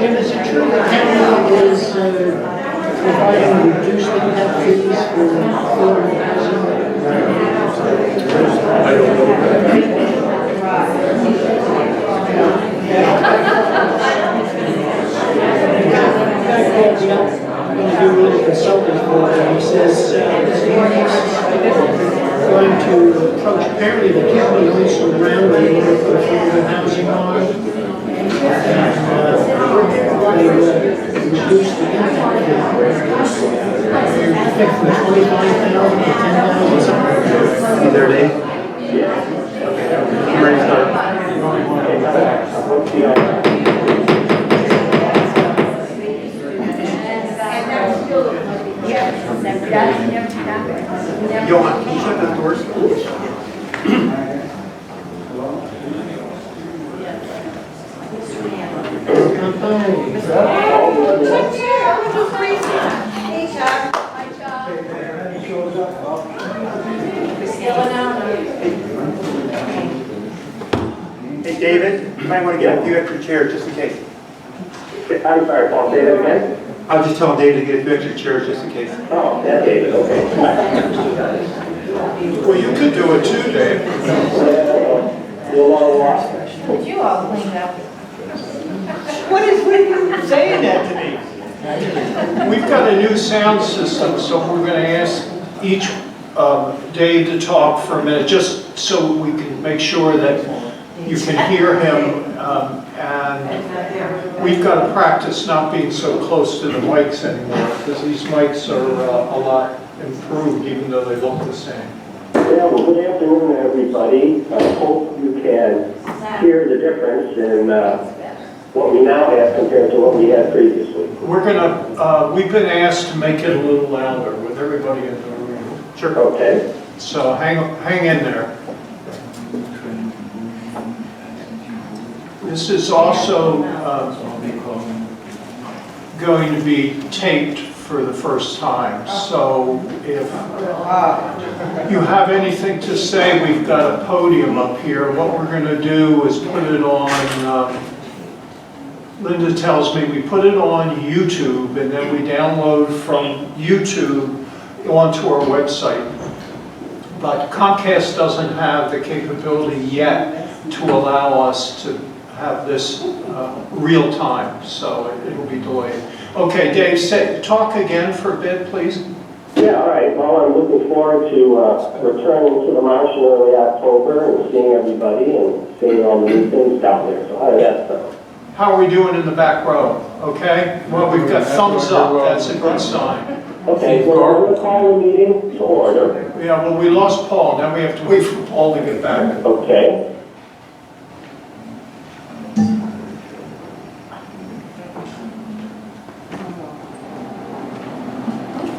Jim, is it true that county is providing reduced impact fees for affordable housing? I don't know that. I'm going to do a little consulting for him. He says he's going to approach, apparently the county owns some ground they want to put affordable housing on. They will reduce the impact fee. I think from 25,000 to 10,000 something. Is there a date? Yeah. Okay. I'm ready to start. Johan, can you shut those doors? Hey, David, you might want to get a few extra chairs just in case. I'm sorry, Paul, say that again? I was just telling David to get a few extra chairs just in case. Oh, yeah, David, okay. Well, you could do it too, Dave. You'll want to watch. Could you all clean up? What is you saying that to me? We've got a new sound system, so we're going to ask each Dave to talk for a minute, just so we can make sure that you can hear him. And we've got to practice not being so close to the mics anymore, because these mics are a lot improved, even though they look the same. Yeah, well, good afternoon, everybody. I hope you can hear the difference in what we now have compared to what we had previously. We're going to, we've been asked to make it a little louder with everybody in the room. Sure. Okay. So hang in there. This is also going to be taped for the first time. So if you have anything to say, we've got a podium up here. What we're going to do is put it on, Linda tells me we put it on YouTube and then we download from YouTube onto our website. But Comcast doesn't have the capability yet to allow us to have this real time, so it will be delayed. Okay, Dave, talk again for a bit, please. Yeah, all right. Well, I'm looking forward to returning to the marsh in early October and seeing everybody and seeing all the new things down there. So how did that sound? How are we doing in the back row? Okay? Well, we've got thumbs up. That's a good sign. Okay, so we're going to call the meeting to order. Yeah, well, we lost Paul. Now we have to wait for Paul to get back. Okay.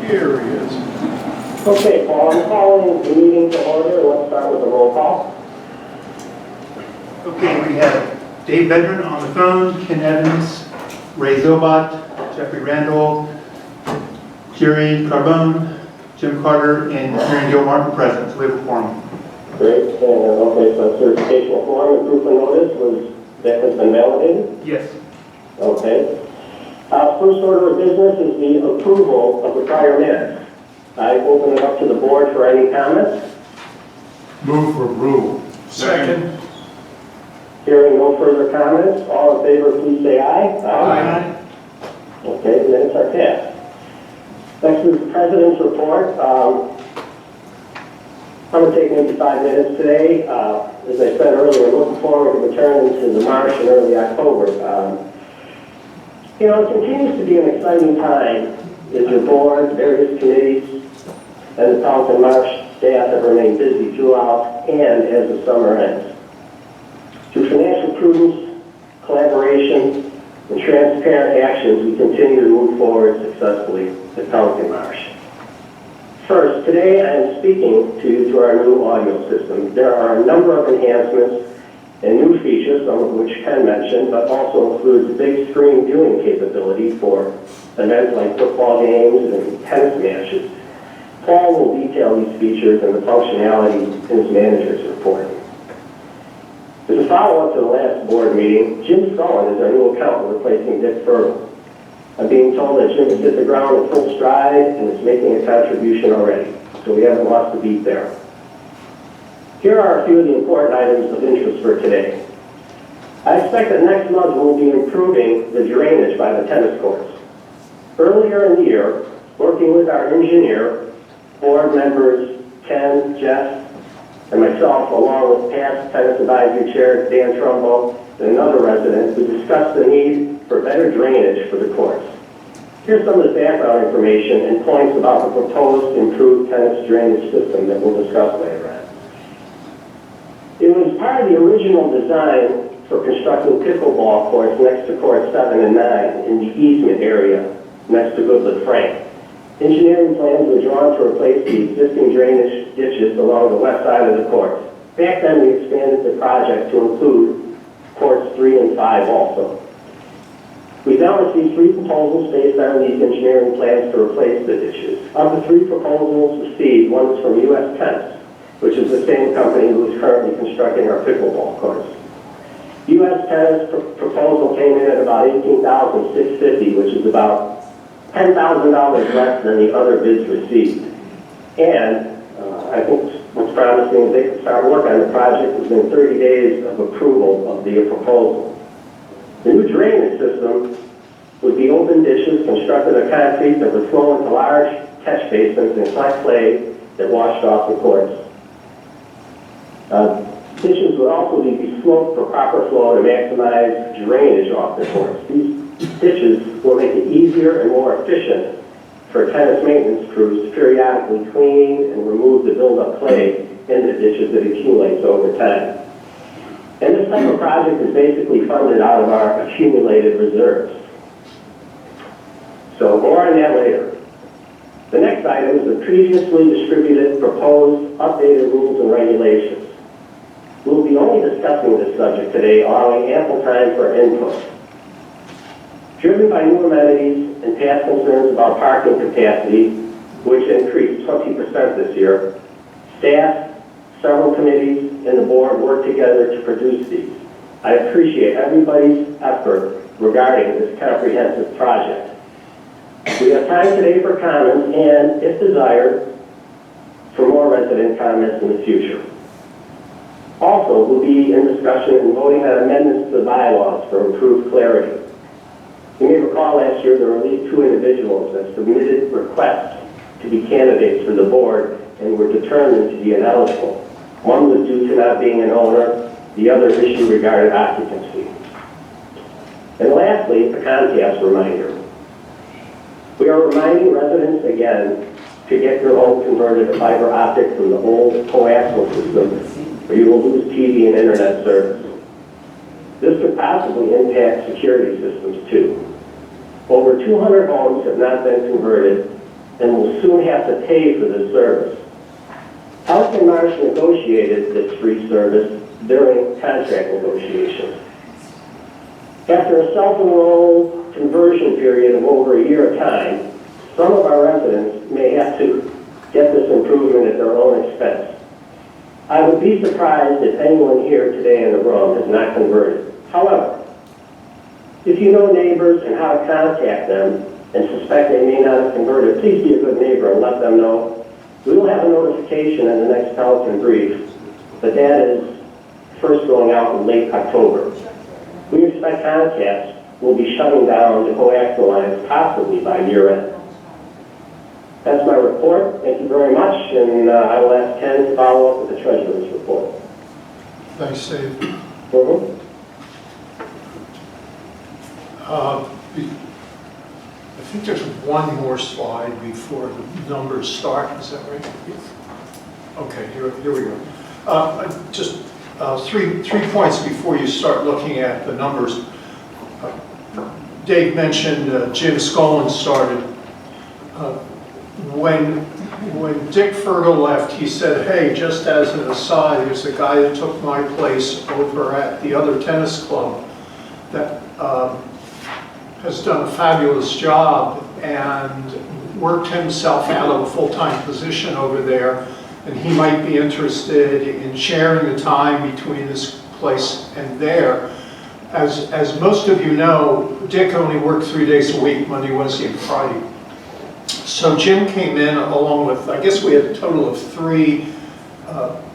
Here he is. Okay, Paul, I'm calling the meeting to order. Let's start with a roll call. Okay, we have Dave Bedrin on the phone, Ken Evans, Ray Zobot, Jeffrey Randall, Jerry Carbone, Jim Carter, and Mary Jo Martin present. So we have a forum. Great. Okay, so certification of form and proof of notice that has been validated? Yes. Okay. First order of business is the approval of the prior minutes. I open it up to the board for any comments. Move for approval. Second. Hearing no further comments, all in favor, please say aye. Aye. Okay, the minutes are passed. Next is the president's report. I'm going to take maybe 5 minutes today. As I said earlier, looking forward to returning to the marsh in early October. You know, it continues to be an exciting time as your board, various committees, and the Pelican Marsh staff have remained busy throughout and as the summer ends. Through financial prudence, collaboration, and transparent actions, we continue to move forward successfully at Pelican Marsh. First, today I am speaking to you through our new audio system. There are a number of enhancements and new features, some of which Ken mentioned, but also includes big screen viewing capability for events like football games and tennis matches. Paul will detail these features and the functionality in his manager's report. As a follow-up to the last board meeting, Jim Scullen is our new accountant replacing Dick Fergal. I'm being told that Jim has hit the ground in full stride and is making a contribution already, so we haven't lost a beat there. Here are a few of the important items of interest for today. I expect that next month we'll be improving the drainage by the tennis courts. Earlier in the year, working with our engineer, board members Ken, Jeff, and myself, along with past tennis advisory chair Dan Trumbo and another resident, we discussed the need for better drainage for the courts. Here's some of the background information and points about the proposed improved tennis drainage system that we'll discuss later on. It was part of the original design for constructing pickleball courts next to courts 7 and 9 in the easement area next to Goodwood Frank. Engineering plans were drawn to replace the existing drainage ditches along the west side of the courts. Back then, we expanded the project to include courts 3 and 5 also. We now received 3 proposals based on these engineering plans to replace the ditches. Of the 3 proposals received, one was from U.S. Tennis, which is the same company who is currently constructing our pickleball courts. U.S. Tennis proposal came in at about $18,650, which is about $10,000 less than the other bids received. And I think what's promising is they can start work on the project within 30 days of approval of the proposal. The new drainage system would be open ditches constructed of concrete that would flow into large catch basins and collect clay that washed off the courts. Ditches would also be sloped for proper flow to maximize drainage off the courts. These ditches will make it easier and more efficient for tennis maintenance crews to periodically clean and remove the buildup clay in the ditches that accumulates over time. And this type of project is basically funded out of our accumulated reserves. So more on that later. The next item is the previously distributed proposed updated rules and regulations. We'll be only discussing this subject today, allowing ample time for input. Driven by new amenities and past concerns about parking capacity, which increased 20% this year, staff, several committees, and the board worked together to produce these. I appreciate everybody's effort regarding this comprehensive project. We have time today for comments and, if desired, for more resident comments in the future. Also, we'll be in discussion and voting on amendments to the bylaws for improved clarity. You may recall last year there were at least 2 individuals that submitted requests to be candidates for the board and were determined to be ineligible. One was due to not being an owner, the other issue regarded occupancy. And lastly, a Comcast reminder. We are reminding residents again to get your home converted to fiber optic from the old coaxial system, or you will lose TV and internet service. This could possibly impact security systems too. Over 200 homes have not been converted and will soon have to pay for this service. Pelican Marsh negotiated this free service during contract negotiations. After a self-enrolled conversion period of over a year of time, some of our residents may have to get this improvement at their own expense. I would be surprised if anyone here today in the room has not converted. However, if you know neighbors and how to contact them and suspect they may not have converted, please be a good neighbor and let them know. We will have a notification in the next Pelican brief, but that is first going out in late October. We expect Comcast will be shutting down the coaxial lines possibly by year end. That's my report. Thank you very much, and I will ask Ken to follow up with the treasurer's report. Thanks, Dave. Mm-hmm. I think there's one more slide before the numbers start. Is that right? Okay, here we go. Just three points before you start looking at the numbers. Dave mentioned Jim Scullin started. When Dick Fergal left, he said, hey, just as an aside, there's a guy that took my place over at the other tennis club that has done a fabulous job and worked himself out of a full-time position over there, and he might be interested in sharing the time between this place and there. As most of you know, Dick only worked 3 days a week, Monday, Wednesday, and Friday. So Jim came in along with, I guess we had a total of 3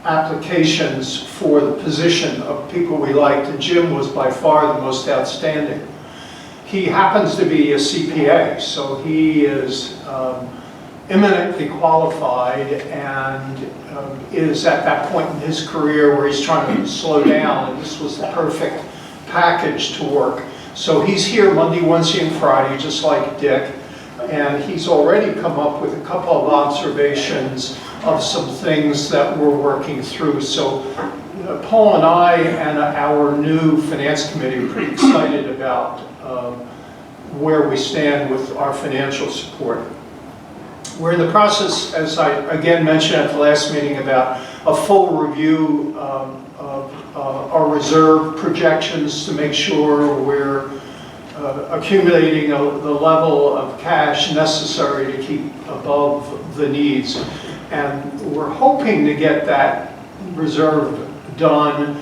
applications for the position of people we liked, and Jim was by far the most outstanding. He happens to be a CPA, so he is eminently qualified and is at that point in his career where he's trying to slow down, and this was the perfect package to work. So he's here Monday, Wednesday, and Friday, just like Dick, and he's already come up with a couple of observations of some things that we're working through. So Paul and I and our new finance committee are pretty excited about where we stand with our financial support. We're in the process, as I again mentioned at the last meeting, about a full review of our reserve projections to make sure we're accumulating the level of cash necessary to keep above the needs. And we're hoping to get that reserve done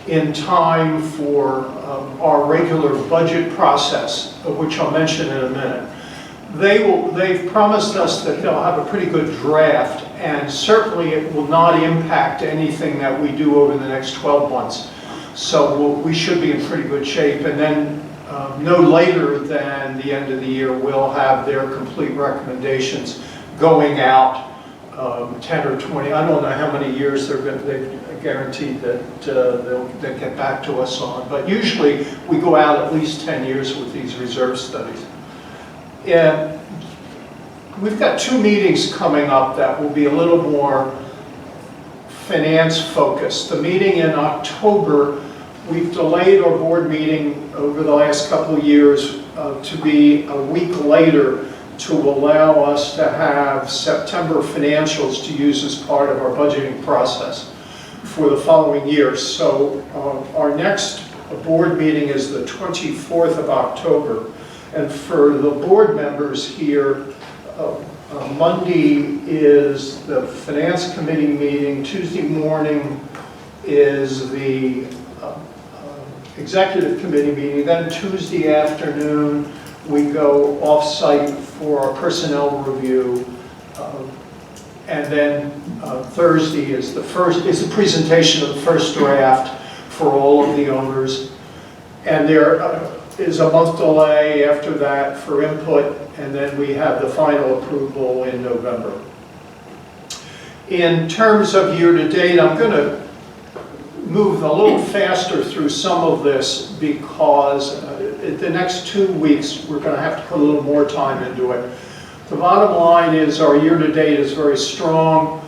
in time for our regular budget process, which I'll mention in a minute. They've promised us that they'll have a pretty good draft, and certainly it will not impact anything that we do over the next 12 months. So we should be in pretty good shape, and then no later than the end of the year, we'll have their complete recommendations going out 10 or 20, I don't know how many years they've guaranteed that they'll get back to us on, but usually we go out at least 10 years with these reserve studies. And we've got 2 meetings coming up that will be a little more finance focused. The meeting in October, we've delayed our board meeting over the last couple of years to be a week later to allow us to have September financials to use as part of our budgeting process for the following year. So our next board meeting is the 24th of October. And for the board members here, Monday is the Finance Committee meeting. Tuesday morning is the Executive Committee meeting. Then Tuesday afternoon, we go off-site for our personnel review. And then Thursday is the presentation of the first draft for all of the owners. And there is a month delay after that for input, and then we have the final approval in November. In terms of year-to-date, I'm going to move a little faster through some of this because the next 2 weeks we're going to have to put a little more time into it. The bottom line is our year-to-date is very strong.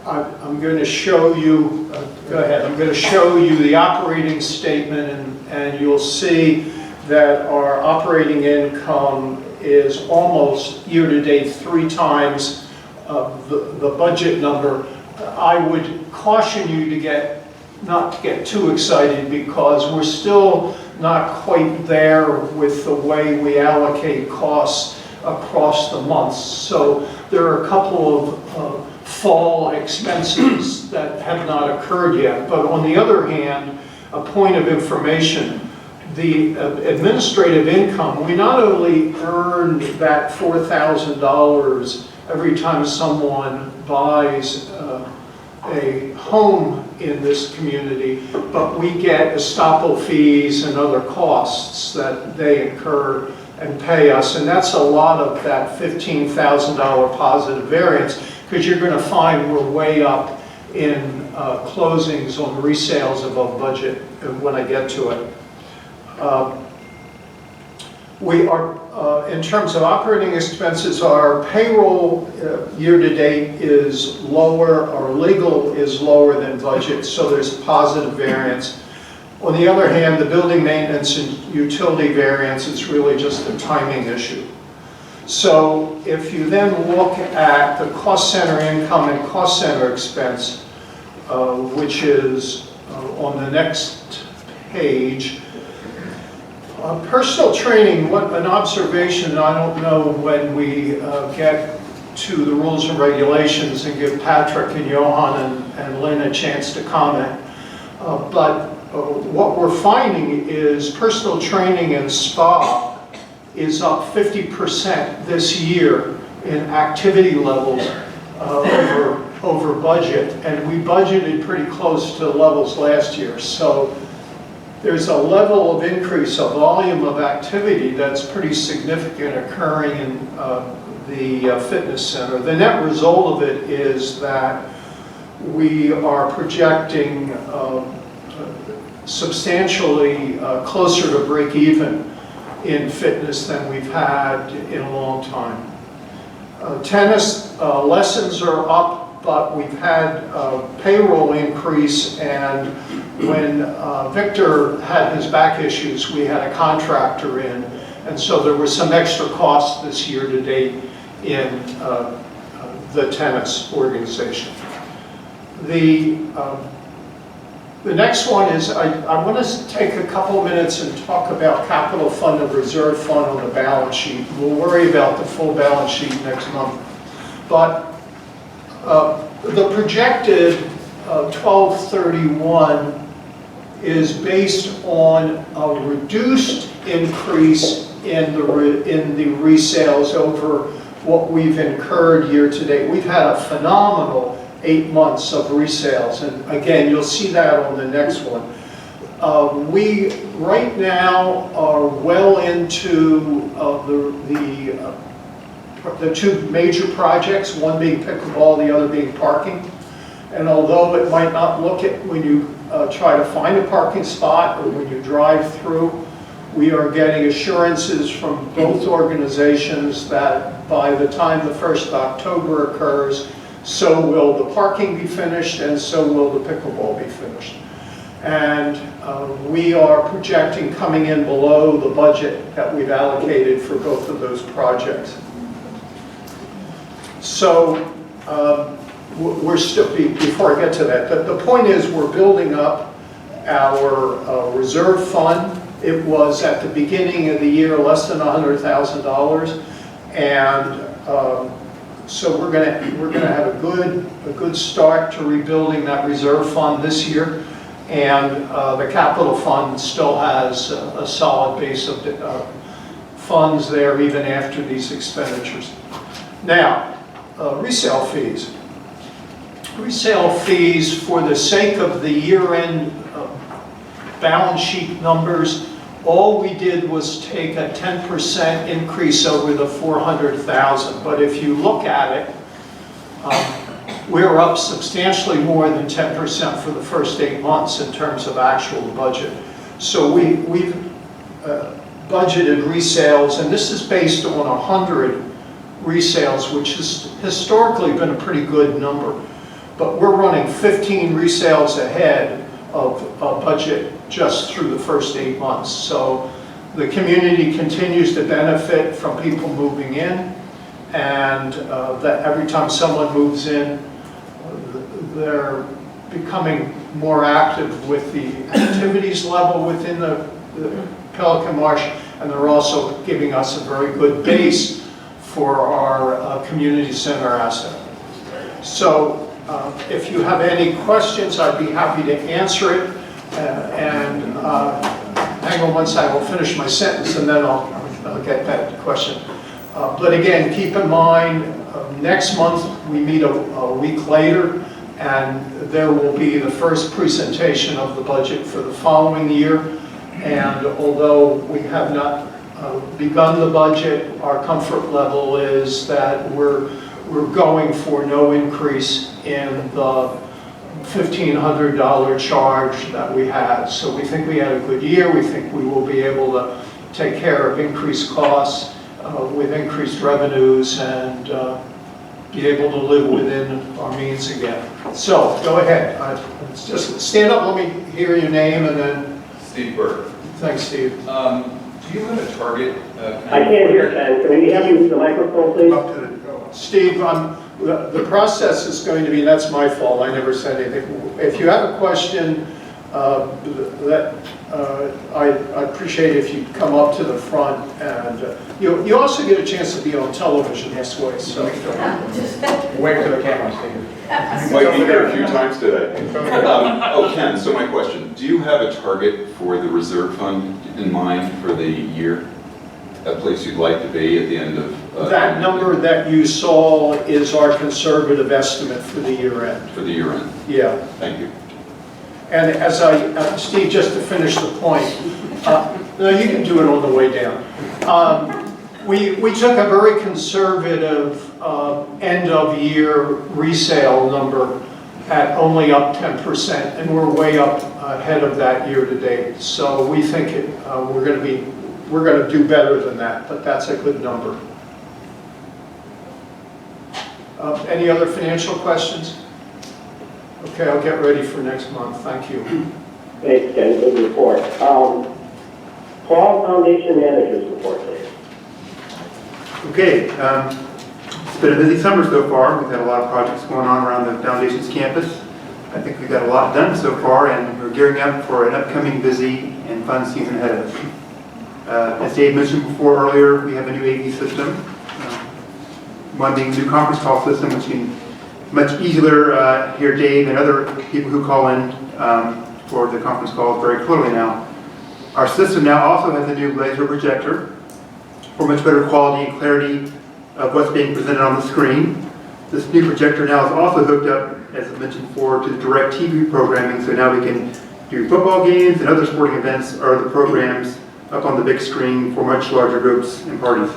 I'm going to show you, go ahead, I'm going to show you the operating statement, and you'll see that our operating income is almost year-to-date 3 times the budget number. I would caution you to not to get too excited because we're still not quite there with the way we allocate costs across the months. So there are a couple of fall expenses that have not occurred yet. But on the other hand, a point of information, the administrative income, we not only earned that $4,000 every time someone buys a home in this community, but we get estoppel fees and other costs that they incur and pay us, and that's a lot of that $15,000 positive variance, because you're going to find we're way up in closings on resales above budget when I get to it. We are, in terms of operating expenses, our payroll year-to-date is lower, our legal is lower than budget, so there's positive variance. On the other hand, the building maintenance and utility variance is really just a timing issue. So if you then look at the cost center income and cost center expense, which is on the next page, personal training, what an observation, I don't know when we get to the rules and regulations and give Patrick and Johan and Lynn a chance to comment, but what we're finding is personal training and spa is up 50% this year in activity levels over budget, and we budgeted pretty close to levels last year. So there's a level of increase, a volume of activity that's pretty significant occurring in the fitness center. The net result of it is that we are projecting substantially closer to break even in fitness than we've had in a long time. Tennis lessons are up, but we've had payroll increase, and when Victor had his back issues, we had a contractor in, and so there was some extra costs this year to date in the tennis organization. The next one is, I want to take a couple minutes and talk about capital fund and reserve fund on the balance sheet. We'll worry about the full balance sheet next month. But the projected 1231 is based on a reduced increase in the resales over what we've incurred year to date. We've had a phenomenal 8 months of resales, and again, you'll see that on the next one. We right now are well into the two major projects, one being pickleball, the other being parking. And although it might not look it when you try to find a parking spot or when you drive through, we are getting assurances from both organizations that by the time the 1st of October occurs, so will the parking be finished, and so will the pickleball be finished. And we are projecting coming in below the budget that we've allocated for both of those projects. So we're still, before I get to that, the point is we're building up our reserve fund. It was at the beginning of the year less than $100,000, and so we're gonna have a good start to rebuilding that reserve fund this year, and the capital fund still has a solid base of funds there even after these expenditures. Now, resale fees. Resale fees, for the sake of the year-end balance sheet numbers, all we did was take a 10% increase over the 400,000. But if you look at it, we're up substantially more than 10% for the first 8 months in terms of actual budget. So we've budgeted resales, and this is based on 100 resales, which has historically been a pretty good number. But we're running 15 resales ahead of budget just through the first 8 months. So the community continues to benefit from people moving in, and that every time someone moves in, they're becoming more active with the activities level within the Pelican Marsh, and they're also giving us a very good base for our community center asset. So if you have any questions, I'd be happy to answer it. Hang on one second, I'll finish my sentence and then I'll get that question. But again, keep in mind, next month we meet a week later, and there will be the first presentation of the budget for the following year. And although we have not begun the budget, our comfort level is that we're going for no increase in the $1,500 charge that we had. So we think we had a good year. We think we will be able take care of increased costs with increased revenues and be able to live within our means again. So, go ahead. Just stand up, let me hear your name, and then... Steve Burke. Thanks, Steve. Do you have a target? I can't hear Ken. Can we have you use the microphone, please? Up to the, Steve, the process is going to be, that's my fault, I never said anything. If you have a question, I appreciate if you come up to the front, and you also get a chance to be on television this way, so. Wait for the camera, Steve. You might be here a few times today. Ken, so my question, do you have a target for the reserve fund in mind for the year? A place you'd like to be at the end of... That number that you saw is our conservative estimate for the year end. For the year end? Yeah. Thank you. And as Steve, just to finish the point, no, you can do it on the way down. We took a very conservative end of year resale number at only up 10%, and we're way up ahead of that year to date. So we think we're going to do better than that, but that's a good number. Any other financial questions? Okay, I'll get ready for next month. Thank you. Thanks, Ken. Good report. Paul, Foundation Managers report, please. okay, it's been a busy summer so far. We've had a lot of projects going on around the Foundation's campus. I think we've got a lot done so far, and we're gearing up for an upcoming busy and fun season ahead of us. As Dave mentioned before earlier, we have a new AV system. One being the new conference call system, which can much easier hear Dave and other people who call in for the conference calls very clearly now. Our system now also has a new laser projector for much better quality and clarity of what's being presented on the screen. This new projector now is also hooked up, as I mentioned before, to the direct TV programming, so now we can do football games and other sporting events or the programs up on the big screen for much larger groups and parties.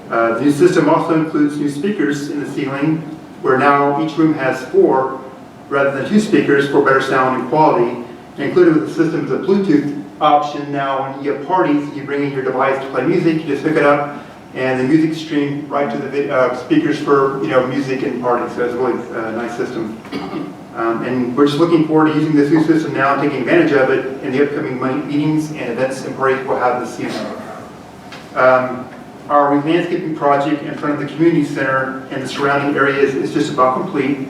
The new system also includes new speakers in the ceiling, where now each room has 4 rather than 2 speakers for better sound and quality. And included with the system is a Bluetooth option. Now when you have parties, you bring in your device to play music, you just hook it up, and the music stream right to the speakers for music and parties. So it's a really nice system. And we're just looking forward to using this new system now and taking advantage of it in the upcoming meetings and events and parties we'll have this season. Our landscaping project in front of the community center and the surrounding areas is just about complete.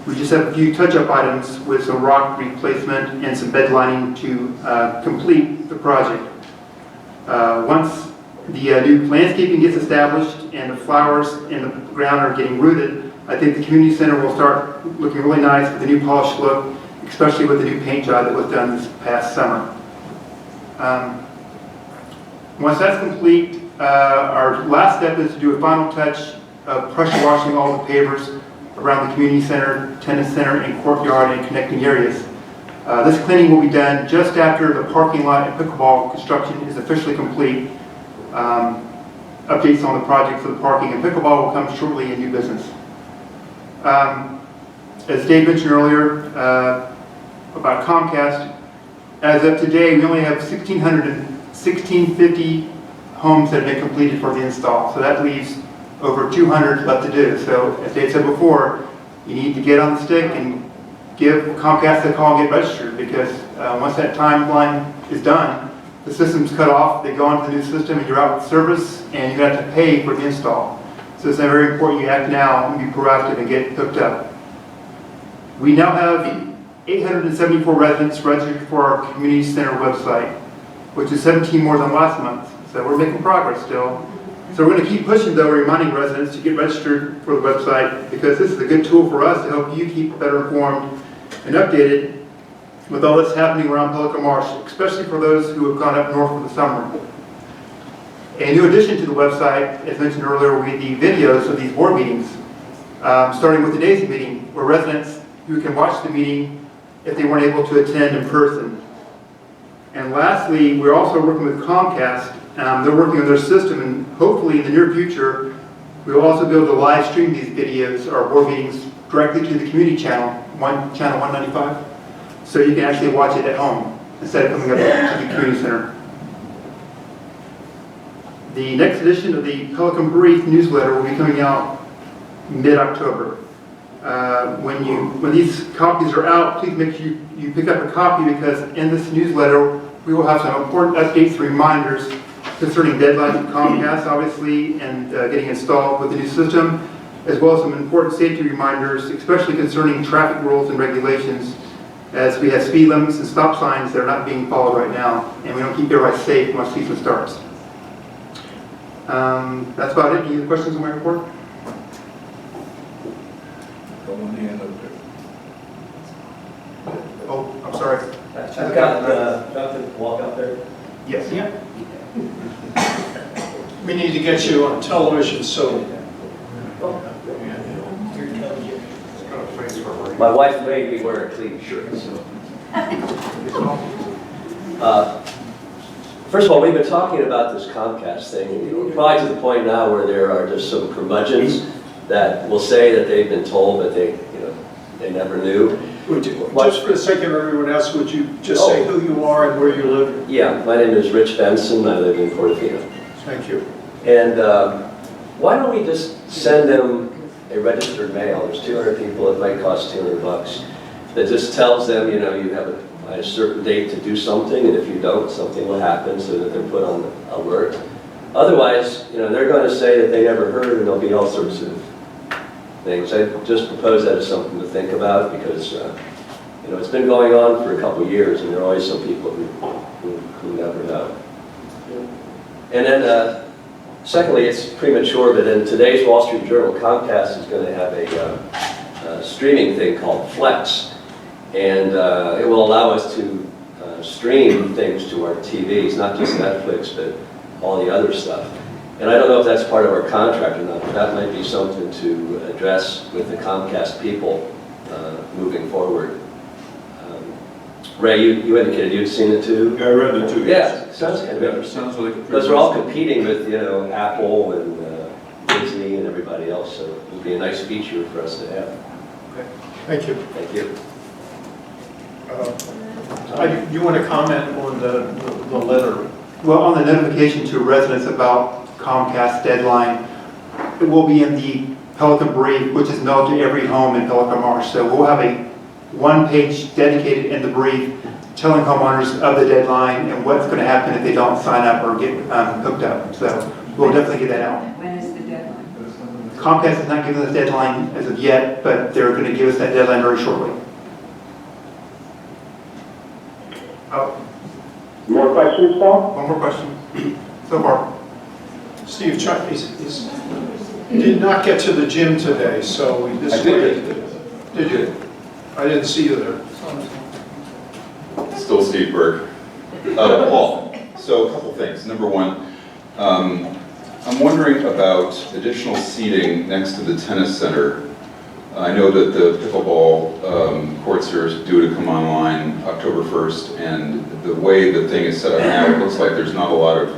We just have a few touch-up items with some rock replacement and some bed lining to complete the project. Once the new landscaping gets established and the flowers in the ground are getting rooted, I think the community center will start looking really nice with the new polished look, especially with the new paint job that was done this past summer. Once that's complete, our last step is to do a final touch of pressure washing all the pavers around the community center, tennis center, and courtyard and connecting areas. This cleaning will be done just after the parking lot and pickleball construction is officially complete. Updates on the project for the parking and pickleball will come shortly in new business. As Dave mentioned earlier about Comcast, as of today we only have 1,650 homes that have been completed for the install. So that leaves over 200 left to do. So as Dave said before, you need to get on the stick and give Comcast a call and get registered, because once that timeline is done, the system's cut off, they go onto the new system and you're out with service and you have to pay for the install. So it's very important you act now and be proactive and get hooked up. We now have 874 residents registered for our community center website, which is 17 more than last month. So we're making progress still. So we're going to keep pushing, though, reminding residents to get registered for the website, because this is a good tool for us to help you keep better informed and updated with all that's happening around Pelican Marsh, especially for those who have gone up north for the summer. A new addition to the website, as mentioned earlier, will be the videos of these board meetings, starting with today's meeting, where residents who can watch the meeting if they weren't able to attend in person. And lastly, we're also working with Comcast. They're working on their system, and hopefully in the near future, we will also be able to live stream these videos, our board meetings, directly to the community channel, channel 195. So you can actually watch it at home instead of coming up to the community center. The next edition of the Pelican Brief newsletter will be coming out mid-October. When these copies are out, please make sure you pick up a copy, because in this newsletter we will have some important updates and reminders concerning deadlines at Comcast, obviously, and getting installed with the new system, as well as some important safety reminders, especially concerning traffic rules and regulations, as we have speed limits and stop signs that are not being followed right now, and we don't keep everybody safe once season starts. That's about it. Any other questions on my report? Oh, I'm sorry. I've got Jonathan walk up there. Yes. Yeah. We need to get you on television, so. My wife made me wear a clean shirt, so. First of all, we've been talking about this Comcast thing, probably to the point now where there are just some curmudgeons that will say that they've been told, but they never knew. Just for the sake of everyone else, would you just say who you are and where you live? Yeah, my name is Rich Benson. I live in Portofino. Thank you. And why don't we just send them a registered mail? There's 200 people, it might cost $200. That just tells them, you have a certain date to do something, and if you don't, something will happen, so that they're put on alert. Otherwise, they're going to say that they never heard, and there'll be all sorts of things. I just propose that as something to think about, because it's been going on for a couple of years, and there are always some people who never know. And then, secondly, it's premature, but in today's Wall Street Journal, Comcast is going to have a streaming thing called Flex, and it will allow us to stream things to our TVs, not just Netflix, but all the other stuff. And I don't know if that's part of our contract or not, but that might be something to address with the Comcast people moving forward. Ray, you indicated you'd seen it too? Yeah, I read it too. Yeah, sounds kind of Yeah, interesting. sounds like a pretty Those are all competing with, Apple and Disney and everybody else, so it would be a nice feature for us to have. Thank you. Thank you. You want to comment on the letter? Well, on the notification to residents about Comcast deadline, it will be in the Pelican Brief, which is mailed to every home in Pelican Marsh. So we'll have a one-page dedicated in the brief telling homeowners of the deadline and what's going to happen if they don't sign up or get hooked up. So we'll definitely get that out. When is the deadline? Comcast has not given us a deadline as of yet, but they're going to give us that deadline very shortly. Oh, More questions, Paul? one more question so far. Steve Chuck did not get to the gym today, so this I did. Did you? I didn't see you there. Still Steve Berg. Paul, so a couple things. Number one, I'm wondering about additional seating next to the tennis center. I know that the pickleball courts are due to come online October 1st, and the way the thing is set up now, it looks like there's not a lot of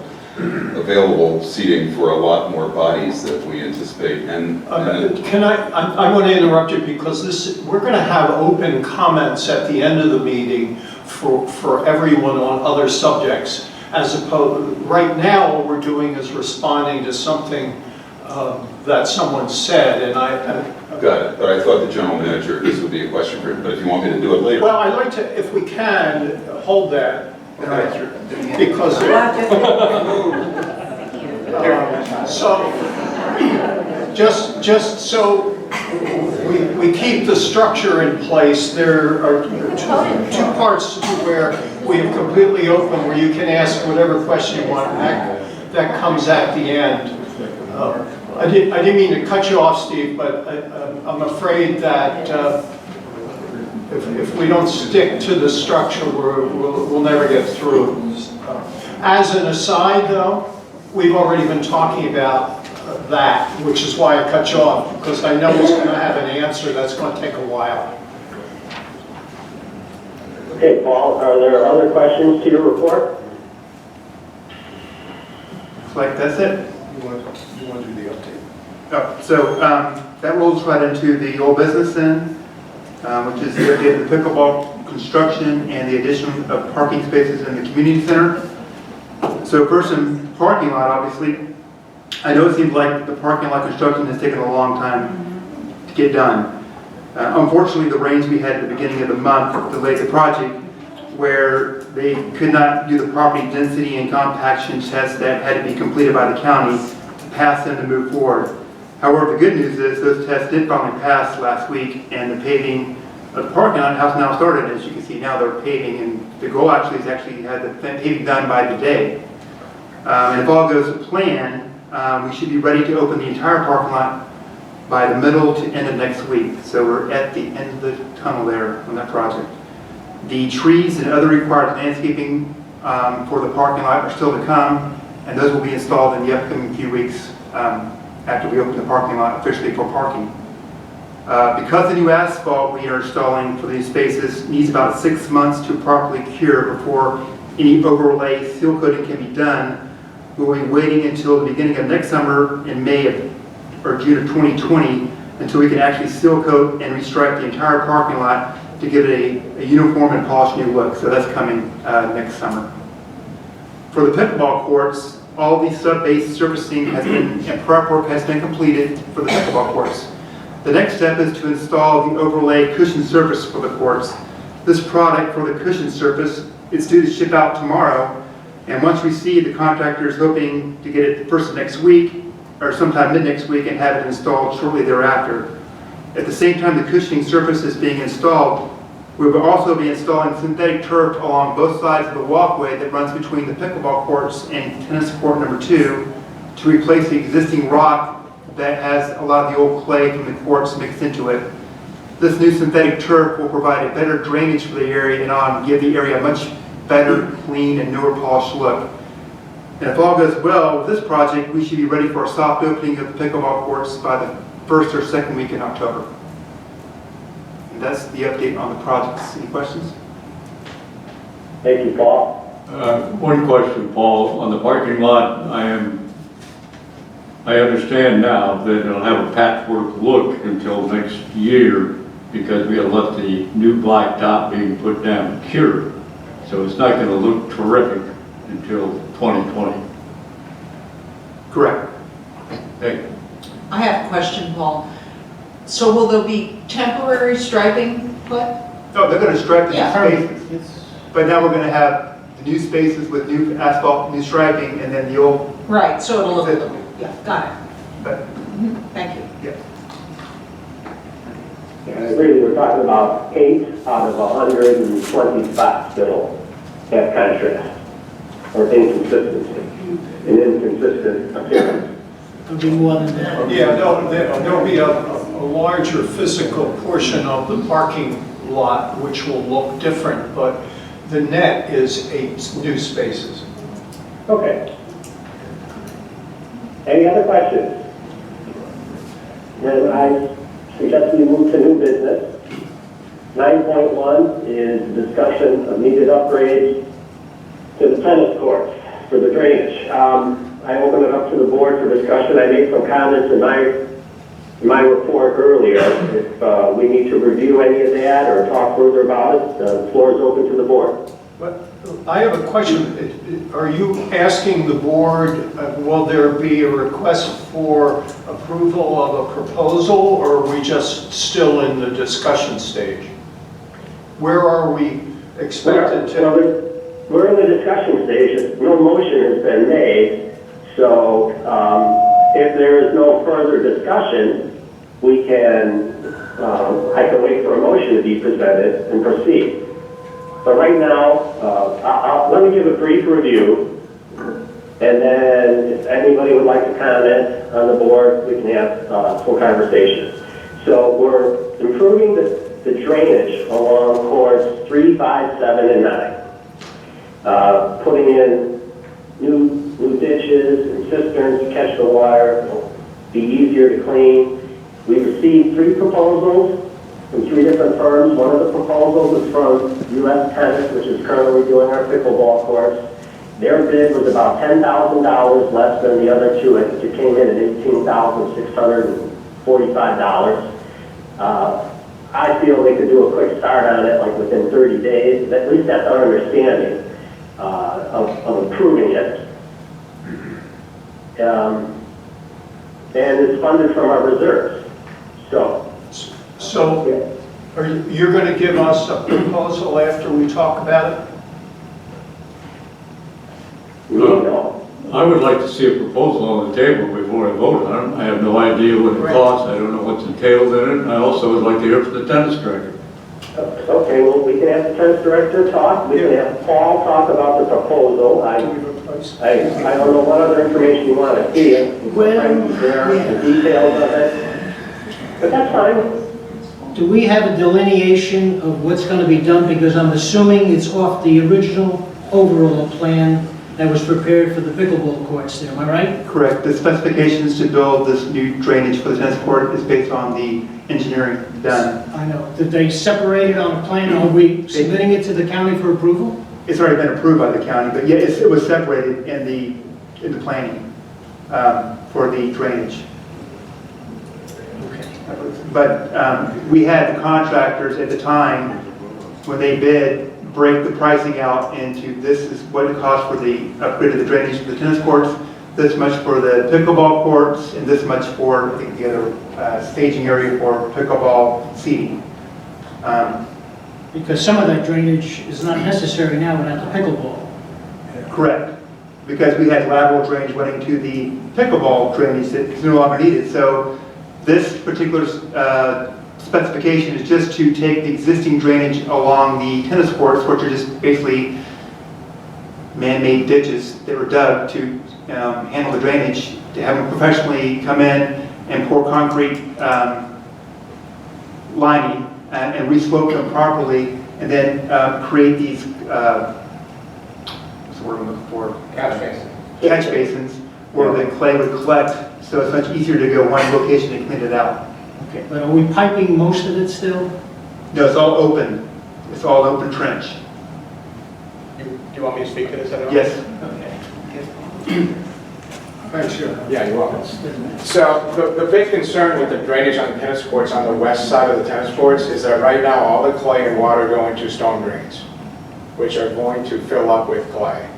available seating for a lot more bodies that we anticipate. And I want to interrupt you because we're going to have open comments at the end of the meeting for everyone on other subjects, as opposed, right now what we're doing is responding to something that someone said, and got it, but I thought the general manager, this would be a question for him, but if you want me to do it later. well, I'd like to, if we can, hold that, because so, just so we keep the structure in place, there are two parts to where we have completely open, where you can ask whatever question you want, and that comes at the end. I didn't mean to cut you off, Steve, but I'm afraid that if we don't stick to the structure, we'll never get through. As an aside, though, we've already been talking about that, which is why I cut you off, because I know it's going to have an answer that's going to take a while. Okay, Paul, are there other questions to your report? Looks like that's it. You want to do the update? Oh, so that rolls right into the old business then, which is the update of the pickleball construction and the addition of parking spaces in the community center. So first in parking lot, obviously, I know it seems like the parking lot construction has taken a long time to get done. Unfortunately, the rains we had at the beginning of the month delayed the project, where they could not do the property density and compaction tests that had to be completed by the county to pass them to move forward. However, the good news is those tests did finally pass last week, and the paving of the parking lot has now started. As you can see now, they're paving, and the goal actually is actually have the paving done by today. And if all goes to plan, we should be ready to open the entire parking lot by the middle to end of next week. So we're at the end of the tunnel there on that project. The trees and other required landscaping for the parking lot are still to come, and those will be installed in the upcoming few weeks after we open the parking lot officially for parking. Because the new asphalt we are installing for these spaces needs about 6 months to properly cure before any overlay seal coating can be done, we'll be waiting until the beginning of next summer in May or June of 2020 until we can actually seal coat and restripe the entire parking lot to give it a uniform and polished new look. So that's coming next summer. For the pickleball courts, all the sub-base surfacing has been, and prep work has been completed for the pickleball courts. The next step is to install the overlay cushion surface for the courts. This product for the cushion surface is due to ship out tomorrow, and once received, the contractor is hoping to get it first of next week or sometime mid next week and have it installed shortly thereafter. At the same time the cushioning surface is being installed, we will also be installing synthetic turf along both sides of the walkway that runs between the pickleball courts and tennis court number 2 to replace the existing rock that has a lot of the old clay from the courts mixed into it. This new synthetic turf will provide a better drainage for the area and give the area a much better, clean, and newer polished look. And if all goes well with this project, we should be ready for a soft opening of the pickleball courts by the first or second week in October. And that's the update on the projects. Any questions? Thank you, Paul. One question, Paul. On the parking lot, I understand now that it'll have a patchwork look until next year because we have let the new blacktop being put down cure. So it's not going to look terrific until 2020. Correct. Thank you. I have a question, Paul. So will there be temporary striping put? No, they're going to stripe the Yeah. spaces. But now we're going to have the new spaces with new asphalt, new striping, and then the old. Right, so it'll look, yeah, got it. But Thank you. yeah. And really, we're talking about 8 out of 120 spots that'll have contrast or inconsistency, an inconsistent appearance. It'll be more than that. Yeah, there'll be a larger physical portion of the parking lot which will look different, but the net is 8 new spaces. Okay. Any other questions? Then I suggest we move to new business. 9.1 is discussion of needed upgrades to the tennis courts for the drainage. I opened it up to the board for discussion. I made some comments in my report earlier. If we need to review any of that or talk further about it, the floor is open to the board. But I have a question. Are you asking the board, will there be a request for approval of a proposal, or are we just still in the discussion stage? Where are we expected to? We're in the discussion stage. No motion has been made. So if there is no further discussion, we can, I can wait for a motion to be presented and proceed. But right now, let me give a brief review, and then if anybody would like to comment on the board, we can have full conversation. So we're improving the drainage along course 3, 5, 7, and 9. Putting in new ditches and cisterns to catch the water, it'll be easier to clean. We received 3 proposals from 3 different firms. One of the proposals is from U.S. Tennis, which is currently doing our pickleball courts. Their bid was about $10,000 less than the other 2. I think it came in at $18,645. I feel they could do a quick start on it, like within 30 days. At least that's our understanding of improving it. And it's funded from our reserves. So, So yeah. you're going to give us a proposal after we talk about it? We don't know. I would like to see a proposal on the table before I vote on it. I have no idea what it costs, I don't know what's entailed in it, and I also would like to hear from the tennis director. Okay, well, we can have the tennis director talk, we can have Paul talk about the proposal. I don't know what other information you want to see. Well, The details of it. But that's fine. Do we have a delineation of what's going to be done? Because I'm assuming it's off the original overall plan that was prepared for the pickleball courts there, am I right? Correct. The specifications to build this new drainage for the tennis court is based on the engineering done. I know. Did they separate it on a plan? Are we submitting it to the county for approval? It's already been approved by the county, but yeah, it was separated in the planning for the drainage. Okay. But we had the contractors at the time, when they bid, break the pricing out into this is what it costs for the upgrade of the drainage for the tennis courts, this much for the pickleball courts, and this much for, I think, the other staging area for pickleball seating. Because some of that drainage is not necessary now without the pickleball. Correct, because we had lateral drainage running to the pickleball drainage that is no longer needed. So this particular specification is just to take the existing drainage along the tennis courts, which are just basically man-made ditches that were dug to handle the drainage, to have them professionally come in and pour concrete lining and re-slope them properly, and then create these, what's the word I'm looking for? Catch basins where the clay would collect, so it's much easier to go one location and clean it out. Okay, but are we piping most of it still? No, it's all open. It's all open trench. Do you want me to speak to this at all? Yes. Okay. Thanks, Joe. Yeah, you're welcome. So the big concern with the drainage on the tennis courts on the west side of the tennis courts is that right now all the clay and water go into storm drains, which are going to fill up with clay.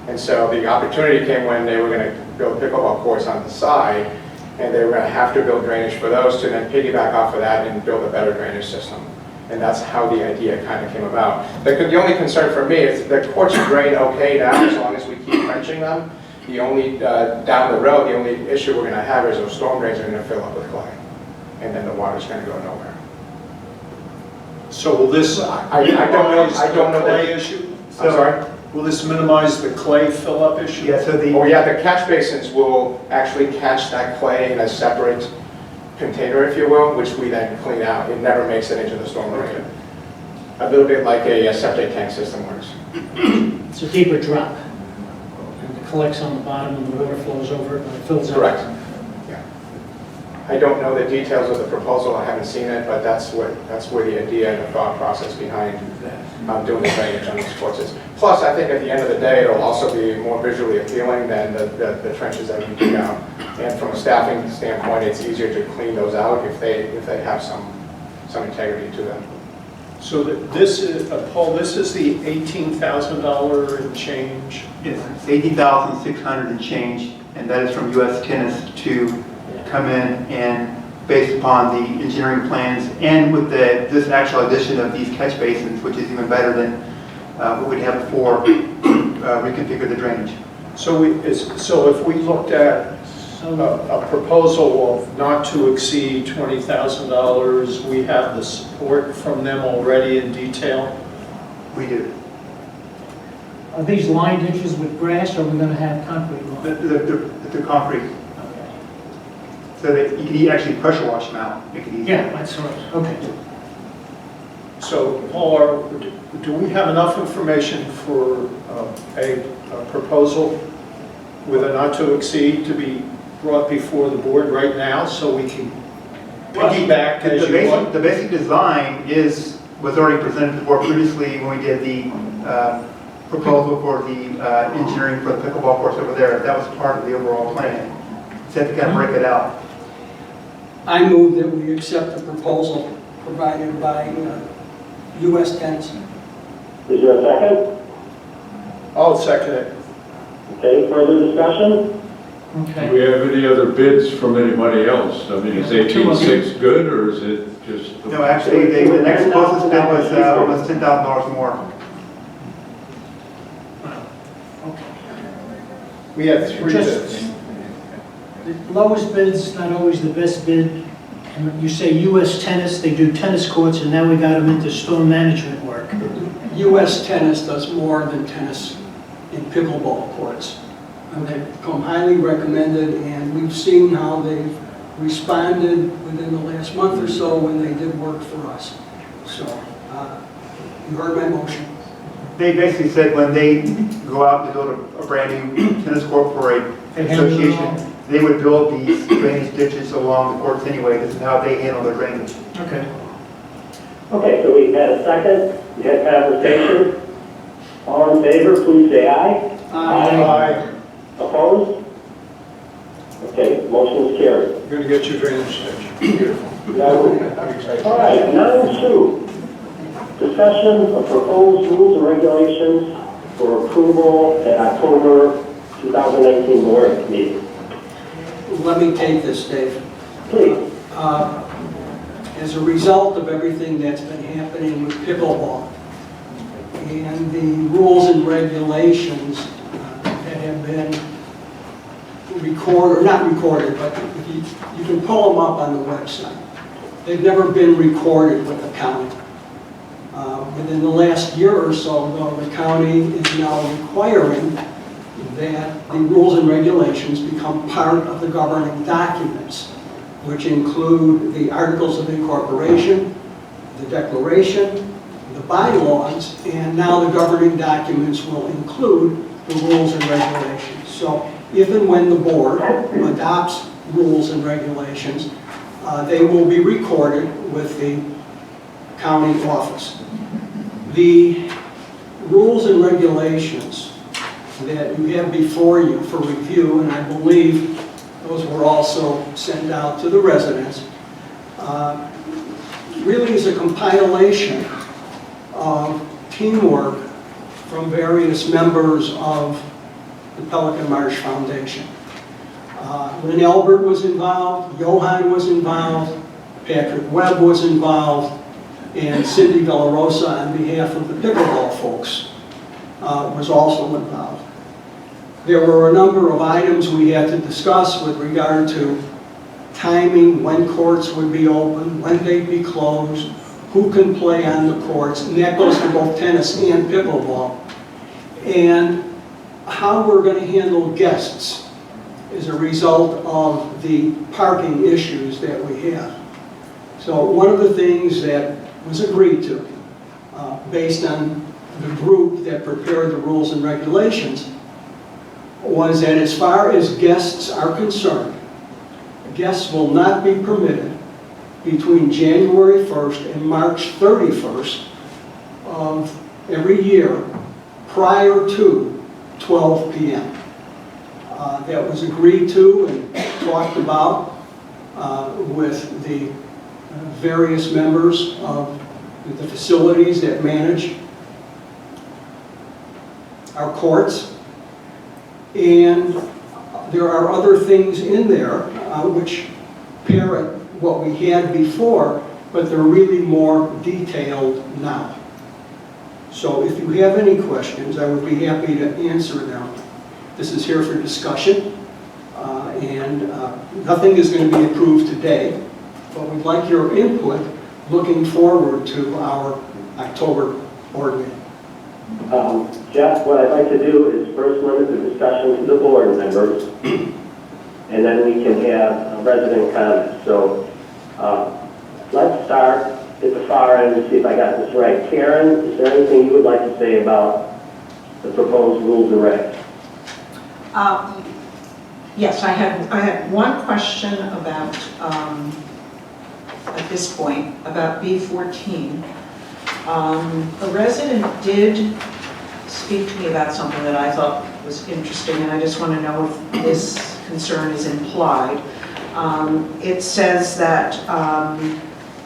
And so the opportunity came when they were going to build pickleball courts on the side, and they were going to have to build drainage for those to then piggyback off of that and build a better drainage system. And that's how the idea kind of came about. The only concern for me is the courts drain okay now as long as we keep trenching them. The only, down the road, the only issue we're going to have is those storm drains are going to fill up with clay. And then the water's going to go nowhere. So will this I don't know the clay that issue? I'm sorry? Will this minimize the clay fill-up issue? Yeah, so Oh yeah, the catch basins will actually catch that clay in a separate container, if you will, which we then clean out. It never makes it into the storm drain. A little bit like a septic tank system works. It's a deeper drop. And it collects on the bottom and the water flows over it and it fills up. Correct. Yeah. I don't know the details of the proposal. I haven't seen it, but that's where the idea and the thought process behind doing the drainage on these courts is. Plus, I think at the end of the day, it'll also be more visually appealing than the trenches that we dig out. And from a staffing standpoint, it's easier to clean those out if they have some integrity to them. So this is, Paul, this is the $18,000 and change? Yes, it's $18,600 and change, and that is from U.S. Tennis to come in and based upon the engineering plans and with this actual addition of these catch basins, which is even better than what we'd have before, reconfigure the drainage. So if we looked at a proposal of not to exceed $20,000, we have the support from them already in detail? We do. Are these lined ditches with grass or are we going to have concrete lined? The concrete, Okay. so that you can actually pressure wash them out, make it easy. Yeah, that's right. Okay. So, Paul, do we have enough information for a proposal with a not to exceed to be brought before the board right now so we can piggyback as you want? The basic design was already presented to the board previously when we did the proposal for the engineering for the pickleball course over there. That was part of the overall plan. So you have to kind of break it out. I move that we accept the proposal provided by U.S. Tennis. Is there a second? I'll second it. Okay, further discussion? Do Okay. we have any other bids from anybody else? I mean, is 18.6 good, or is it just? No, actually, the next closest bid was almost $10,000 more. We had three Just- bids. The lowest bid's not always the best bid. And you say US Tennis, they do tennis courts, and now we got them into storm management work. US Tennis does more than tennis in pickleball courts. And they've come highly recommended, and we've seen how they've responded within the last month or so when they did work for us. So, you heard my motion. They basically said when they go out to build a brand new tennis court for a They handle it association, all. they would build these drainage ditches along the courts anyway. This is how they handle their drainage. Okay. Okay, so we had a second, we had conversation. All in favor, please say aye. Aye. Opposed? Okay, motion is carried. You're gonna get your drainage ditch. Beautiful. All right, 9-2, discussion of proposed rules and regulations for approval at October 2019 board meeting. Let me take this, Dave. Please. As a result of everything that's been happening with pickleball and the rules and regulations that have been recorded, or not recorded, but you can pull them up on the website. They've never been recorded with the county. Within the last year or so, though, the county is now requiring that the rules and regulations become part of the governing documents, which include the Articles of Incorporation, the Declaration, the bylaws, and now the governing documents will include the rules and regulations. So if and when the board adopts rules and regulations, they will be recorded with the county office. The rules and regulations that you have before you for review, and I believe those were also sent out to the residents, really is a compilation of teamwork from various members of the Pelican Marsh Foundation. Lynn Elbert was involved, Johan was involved, Patrick Webb was involved, and Cindy Villarosa, on behalf of the pickleball folks, was also involved. There were a number of items we had to discuss with regard to timing, when courts would be open, when they'd be closed, who can play on the courts, and that goes for both tennis and pickleball, and how we're going to handle guests as a result of the parking issues that we have. So one of the things that was agreed to, based on the group that prepared the rules and regulations, was that as far as guests are concerned, guests will not be permitted between January 1st and March 31st of every year prior to 12 p.m. That was agreed to and talked about with the various members of the facilities that manage our courts. And there are other things in there which parrot what we had before, but they're really more detailed now. So if you have any questions, I would be happy to answer them. This is here for discussion, and nothing is going to be approved today, but we'd like your input looking forward to our October board meeting. Jeff, what I'd like to do is first limit the discussion to the board members, and then we can have resident comments. So let's start at the far end and see if I got this right. Karen, is there anything you would like to say about the proposed rules and regs? Yes, I had one question about, at this point, about B14. A resident did speak to me about something that I thought was interesting, and I just want to know if this concern is implied. It says that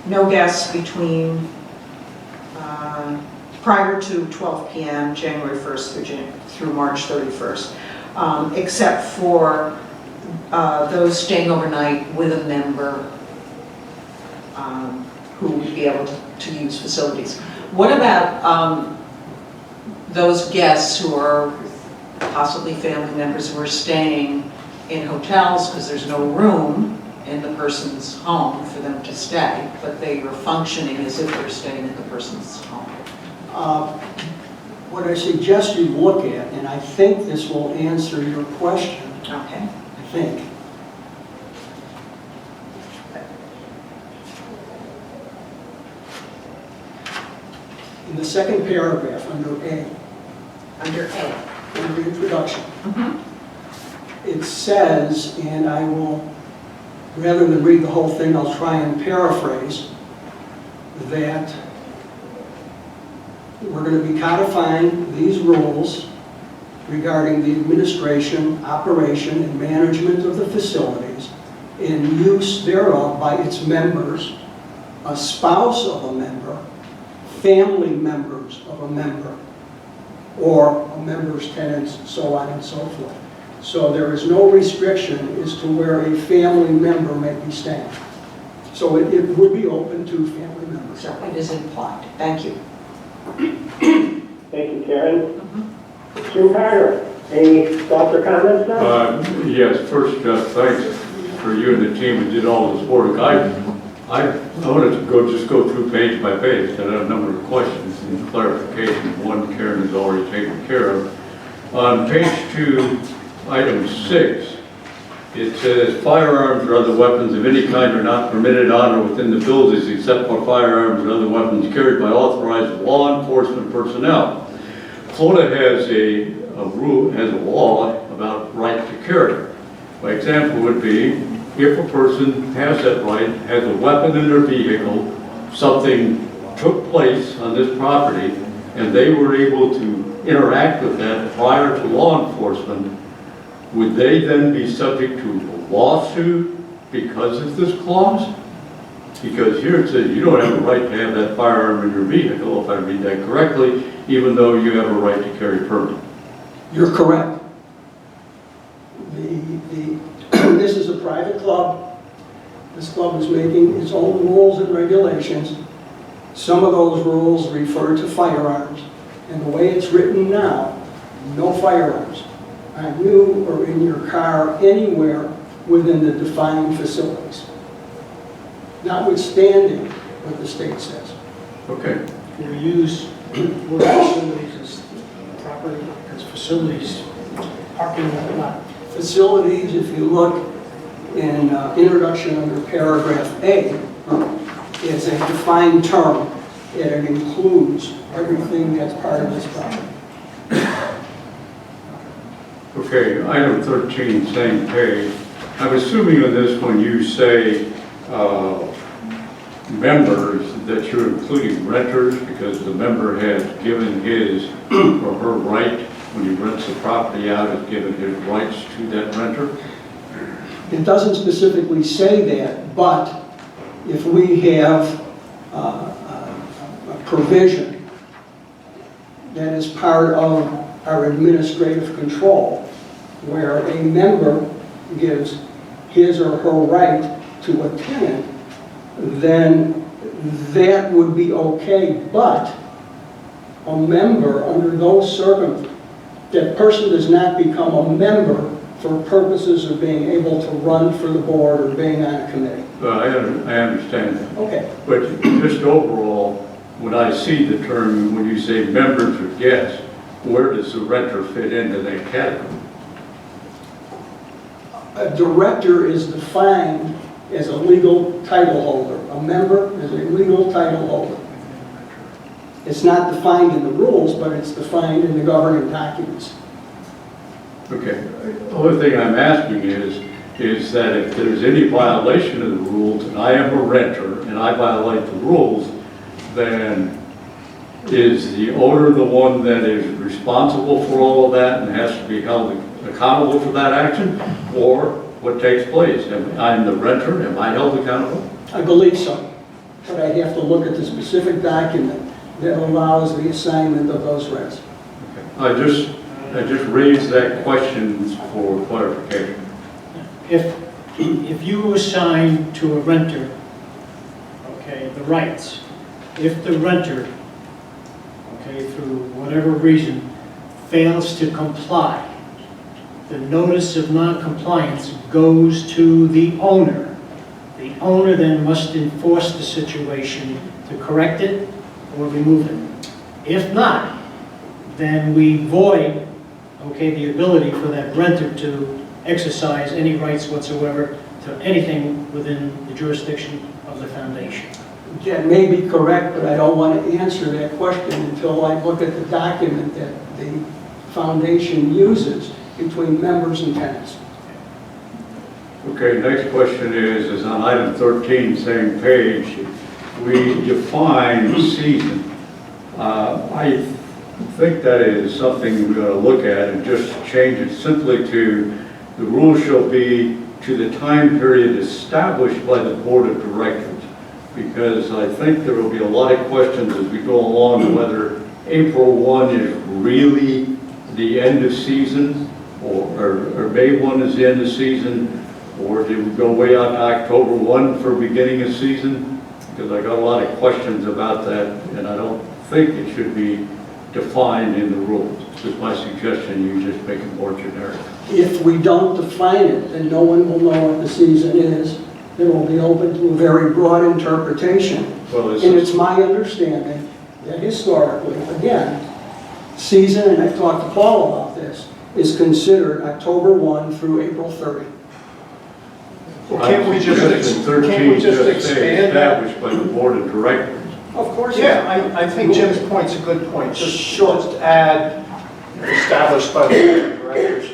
no guests between prior to 12 p.m. January 1st through March 31st, except for those staying overnight with a member who would be able to use facilities. What about those guests who are possibly family members who are staying in hotels because there's no room in the person's home for them to stay, but they are functioning as if they're staying in the person's home? What I suggest you look at, and I think this will answer your question, Okay. I think. In the second paragraph, under A, Under A. under introduction, it says, and I will, rather than read the whole thing, I'll try and paraphrase, that we're going to be codifying these rules regarding the administration, operation, and management of the facilities and use thereof by its members, a spouse of a member, family members of a member, or a member's tenants, so on and so forth. So there is no restriction as to where a family member may be staying. So it would be open to family members. So it is implied. Thank you. Thank you, Karen. Jim Carter, any thoughts or comments now? Yes, first, thanks for you and the team who did all this work. I wanted to just go through page by page. I have a number of questions and clarifications. One Karen has already taken care of. On page 2, item 6, it says firearms or other weapons of any kind are not permitted on or within the buildings except for firearms and other weapons carried by authorized law enforcement personnel. Florida has a law about right to carry. My example would be if a person has that right, has a weapon in their vehicle, something took place on this property, and they were able to interact with that prior to law enforcement, would they then be subject to a lawsuit because of this clause? Because here it says you don't have a right to have that firearm in your vehicle, if I read that correctly, even though you have a right to carry permit. You're correct. This is a private club. This club is making its own rules and regulations. Some of those rules refer to firearms. And the way it's written now, no firearms on you or in your car anywhere within the defined facilities, notwithstanding what the state says. Okay. We use word facilities as property, as facilities, parking lot. Facilities, if you look in introduction under paragraph A, it's a defined term, and it includes everything that's part of this property. Okay, item 13, same page. I'm assuming on this when you say members that you're including renters because the member has given his or her right when he rents the property out, has given his rights to that renter? It doesn't specifically say that, but if we have a provision that is part of our administrative control, where a member gives his or her right to a tenant, then that would be okay, but a member under those circumstances, that person does not become a member for purposes of being able to run for the board or being on a committee. I understand that. Okay. But just overall, when I see the term, when you say members or guests, where does the renter fit into that category? A director is defined as a legal title holder. A member is a legal title holder. It's not defined in the rules, but it's defined in the governing documents. Okay. The only thing I'm asking is that if there's any violation of the rules, and I am a renter, and I violate the rules, then is the owner the one that is responsible for all of that and has to be held accountable for that action? Or what takes place? I'm the renter, am I held accountable? I believe so, but I have to look at the specific document that allows the assignment of those rights. Okay. I just raised that question for clarification. if you assign to a renter, okay, the rights, if the renter, okay, through whatever reason, fails to comply, the notice of non-compliance goes to the owner. The owner then must enforce the situation to correct it or remove it. If not, then we void, okay, the ability for that renter to exercise any rights whatsoever to anything within the jurisdiction of the foundation. That may be correct, but I don't want to answer that question until I look at the document that the foundation uses between members and tenants. Okay, next question is on item 13, same page, we define season. I think that is something we're going to look at and just change it simply to, the rule shall be to the time period established by the board of directors. Because I think there will be a lot of questions as we go along whether April 1 is really the end of season, or May 1 is the end of season, or did we go way out to October 1 for beginning of season? Because I got a lot of questions about that, and I don't think it should be defined in the rules. Just my suggestion, you just make it more generic. If we don't define it, then no one will know what the season is. It will be open to a very broad interpretation. Well, And it's my understanding that historically, again, season, and I've talked to Paul about this, is considered October 1 through April 30. Well, can't we just expand that? Established by the board of directors. Of course. Yeah, I think Jim's point's a good point. Just add established by the board of directors.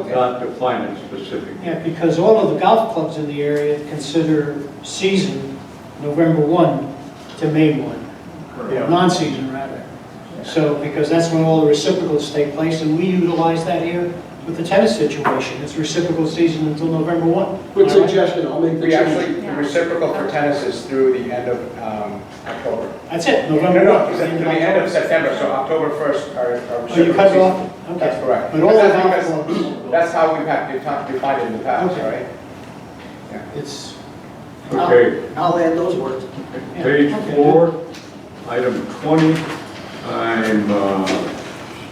Not define it specifically. Yeah, because all of the golf clubs in the area consider season November 1 to May 1, Yeah. non-season rather. So, because that's when all the reciprocals take place, and we utilize that here with the tennis situation. It's reciprocal season until November 1. Good Am I right? suggestion, I'll make the We change. actually, the reciprocal for tennis is through the end of October. That's it, No, November 1. no, it's to the end of September, so October 1st are Oh, you cut it off? Okay. That's correct. But all the That's golf because- clubs, That's how we've had to define it in the past, Okay. right? it's, Okay, I'll add those words. yeah. page Okay. 4, item 20, I'm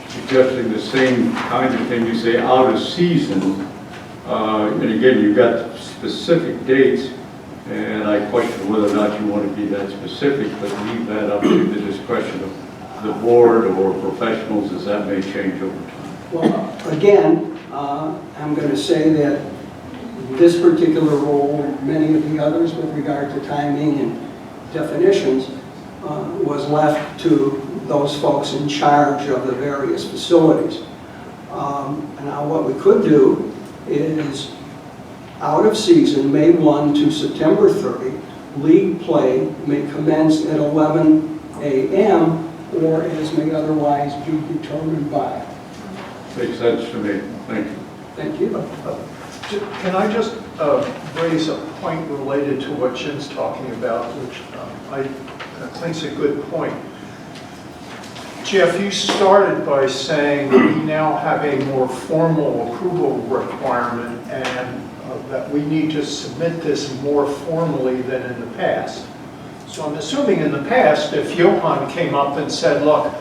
suggesting the same kind of thing. You say out of season, and again, you've got specific dates, and I question whether or not you want to be that specific, but leave that up to the discretion of the board or professionals, as that may change over time. Well, again, I'm going to say that this particular rule, and many of the others with regard to timing and definitions, was left to those folks in charge of the various facilities. Now, what we could do is, out of season, May 1 to September 30, league play may commence at 11 a.m. or as may otherwise be determined by. Makes sense to me. Thank you. Thank you. Can I just raise a point related to what Jim's talking about, which I think's a good point. Jeff, you started by saying we now have a more formal approval requirement and that we need to submit this more formally than in the past. So I'm assuming in the past, if Johan came up and said, look,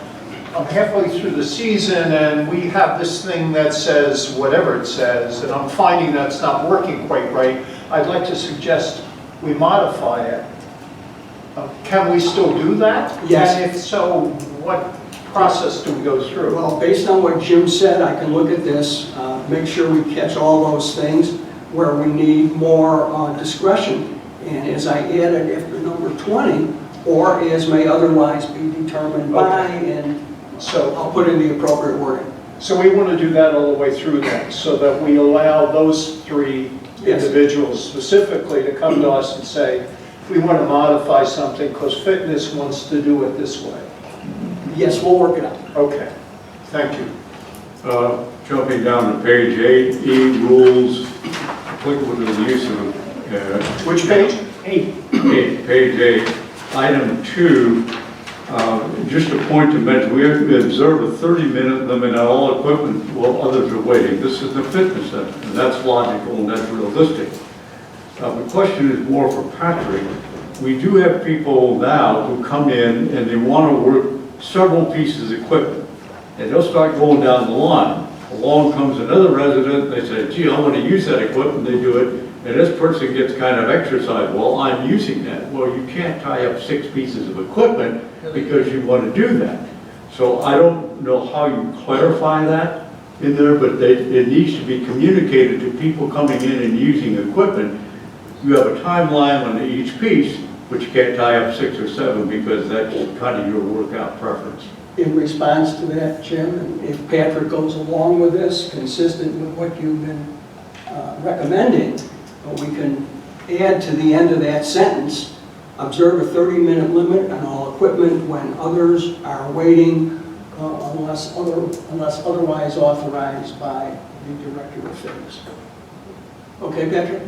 I'm halfway through the season and we have this thing that says whatever it says, and I'm finding that's not working quite right, I'd like to suggest we modify it. Can we still do that? Yes. And if so, what process do we go through? Well, based on what Jim said, I can look at this, make sure we catch all those things where we need more discretion. And as I added after number 20, or as may otherwise be determined by, and So, I'll put in the appropriate wording. so we want to do that all the way through then, so that we allow those three Yes. individuals specifically to come to us and say, we want to modify something because fitness wants to do it this way. Yes, we'll work it out. Okay, thank you. Jumping down to page 8, E, rules applicable to the use of... Which page? 8. 8, page 8, item 2, Just a point to mention, we observe a 30-minute limit on all equipment while others are waiting. This is the fitness center, and that's logical and that's realistic. The question is more for Patrick. We do have people now who come in and they want to work several pieces of equipment, and they'll start going down the line. Along comes another resident, they say, gee, I want to use that equipment, they do it, and this person gets kind of exercised, well, I'm using that. Well, you can't tie up 6 pieces of equipment because you want to do that. So I don't know how you clarify that in there, but it needs to be communicated to people coming in and using equipment. You have a timeline on each piece, but you can't tie up 6 or 7 because that's kind of your workout preference. In response to that, Jim, and if Patrick goes along with this, consistent with what you've been recommending, we can add to the end of that sentence, observe a 30-minute limit on all equipment when others are waiting unless otherwise authorized by the Director of Fitness. Okay, Patrick?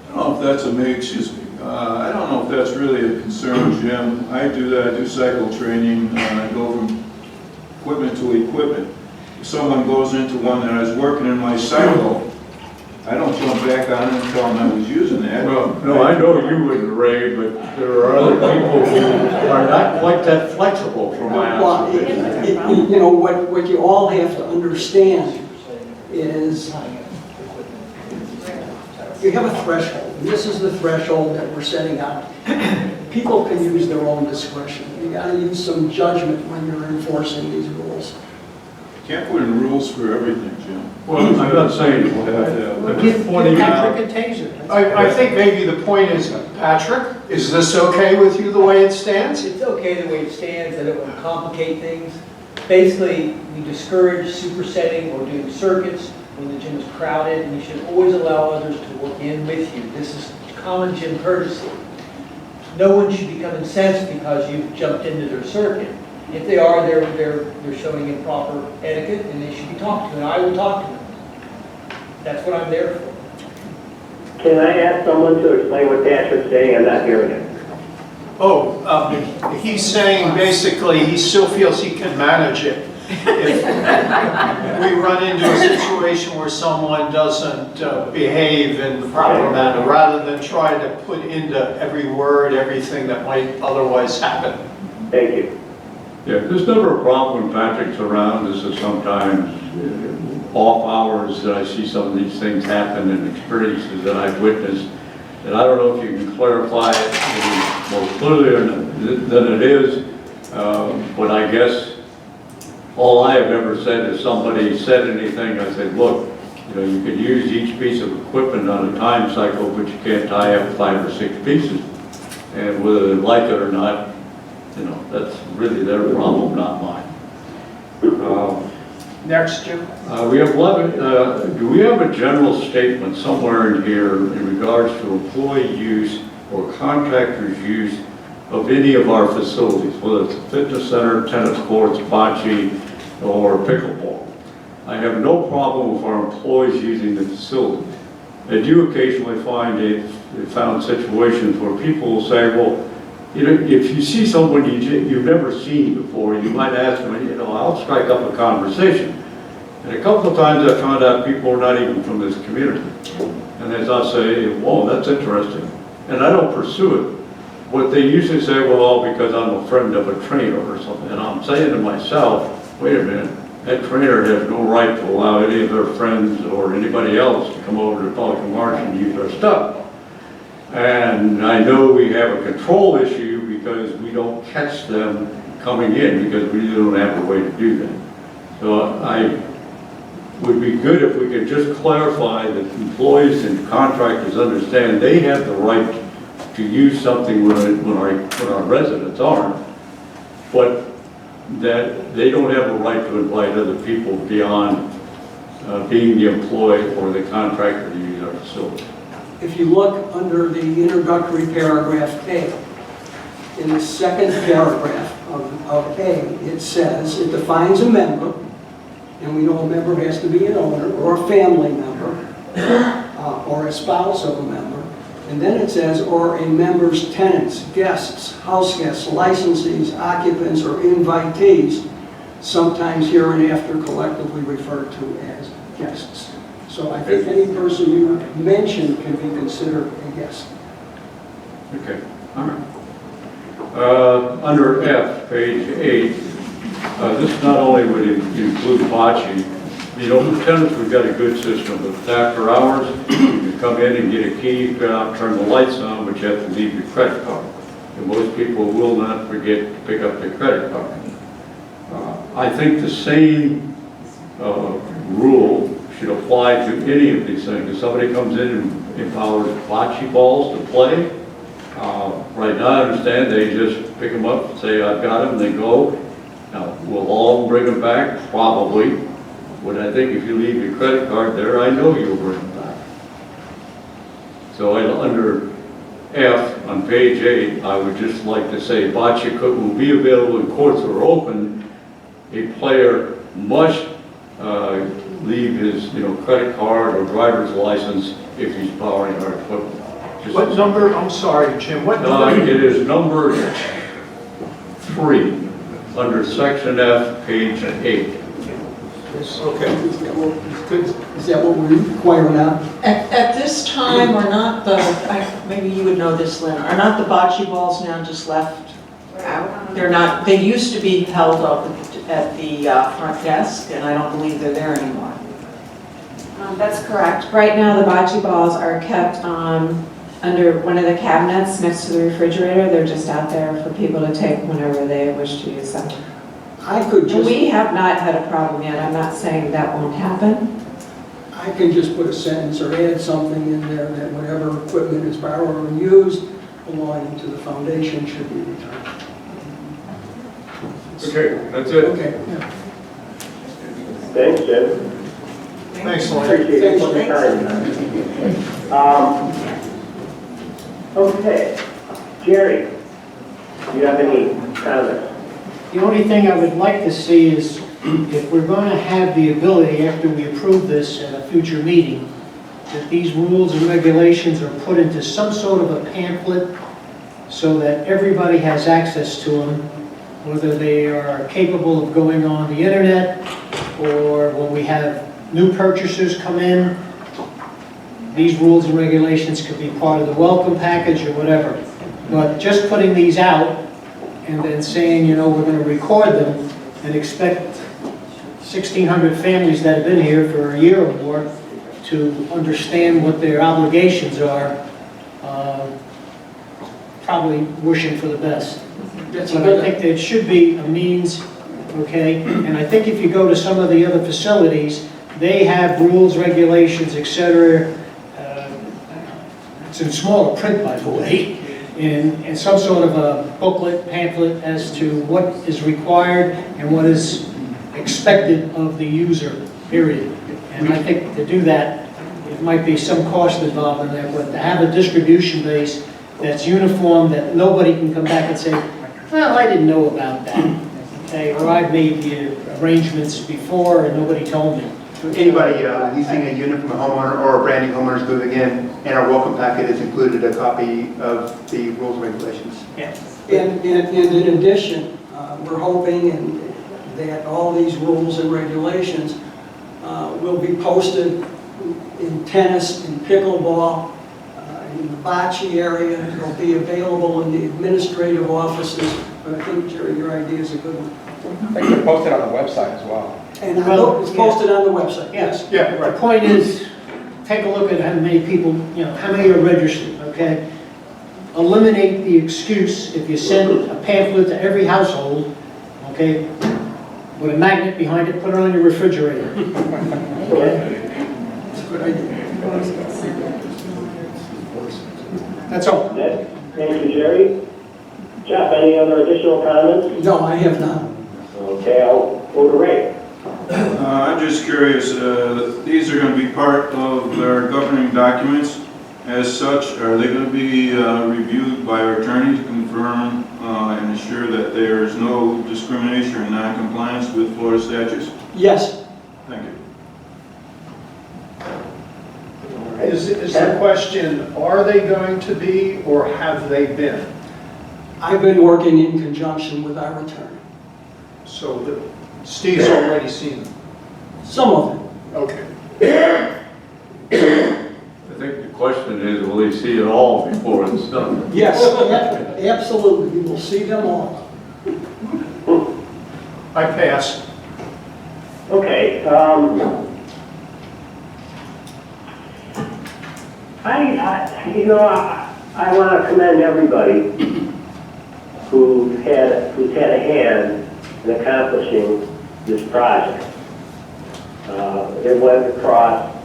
I don't know if that's I don't know if that's really a concern, Jim. I do that, I do cycle training, I go from equipment to equipment. If someone goes into one that I was working in my cycle, I don't jump back on it and tell them I was using that. Well, no, I know you wouldn't, Ray, but there are other people who are not quite that flexible from my observation. You know, what you all have to understand is you have a threshold, and this is the threshold that we're setting out. People can use their own discretion. You got to use some judgment when you're enforcing these rules. Can't put in rules for everything, Jim. Well, I'm not saying that. I'm just pointing out. Patrick and Taser. I think maybe the point is, Patrick, is this okay with you the way it stands? It's okay the way it stands, that it will complicate things. Basically, we discourage supersetting or doing circuits when the gym is crowded, and you should always allow others to work in with you. This is common gym courtesy. No one should become incensed because you've jumped into their circuit. If they are, they're showing improper etiquette, and they should be talked to, and I will talk to them. That's what I'm there for. Can I ask someone to explain what Patrick's saying? I'm not hearing it. He's saying basically he still feels he can manage it. If we run into a situation where someone doesn't behave in the proper manner, rather than try to put into every word everything that might otherwise happen. Thank you. Yeah, there's never a problem when Patrick's around. This is sometimes off hours that I see some of these things happen and experiences that I've witnessed. And I don't know if you can clarify it any more clearly than it is, but I guess all I have ever said is somebody said anything, I said, look, you know, you can use each piece of equipment on a time cycle, but you can't tie up 5 or 6 pieces. And whether they like it or not, you know, that's really their problem, not mine. Next, Jim. We have 11, do we have a general statement somewhere in here in regards to employee use or contractors' use of any of our facilities, whether it's a fitness center, tennis courts, bocce, or pickleball? I have no problem with our employees using the facilities. I do occasionally find found situations where people will say, well, you know, if you see someone you've never seen before, you might ask them, you know, I'll strike up a conversation. And a couple of times I've found out people are not even from this community. And as I say, whoa, that's interesting. And I don't pursue it. What they usually say, well, because I'm a friend of a trainer or something. And I'm saying to myself, wait a minute, that trainer has no right to allow any of their friends or anybody else to come over to Pelican Marsh and use our stuff. And I know we have a control issue because we don't catch them coming in because we don't have a way to do that. So I would be good if we could just clarify that employees and contractors understand they have the right to use something when our residents aren't, but that they don't have a right to invite other people beyond being the employee or the contractor to use our facility. If you look under the introductory paragraph A, in the second paragraph of A, it says, it defines a member, and we know a member has to be an owner or a family member or a spouse of a member. And then it says, or a member's tenants, guests, house guests, licensees, occupants, or invitees, sometimes hereinafter collectively referred to as guests. So I think any person you mention can be considered a guest. Okay, all right. Under F, page 8, this not only would include bocce. You know, with tenants, we've got a good system, but after hours, you come in and get a key, turn the lights on, but you have to leave your credit card. And most people will not forget to pick up their credit card. I think the same rule should apply to any of these things. If somebody comes in and empowers bocce balls to play, right now I understand they just pick them up, say I've got them, they go. Now, will all bring them back? Probably. But I think if you leave your credit card there, I know you'll bring them back. So under F on page 8, I would just like to say bocce will be available in courts that are open. A player must leave his credit card or driver's license if he's borrowing our equipment. What number, I'm sorry, Jim, what number? It is number 3 under section F, page 8. Okay. Is that what we require now? At this time, are not the, maybe you would know this, Lynn, are not the bocce balls now just left out? They're not, they used to be held up at the front desk, and I don't believe they're there anymore. That's correct. Right now, the bocce balls are kept under one of the cabinets next to the refrigerator. They're just out there for people to take whenever they wish to use them. I could just... We have not had a problem yet. I'm not saying that won't happen. I can just put a sentence or add something in there that whatever equipment is borrowed or used belonging to the foundation should be returned. Okay, that's it. Okay. Yeah. Thanks, Jim. Thanks, Lynn. Appreciate it for your time. Okay, Jerry, do you have any comments? The only thing I would like to see is if we're going to have the ability, after we approve this at a future meeting, that these rules and regulations are put into some sort of a pamphlet so that everybody has access to them, whether they are capable of going on the internet or when we have new purchasers come in, these rules and regulations could be part of the welcome package or whatever. But just putting these out and then saying, we're going to record them and expect 1,600 families that have been here for a year or more to understand what their obligations are, probably wishing for the best. But I think there should be a means, okay? And I think if you go to some of the other facilities, they have rules, regulations, etc. It's in smaller print, by the way, in some sort of a booklet, pamphlet as to what is required and what is expected of the user, period. And I think to do that, it might be some cost involved in that, but to have a distribution base that's uniform, that nobody can come back and say, well, I didn't know about that, okay? Or I've made the arrangements before and nobody told me. Anybody leasing a unit from a homeowner or a brand new homeowner is moving in, and our welcome packet is included a copy of the rules and regulations. Yes. And in addition, we're hoping that all these rules and regulations will be posted in tennis, in pickleball, in the bocce area. They'll be available in the administrative offices. But I think, Jerry, your idea is a good one. I think they're posted on the website as well. And I know it's posted on the website, yes. Yeah, The point is, take a look at how many people, how many are registered, okay? Eliminate the excuse if you send a pamphlet to every household, okay, with a magnet behind it, put it on your refrigerator. Okay? It's a good idea. That's all. Thank you, Jerry. Jeff, any other additional comments? No, I have not. Okay, I'll go to Ray. I'm just curious, these are going to be part of our governing documents. As such, are they going to be reviewed by our attorney to confirm and ensure that there is no discrimination or non-compliance with Florida statutes? Yes. Thank you. Is Is the question, are they going to be or have they been? I've been working in conjunction with our attorney. So Steve's already seen them? Some of them. Okay. I think the question is, will they see it all before it's done? Yes, absolutely, you will see them all. I pass. Okay, I want to commend everybody who's had a hand in accomplishing this project. It went across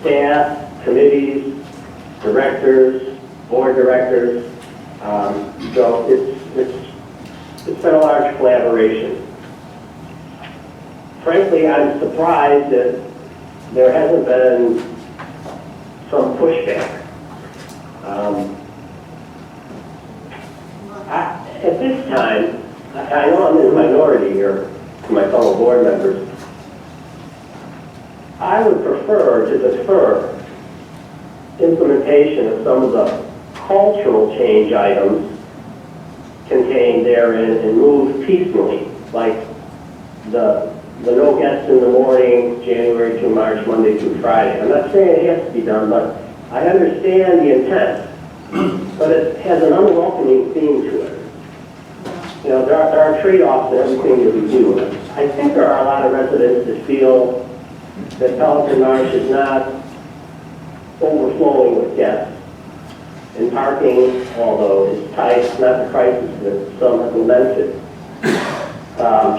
staff, committees, directors, board directors. So it's been a large collaboration. Frankly, I'm surprised that there hasn't been some pushback. At this time, I know I'm in the minority here to my fellow board members. I would prefer to defer implementation of some of the cultural change items contained therein and move piecemeally, like the no guests in the morning, January to March, Monday through Friday. I'm not saying it has to be done, but I understand the intent, but it has an unwelcoming theme to it. You know, there are trade-offs in everything that we do. I think there are a lot of residents that feel that Pelican Marsh is not overflowing with guests. And parking, although is tight, it's not the crisis that some have lamented.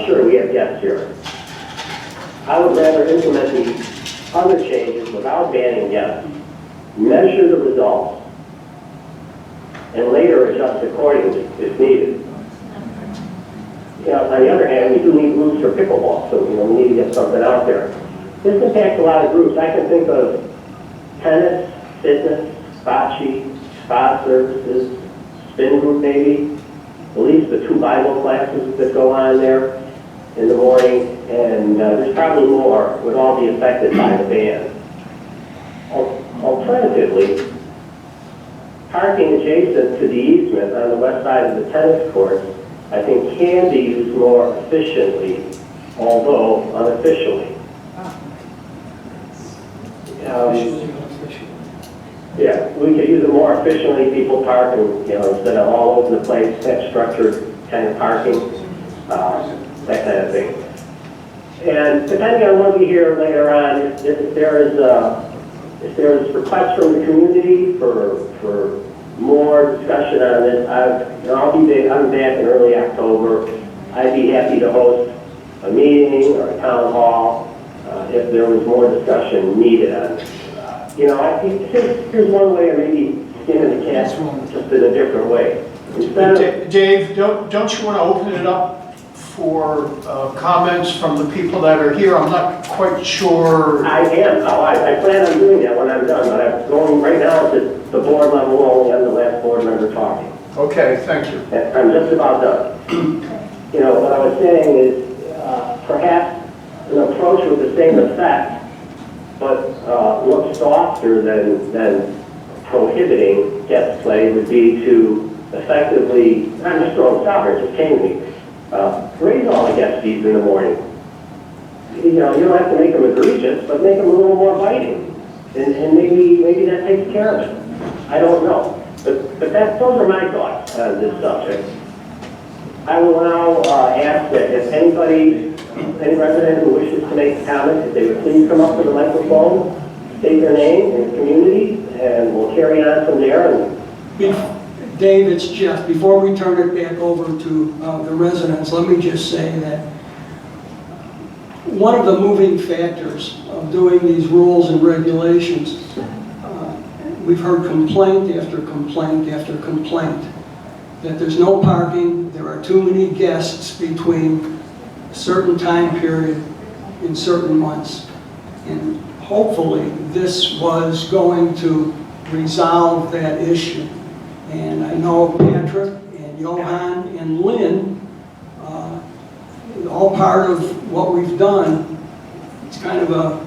Sure, we have guests here. I would rather implement the other changes without banning guests, measure the results, and later adjust accordingly if needed. You know, on the other hand, we do need rooms for pickleball, so we need to get something out there. This impacts a lot of groups. I can think of tennis, fitness, bocce, spa services, spin group maybe, at least the 2 Bible classes that go on there in the morning, and there's probably more would all be affected by the ban. Alternatively, parking adjacent to the easement on the west side of the tennis courts, I think can be used more efficiently, although unofficially. Yeah, we could use it more efficiently. People park and, instead of all over the place, have structured kind of parking, that kind of thing. And depending on what we hear later on, if there is requests from the community for more discussion on this, I'm back in early October. I'd be happy to host a meeting or a town hall if there was more discussion needed on it. I think here's one way of maybe skinning the cat just in a different way. Dave, don't you want to open it up for comments from the people that are here? I'm not quite sure. I am. I plan on doing that when I'm done, but I'm going right now to the board level only. I'm the last board member talking. Okay, thank you. I'm just about done. What I was saying is perhaps an approach with the same effect, but looks softer than prohibiting guest play would be to effectively, I'm just throwing soccer, it just came to me, raise all the guest fees in the morning. You don't have to make them egregious, but make them a little more biting. And maybe that takes care of it. I don't know. But those are my thoughts on this subject. I will now ask that if any resident who wishes to make a comment, if they would please come up to the microphone, state their name and community, and we'll carry on from there. Dave, it's Jeff. Before we turn it back over to the residents, let me just say that one of the moving factors of doing these rules and regulations, we've heard complaint after complaint after complaint that there's no parking, there are too many guests between a certain time period in certain months. And hopefully this was going to resolve that issue. And I know Patrick and Johan and Lynn, all part of what we've done. It's kind of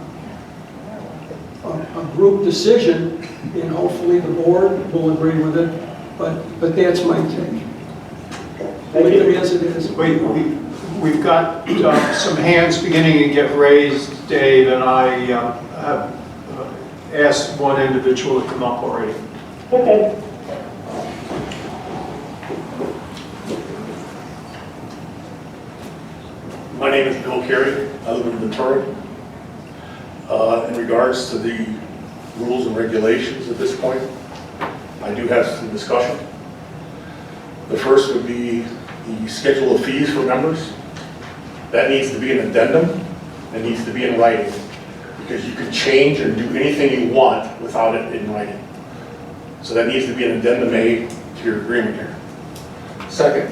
a group decision, and hopefully the board will agree with it, but that's my take. Leave it as it is. We've got some hands beginning to get raised, Dave, and I have asked one individual to come up already. Okay. My name is Bill Carey. I live in Ventura. In regards to the rules and regulations at this point, I do have some discussion. The first would be the schedule of fees for members. That needs to be an addendum. It needs to be in writing, because you can change or do anything you want without it in writing. So that needs to be an addendum made to your agreement here. Second,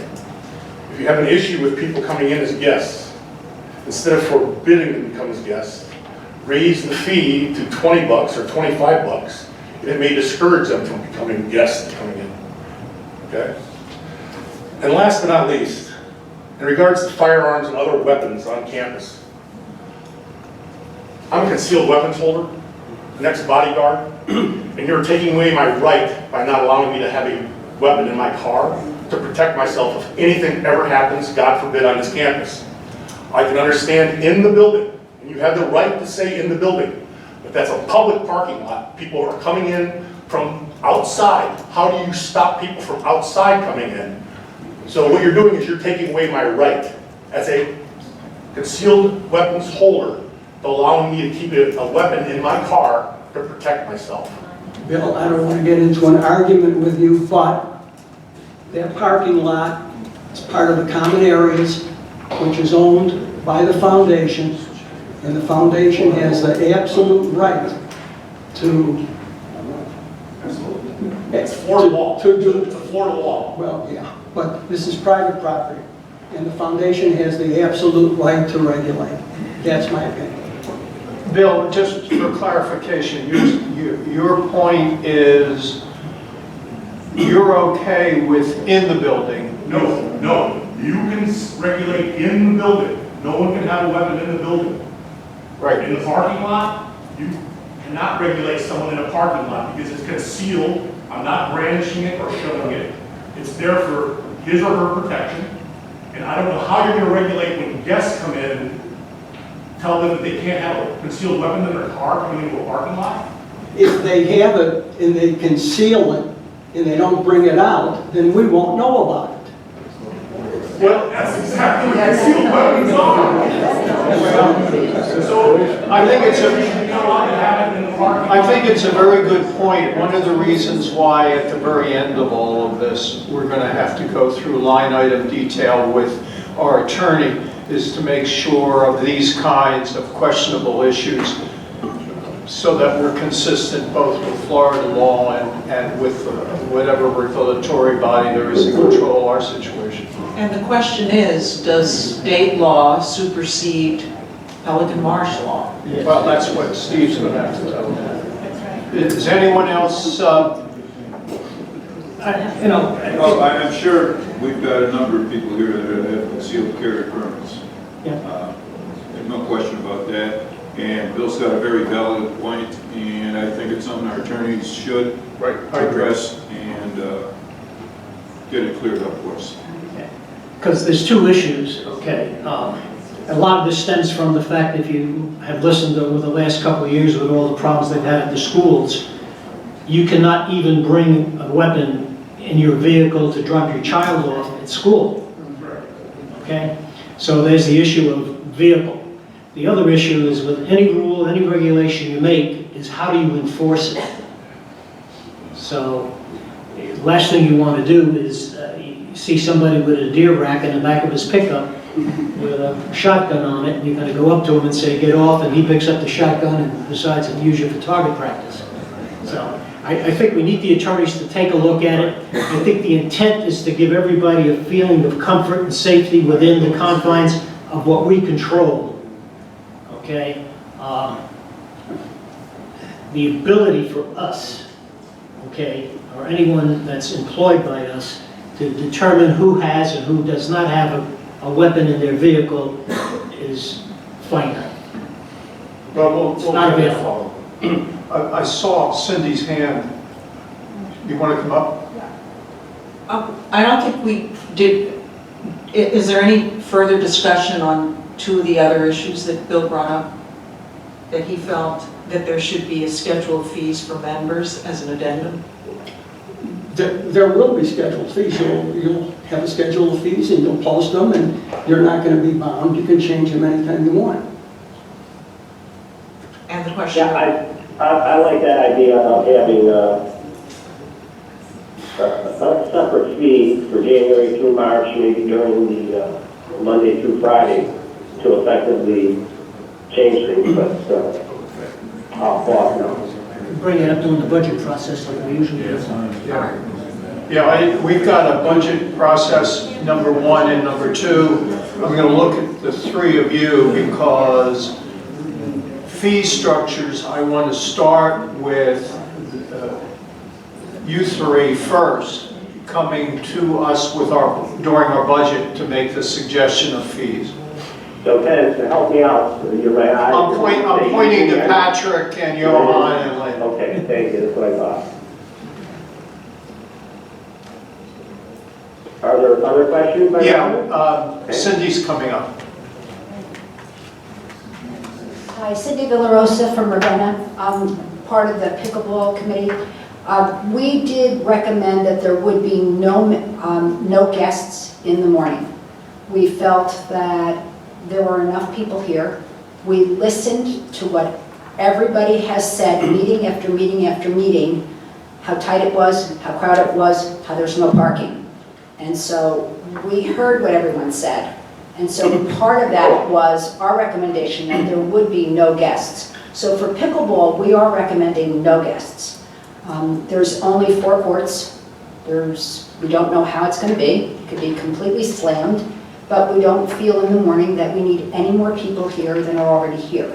if you have an issue with people coming in as guests, instead of forbidding them to come as guests, raise the fee to 20 bucks or 25 bucks. It may discourage them from becoming guests and coming in. Okay? And last but not least, in regards to firearms and other weapons on campus, I'm a concealed weapons holder, an ex-bodyguard, and you're taking away my right by not allowing me to have a weapon in my car to protect myself if anything ever happens, God forbid, on this campus. I can understand in the building, and you have the right to say in the building, but that's a public parking lot. People are coming in from outside. How do you stop people from outside coming in? So what you're doing is you're taking away my right as a concealed weapons holder, allowing me to keep a weapon in my car to protect myself. Bill, I don't want to get into an argument with you, but that parking lot is part of the common areas, which is owned by the foundation, and the foundation has the absolute right to... It's floor to wall. It's a floor to wall. Well, yeah, but this is private property, and the foundation has the absolute right to regulate. That's my opinion. Bill, just for clarification, your point is you're okay within the building? No. You can regulate in the building. No one can have a weapon in the building. Right. In the parking lot, you cannot regulate someone in a parking lot because it's concealed. I'm not brandishing it or showing it. It's there for his or her protection. And I don't know how you're going to regulate when guests come in and tell them that they can't have a concealed weapon in their car coming into a parking lot. If they have it and they conceal it and they don't bring it out, then we won't know about it. Well, that's exactly what concealed weapons are. So I think it's I think it's a very good point. One of the reasons why at the very end of all of this, we're going to have to go through line item detail with our attorney is to make sure of these kinds of questionable issues so that we're consistent both with Florida law and with whatever regulatory body there is to control our situation. And the question is, does state law supersede Pelican Marsh law? Well, that's what Steve's going to have to tell me. Is anyone else, Well, I'm sure we've got a number of people here that have concealed carry permits. There's no question about that. And Bill's got a very valid point, and I think it's something our attorneys should address and get it cleared up for us. Because there's two issues, okay? A lot of this stems from the fact, if you have listened over the last couple of years with all the problems they've had at the schools, you cannot even bring a weapon in your vehicle to drop your child off at school, okay? So there's the issue of vehicle. The other issue is with any rule, any regulation you make, is how do you enforce it? So, the last thing you want to do is you see somebody with a deer rack in the back of his pickup with a shotgun on it, and you're going to go up to him and say, get off, and he picks up the shotgun and decides to use it for target practice. So, I think we need the attorneys to take a look at it. I think the intent is to give everybody a feeling of comfort and safety within the confines of what we control. Okay, the ability for us, okay, or anyone that's employed by us to determine who has and who does not have a weapon in their vehicle is finite. Well, It's not available. I saw Cindy's hand. You want to come up? I don't think we did, is there any further discussion on two of the other issues that Bill brought up? That he felt that there should be a schedule of fees for members as an addendum? There will be scheduled fees. You'll have a schedule of fees and you'll post them and you're not going to be bound. You can change them anytime you want. And the question? Yeah, I like that idea of having a separate fee for January through March, maybe during the Monday through Friday, to effectively change things, but I'll pause now. Bring it up during the budget process like we usually do. Yeah, we've got a budget process, number 1 and number 2. I'm going to look at the 3 of you because fee structures, I want to start with you 3 first, coming to us with during our budget to make the suggestion of fees. So Ken, to help me out, you're my eye. I'm pointing to Patrick and Johan and Lynn. Okay, thank you, that's what I thought. Are there other questions? Yeah, Cindy's coming up. Hi, Cindy Villarosa from Ravenna. I'm part of the pickleball committee. We did recommend that there would be no guests in the morning. We felt that there were enough people here. We listened to what everybody has said, meeting after meeting after meeting, how tight it was, how crowded it was, how there's no parking. And so we heard what everyone said. And so part of that was our recommendation that there would be no guests. So for pickleball, we are recommending no guests. There's only 4 courts. We don't know how it's going to be. It could be completely slammed. But we don't feel in the morning that we need any more people here than are already here.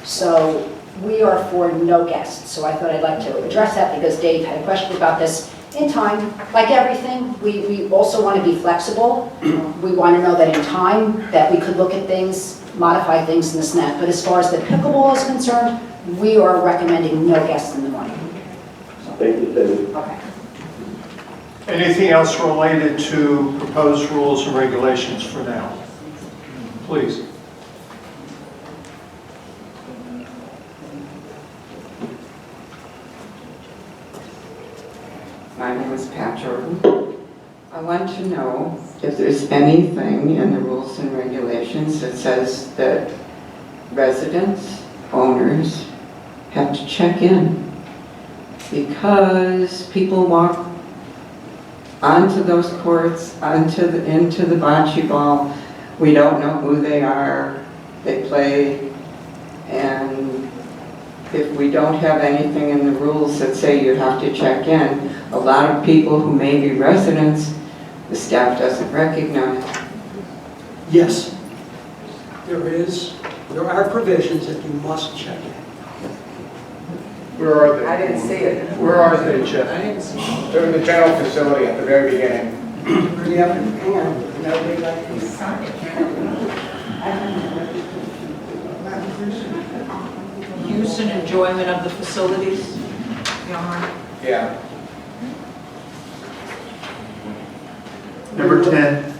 So we are for no guests. So I thought I'd like to address that because Dave had a question about this. In time, like everything, we also want to be flexible. We want to know that in time that we could look at things, modify things and this and that. But as far as the pickleball is concerned, we are recommending no guests in the morning. Thank you, Cindy. Okay. Anything else related to proposed rules and regulations for now? Please. My name is Pat Jordan. I want to know if there's anything in the rules and regulations that says that residents, owners, have to check in. Because people walk onto those courts, into the bocce ball. We don't know who they are. They play, and if we don't have anything in the rules that say you have to check in, a lot of people who may be residents, the staff doesn't recognize. Yes, there are provisions that you must check in. Where are they? I didn't see it. Where are they, Jeff? I didn't see it. They're in the general facility at the very beginning. Yeah, hang on. Nobody likes to sign it. Use and enjoyment of the facilities, Johan? Yeah. Number 10,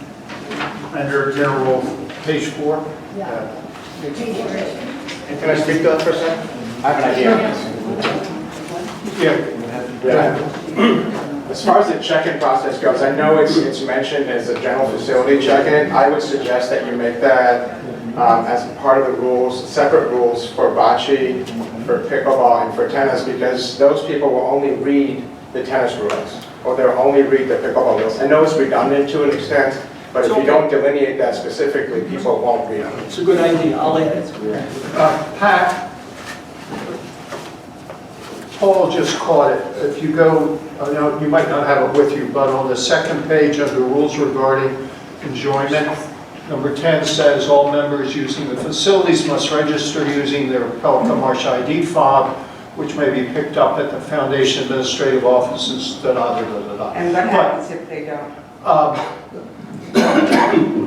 under general. Page 4? Yeah. And can I speak to that for a second? I have an idea. Yeah. As far as the check-in process goes, I know it's mentioned as a general facility check-in. I would suggest that you make that as part of the rules, separate rules for bocce, for pickleball, and for tennis, because those people will only read the tennis rules, or they'll only read the pickleball rules. I know it's redundant to an extent, but if you don't delineate that specifically, people won't read them. It's a good idea. I'll add it. Pat, Paul just caught it. If you go, I know you might not have it with you, but on the second page under rules regarding enjoyment, number 10 says all members using the facilities must register using their Pelican Marsh ID fob, which may be picked up at the foundation administrative offices, da-da-da-da-da. And what happens if they don't?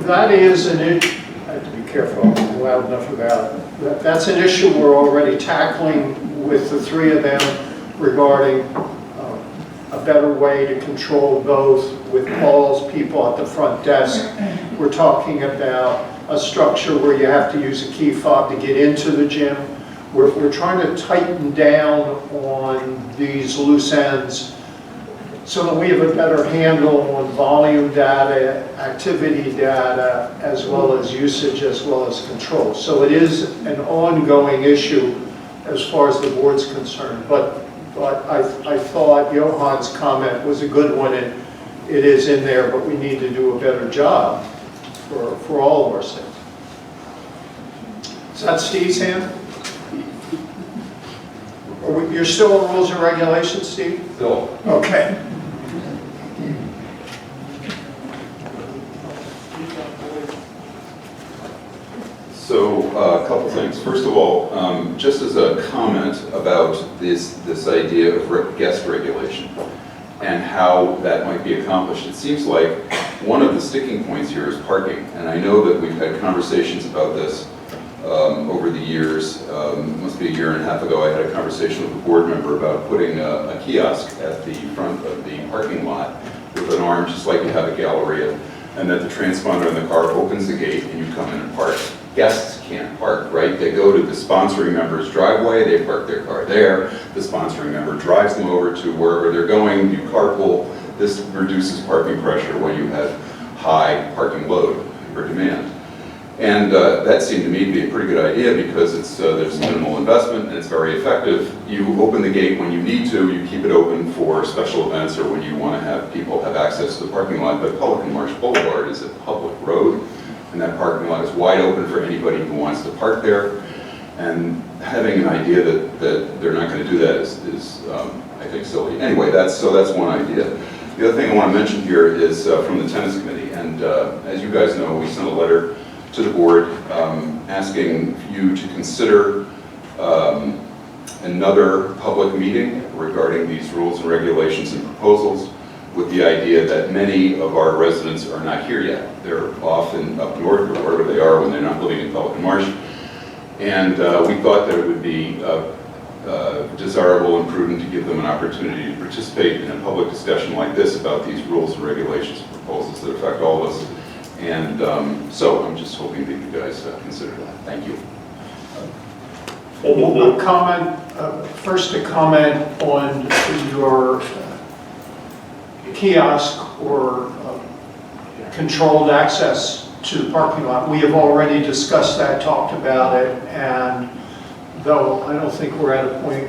That is an issue, I have to be careful, I'm loud enough about it. That's an issue we're already tackling with the three of them regarding a better way to control both with Paul's people at the front desk. We're talking about a structure where you have to use a key fob to get into the gym. We're trying to tighten down on these loose ends so that we have a better handle on volume data, activity data, as well as usage, as well as control. So it is an ongoing issue as far as the board's concerned. But I thought Johan's comment was a good one, and it is in there, but we need to do a better job for all of our staff. Is that Steve's hand? You're still on rules and regulations, Steve? Still. Okay. So a couple things. First of all, just as a comment about this idea of guest regulation and how that might be accomplished, it seems like one of the sticking points here is parking. And I know that we've had conversations about this over the years. Must be a year and a half ago, I had a conversation with a board member about putting a kiosk at the front of the parking lot with an arm, just like you have a Galleria, and that the transponder in the car opens the gate and you come in and park. Guests can't park, right? They go to the sponsoring member's driveway, they park their car there, the sponsoring member drives them over to wherever they're going, you carpool. This reduces parking pressure when you have high parking load or demand. And that seemed to me to be a pretty good idea because there's minimal investment and it's very effective. You open the gate when you need to, you keep it open for special events or when you want to have people have access to the parking lot. But Pelican Marsh Boulevard is a public road, and that parking lot is wide open for anybody who wants to park there. And having an idea that they're not going to do that is I think, silly. Anyway, that's one idea. The other thing I want to mention here is from the tennis committee. And as you guys know, we sent a letter to the board asking you to consider another public meeting regarding these rules and regulations and proposals, with the idea that many of our residents are not here yet. They're often up north or wherever they are when they're not living in Pelican Marsh. And we thought that it would be desirable and prudent to give them an opportunity to participate in a public discussion like this about these rules and regulations and proposals that affect all of us. And so I'm just hoping that you guys consider that. Thank you. A comment, first a comment on your kiosk or controlled access to the parking lot. We have already discussed that, talked about it, and though I don't think we're at a point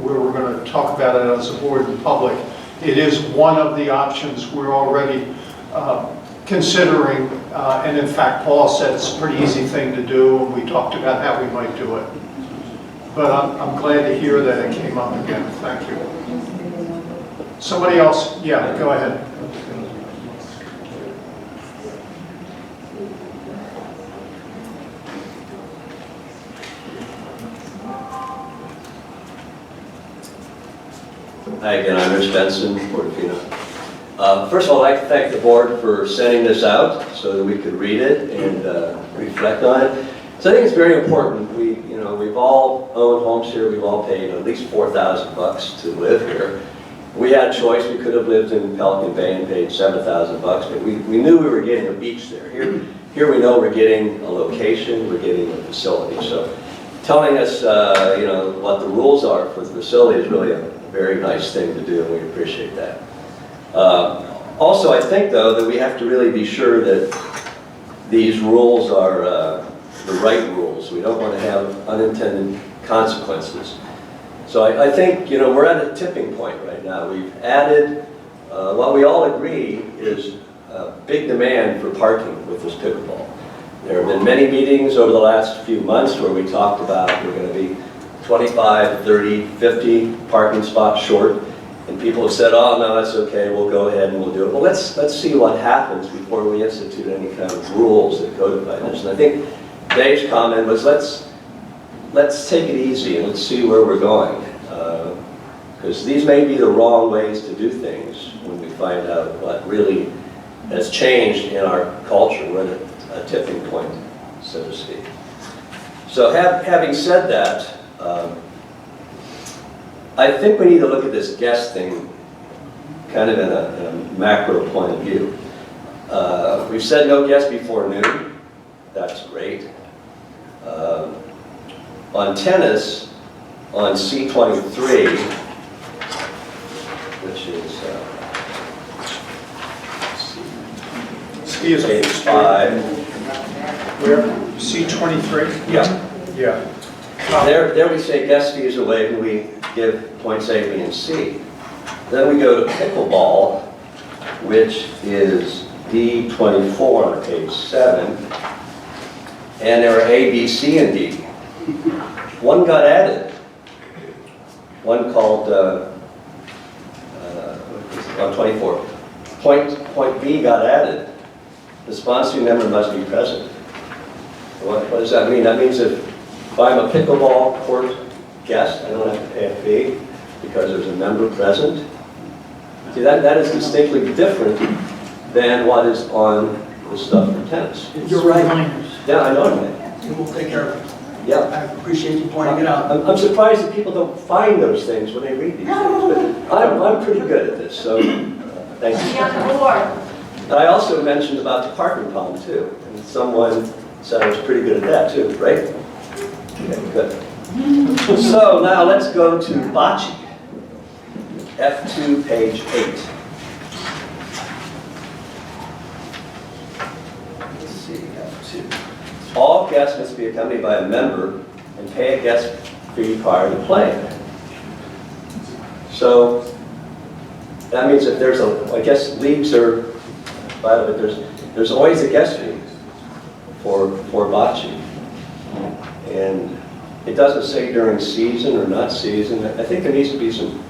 where we're going to talk about it as a board in public, it is one of the options we're already considering, and in fact Paul said it's a pretty easy thing to do, and we talked about how we might do it. But I'm glad to hear that it came up again. Thank you. Somebody else? Yeah, go ahead. Hi again, I'm Rich Benson, Portofino. First of all, I'd like to thank the board for sending this out so that we could read it and reflect on it. So I think it's very important. We've all owned homes here. We've all paid at least $4,000 to live here. We had a choice. We could have lived in Pelican Bay and paid $7,000, but we knew we were getting a beach there. Here we know we're getting a location, we're getting a facility. So telling us, what the rules are for the facility is really a very nice thing to do, and we appreciate that. Also, I think, though, that we have to really be sure that these rules are the right rules. We don't want to have unintended consequences. So I think, we're at a tipping point right now. We've added, what we all agree is a big demand for parking with this pickleball. There have been many meetings over the last few months where we talked about we're going to be 25, 30, 50 parking spots short. And people have said, oh, no, that's okay, we'll go ahead and we'll do it. Well, let's see what happens before we institute any kind of rules that codify this. And I think Dave's comment was, let's take it easy and let's see where we're going. Because these may be the wrong ways to do things when we find out what really has changed in our culture. We're at a tipping point. so to speak. So having said that, I think we need to look at this guest thing kind of in a macro point of view. We've said no guests before noon. That's great. On tennis, on C23, which is Ski is page 5. Where? C23? Yeah. Yeah. There we say guest fees are waived and we give points A, B, and C. Then we go to pickleball, which is D24 on page 7. And there are A, B, C, and D. One got added. One called, on 24. Point B got added. The sponsoring member must be present. What does that mean? That means if I'm a pickleball court guest, I don't have to pay a fee because there's a member present. See, that is distinctly different than what is on the stuff for tennis. You're right. Yeah, I know it. And we'll take care of it. Yeah. I appreciate you pointing it out. I'm surprised that people don't find those things when they read these things, but I'm pretty good at this, so thank you. And I also mentioned about the parking problem too, and someone said I was pretty good at that too, right? Okay, good. So now let's go to bocce, F2, page 8. Let's see, F2. All guests must be accompanied by a member and pay a guest fee prior to playing. So that means that there's I guess leagues are, by the way, there's always a guest fee for bocce. And it doesn't say during season or not season. I think there needs to be some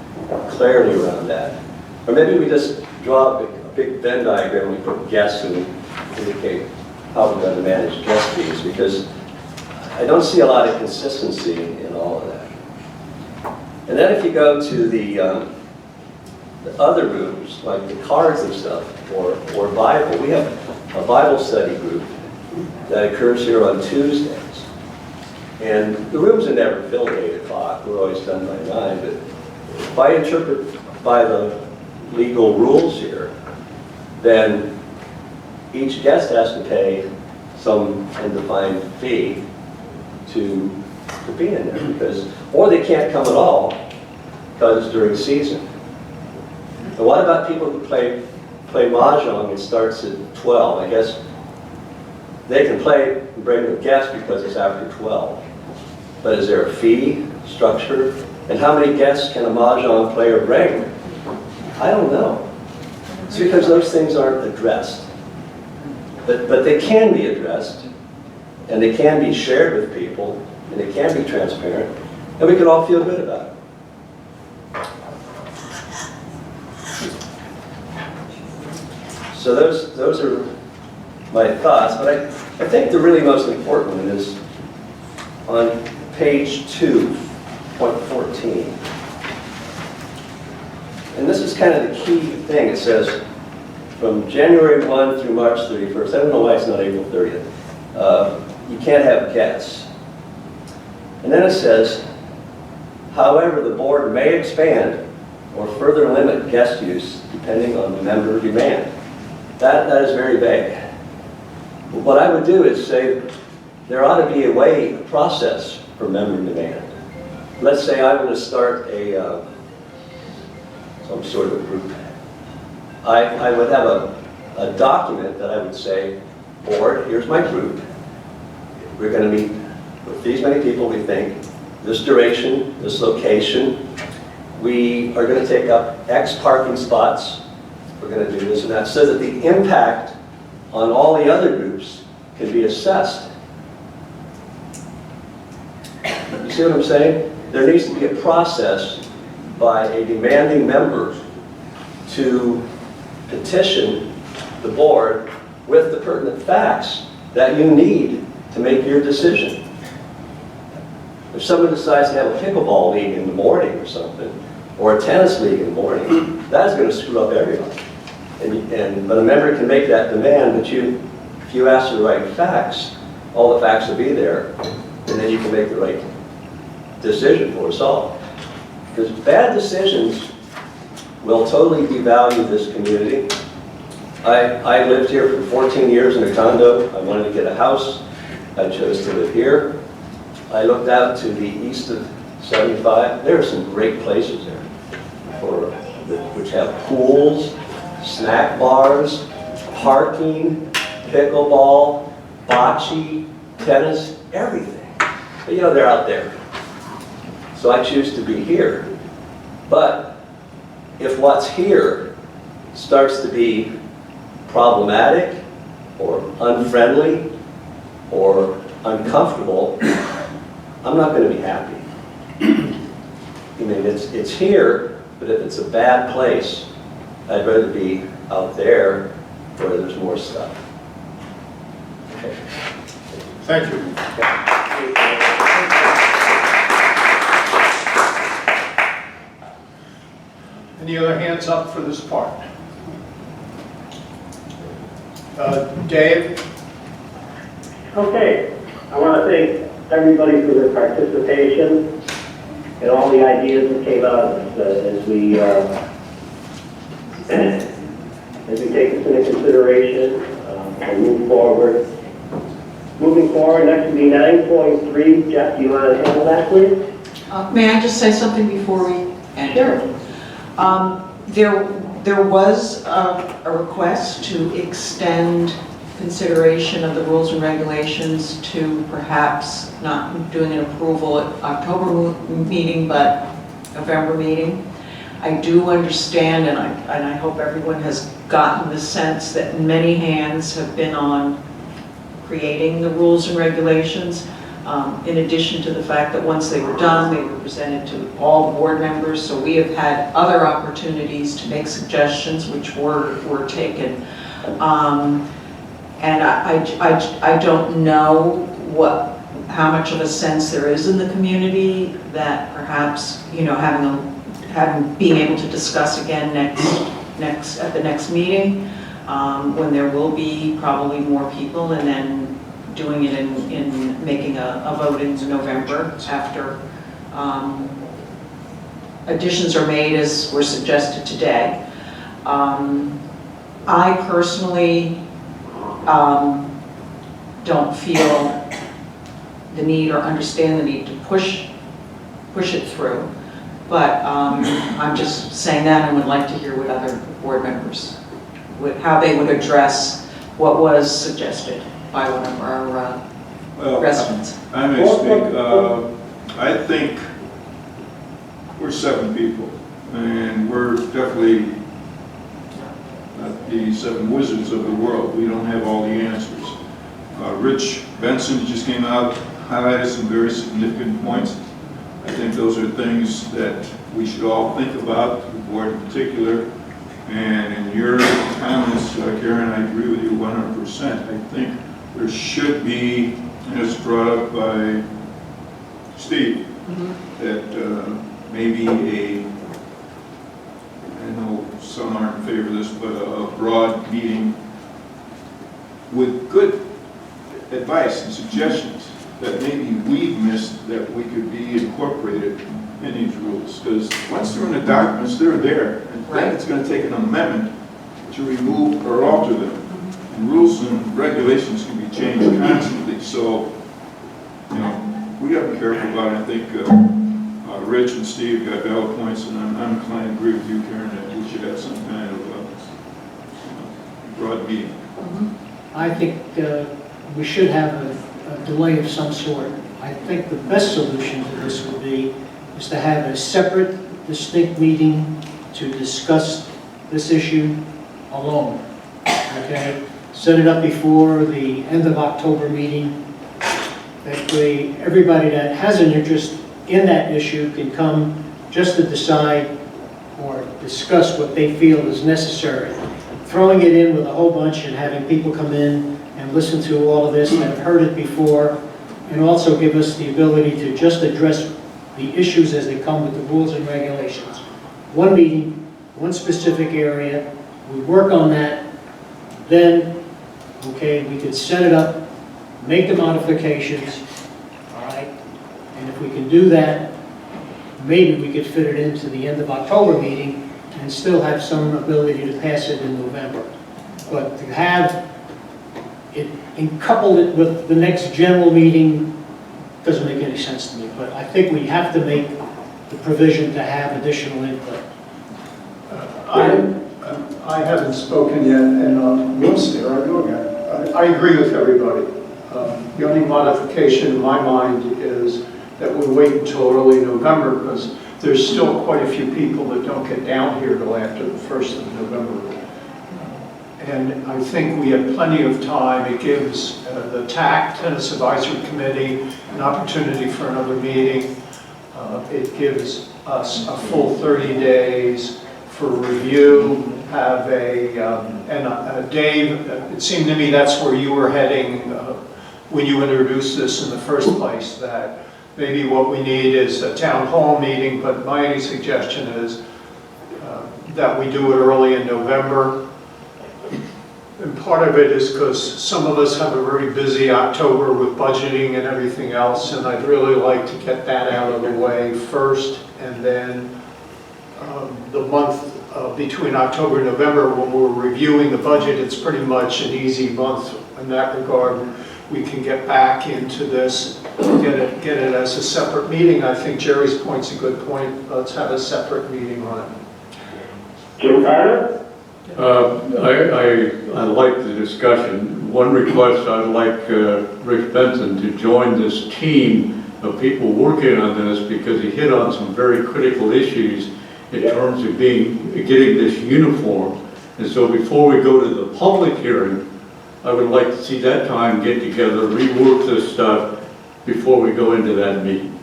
clarity around that. Or maybe we just draw a big Venn diagram and we put guests and indicate how we're going to manage guest fees, because I don't see a lot of consistency in all of that. And then if you go to the other groups, like the cards and stuff, or Bible, we have a Bible study group that occurs here on Tuesdays. And the rooms are never filled at 8 o'clock, we're always done by 9, but if I interpret by the legal rules here, then each guest has to pay some undefined fee to be in there, because, or they can't come at all because it's during season. And what about people who play mahjong? It starts at 12. I guess they can play and bring their guests because it's after 12. But is there a fee structure? And how many guests can a mahjong player bring? I don't know. It's because those things aren't addressed. But they can be addressed, and they can be shared with people, and they can be transparent, and we can all feel good about it. So those are my thoughts, but I think the really most important one is on page 2.14. And this is kind of the key thing. It says, from January 1 through March 31st, I don't know why it's not April 30th, you can't have guests. And then it says, however, the board may expand or further limit guest use depending on the member demand. That is very vague. What I would do is say there ought to be a process for member demand. Let's say I want to start some sort of a group. I would have a document that I would say, board, here's my group. We're going to meet with these many people, we think, this duration, this location. We are going to take up X parking spots. We're going to do this and that, so that the impact on all the other groups can be assessed. You see what I'm saying? There needs to be a process by a demanding member to petition the board with the pertinent facts that you need to make your decision. If someone decides to have a pickleball league in the morning or something, or a tennis league in the morning, that's going to screw up everybody. But a member can make that demand, but if you ask the right facts, all the facts will be there, and then you can make the right decision for us all. Because bad decisions will totally devalue this community. I lived here for 14 years in a condo. I wanted to get a house. I chose to live here. I looked out to the east of 75. There are some great places there which have pools, snack bars, parking, pickleball, bocce, tennis, everything. But you know, they're out there. So I choose to be here. But if what's here starts to be problematic or unfriendly or uncomfortable, I'm not going to be happy. I mean, it's here, but if it's a bad place, I'd rather be out there where there's more stuff. Okay. Thank you. Any other hands up for this part? Dave? Okay, I want to thank everybody for their participation and all the ideas that came out of this as we take this into consideration and move forward. Moving forward, next will be 9.3. Jeff, do you want to handle that, please? May I just say something before we end? Sure. There was a request to extend consideration of the rules and regulations to perhaps not doing an approval at October meeting, but November meeting. I do understand, and I hope everyone has gotten the sense that many hands have been on creating the rules and regulations, in addition to the fact that once they were done, they were presented to all the board members. So we have had other opportunities to make suggestions, which were taken. And I don't know how much of a sense there is in the community that perhaps, you know, being able to discuss again at the next meeting, when there will be probably more people, and then doing it in making a vote in November after additions are made as were suggested today. I personally don't feel the need or understand the need to push it through, but I'm just saying that and would like to hear what other board members, how they would address what was suggested by one of our residents. I may speak. I think we're 7 people, and we're definitely not the 7 wizards of the world. We don't have all the answers. Rich Benson just came out, highlighted some very significant points. I think those are things that we should all think about, the board in particular. And in your comments, Karen, I agree with you 100%. I think there should be, and it's brought up by Steve, that maybe I know some aren't in favor of this, but a broad meeting with good advice and suggestions that maybe we've missed that we could be incorporated in these rules. Because once they're in the documents, they're there. And then it's going to take an amendment to remove or alter them. And rules and regulations can be changed constantly. So, you know, we got to be careful about it. I think Rich and Steve got valid points, and I'm inclined to agree with you, Karen, that we should have some kind of broad meeting. I think we should have a delay of some sort. I think the best solution to this would be is to have a separate, distinct meeting to discuss this issue alone. Okay? Set it up before the end of October meeting. That way, everybody that has an interest in that issue can come just to decide or discuss what they feel is necessary. Throwing it in with a whole bunch and having people come in and listen to all of this that have heard it before, and also give us the ability to just address the issues as they come with the rules and regulations. One meeting, one specific area, we work on that, then, okay, we could set it up make the modifications, all right? And if we can do that, maybe we could fit it into the end of October meeting and still have some ability to pass it in November. But to have it and couple it with the next general meeting doesn't make any sense to me. But I think we have to make the provision to have additional input. I haven't spoken yet, and whoops, there I go again. I agree with everybody. The only modification in my mind is that we wait until early November, because there's still quite a few people that don't get down here till after the 1st of November. And I think we have plenty of time. It gives the TAC, Tennis Advisory Committee, an opportunity for another meeting. It gives us a full 30 days for review, have and Dave, it seemed to me that's where you were heading when you introduced this in the first place, that maybe what we need is a town hall meeting, but my only suggestion is that we do it early in November. And part of it is because some of us have a very busy October with budgeting and everything else, and I'd really like to get that out of the way first, and then the month between October and November, when we're reviewing the budget, it's pretty much an easy month in that regard. We can get back into this, get it as a separate meeting. I think Jerry's point's a good point. Let's have a separate meeting on it. Jim Carter? I like the discussion. One request, I'd like Rich Benson to join this team of people working on this, because he hit on some very critical issues in terms of getting this uniform. And so before we go to the public hearing, I would like to see that time get together, rework this stuff before we go into that meeting.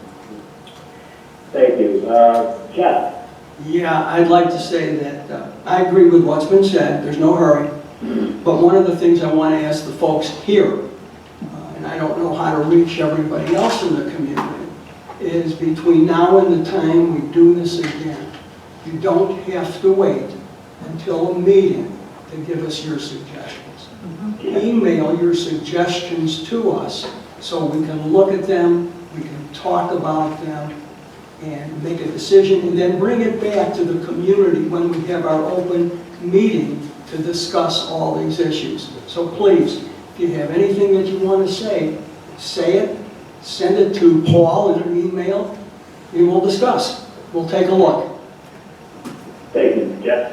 Thank you. Jeff? Yeah, I'd like to say that I agree with what's been said, there's no hurry. But one of the things I want to ask the folks here, and I don't know how to reach everybody else in the community, is between now and the time we do this again, you don't have to wait until a meeting to give us your suggestions. Email your suggestions to us so we can look at them, we can talk about them, and make a decision, and then bring it back to the community when we have our open meeting to discuss all these issues. So please, if you have anything that you want to say it, send it to Paul in an email, and we'll discuss. We'll take a look. Thank you, Jeff.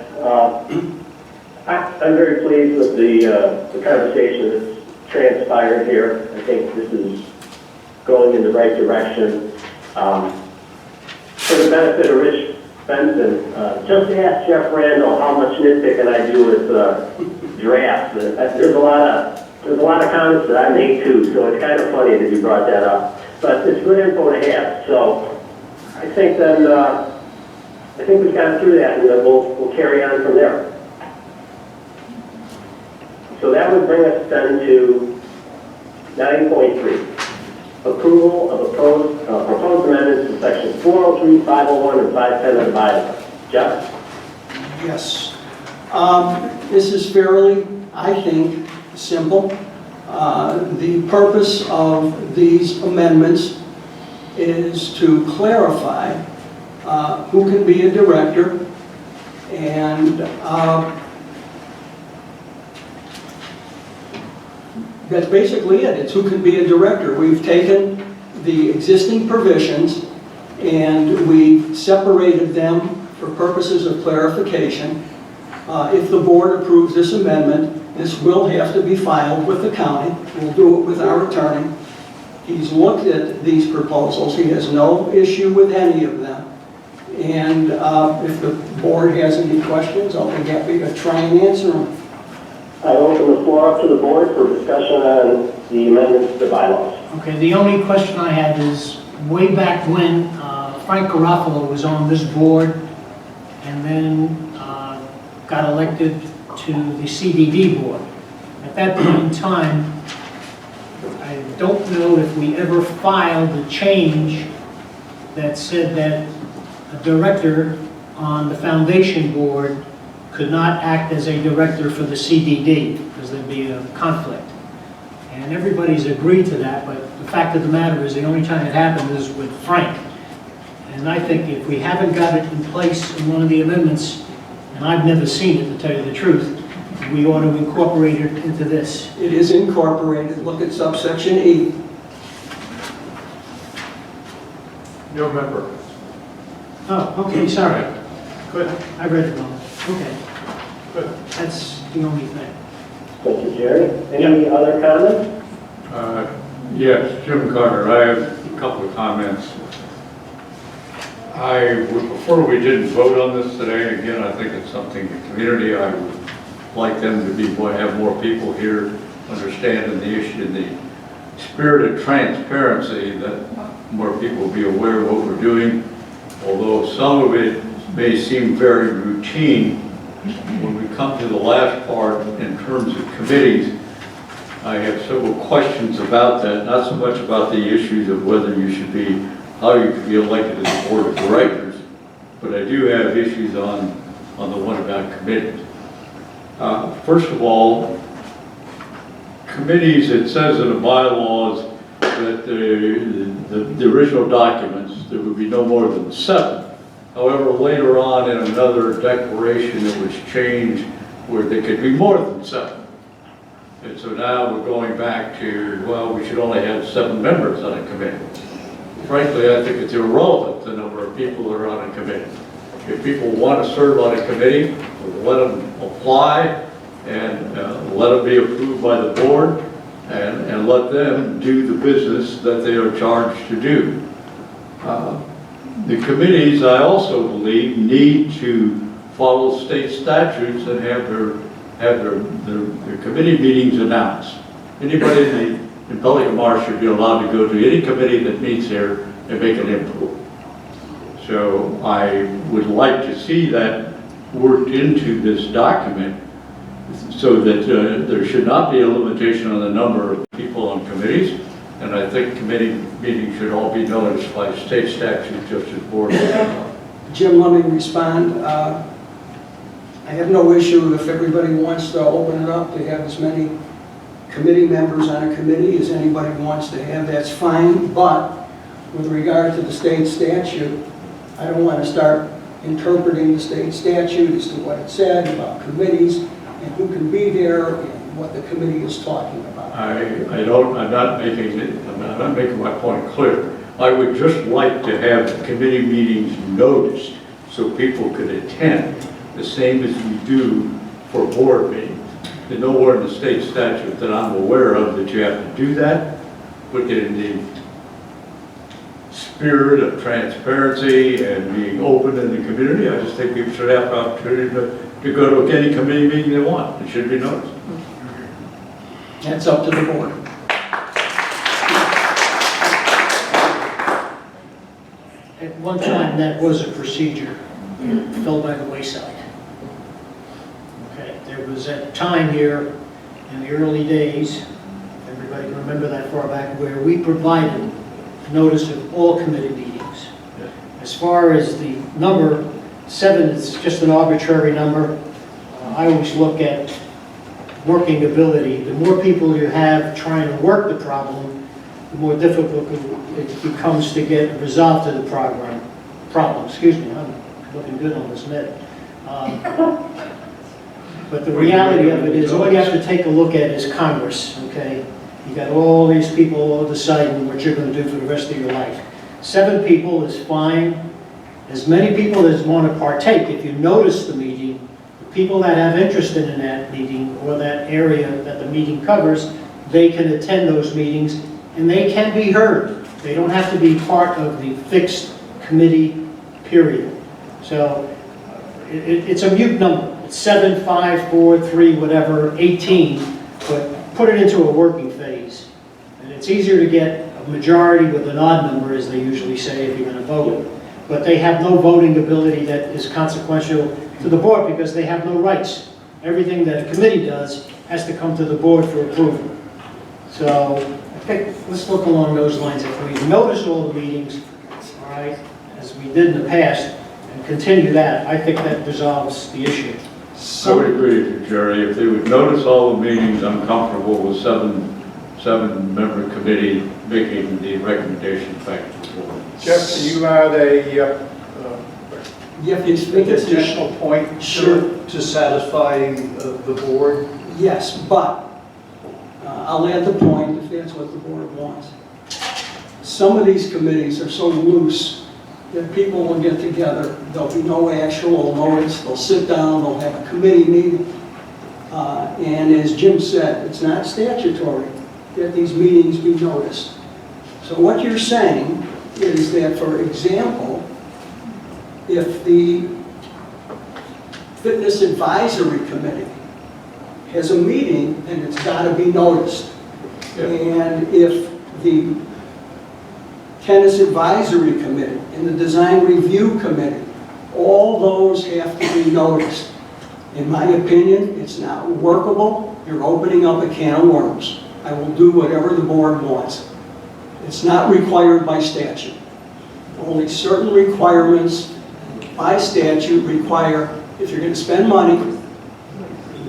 I'm very pleased with the conversation that's transpired here. I think this is going in the right direction. For the benefit of Rich Benson, just ask Jeff Randall how much nitpicking I do with drafts. There's a lot of comments that I make too, so it's kind of funny that you brought that up. But it's good info to have. So I think then I think we've gone through that, and we'll carry on from there. So that would bring us then to 9.3. Approval of proposed amendments to section 403, 501, and 510 of the bylaw. Jeff? Yes. This is fairly, I think, simple. The purpose of these amendments is to clarify who can be a director, and that's basically it. It's who can be a director. We've taken the existing provisions and we've separated them for purposes of clarification. If the board approves this amendment, this will have to be filed with the county. We'll do it with our attorney. He's looked at these proposals. He has no issue with any of them. And if the board has any questions, I'll be happy to try and answer them. I open the floor up to the board for discussion on the amendments to the bylaws. Okay, the only question I had is, way back when Frank Garofalo was on this board and then got elected to the CDD board. At that point in time, I don't know if we ever filed a change that said that a director on the foundation board could not act as a director for the CDD because there'd be a conflict. And everybody's agreed to that, but the fact of the matter is, the only time it happened is with Frank. And I think if we haven't got it in place in one of the amendments, and I've never seen it, to tell you the truth, we ought to incorporate it into this. It is incorporated. Look at subsection E. No member. Oh, okay, sorry. Good. I read it wrong. Okay, Good. that's the only thing. Thank you, Jerry. Any other comments? Yes, Jim Carter, I have a couple of comments. I would prefer we didn't vote on this today. Again, I think it's something the community, I would like them to be, have more people here understanding the issue, in the spirit of transparency, that more people will be aware of what we're doing. Although some of it may seem very routine, when we come to the last part in terms of committees, I have several questions about that, not so much about the issues of whether you should be, how you could be elected as a board of directors, but I do have issues on the one about committees. First of all, committees, it says in the bylaws that the original documents, there would be no more than 7. However, later on in another declaration, it was changed where there could be more than 7. And so now we're going back to, well, we should only have 7 members on a committee. Frankly, I think it's irrelevant the number of people that are on a committee. If people want to serve on a committee, let them apply and let them be approved by the board and let them do the business that they are charged to do. The committees, I also believe, need to follow state statutes and have their committee meetings announced. Anybody in Pelican Marsh should be allowed to go to any committee that meets here and make an input. So I would like to see that worked into this document so that there should not be a limitation on the number of people on committees. And I think committee meetings should all be noticed by state statute, just as board. Jim, let me respond. I have no issue if everybody wants to open it up to have as many committee members on a committee as anybody wants to have, that's fine. But with regard to the state statute, I don't want to start interpreting the state statute as to what it said about committees and who can be there and what the committee is talking about. I'm not making my point clear. I would just like to have committee meetings noticed so people could attend, the same as we do for board meetings. There's nowhere in the state statute that I'm aware of that you have to do that, but in the spirit of transparency and being open in the community, I just think people should have the opportunity to go to any committee meeting they want. It should be noticed. That's up to the board. At one time, that was a procedure. It fell by the wayside. Okay, there was a time here in the early days, everybody can remember that far back, where we provided notice of all committee meetings. As far as the number, 7 is just an arbitrary number. I always look at working ability. The more people you have trying to work the problem, the more difficult it becomes to get resolved to the problem. Excuse me, I'm looking good on this net. But the reality of it is, all you have to take a look at is Congress, okay? You got all these people all deciding what you're going to do for the rest of your life. 7 people is fine. As many people as want to partake, if you notice the meeting, the people that have interest in that meeting or that area that the meeting covers, they can attend those meetings and they can be heard. They don't have to be part of the fixed committee period. So it's a mute number. It's 7, 5, 4, 3, whatever, 18, but put it into a working phase. And it's easier to get a majority with an odd number, as they usually say, if you're going to vote. But they have no voting ability that is consequential to the board because they have no rights. Everything that a committee does has to come to the board for approval. So I think let's look along those lines. If we notice all the meetings, all right, as we did in the past, and continue that, I think that resolves the issue. I would agree with you, Jerry. If they would notice all the meetings, I'm comfortable with 7 seven-member committee making the recommendation back to the board. Jeff, can you add a Yes, an additional point Sure. to satisfy the board? Yes, but I'll add the point if that's what the board wants. Some of these committees are so loose that people will get together, there'll be no actual notice, they'll sit down, they'll have a committee meeting. And as Jim said, it's not statutory that these meetings be noticed. So what you're saying is that, for example, if the Fitness Advisory Committee has a meeting, then it's got to be noticed. Yeah. And if the Tennis Advisory Committee and the Design Review Committee, all those have to be noticed. In my opinion, it's not workable. You're opening up a can of worms. I will do whatever the board wants. It's not required by statute. Only certain requirements by statute require, if you're going to spend money,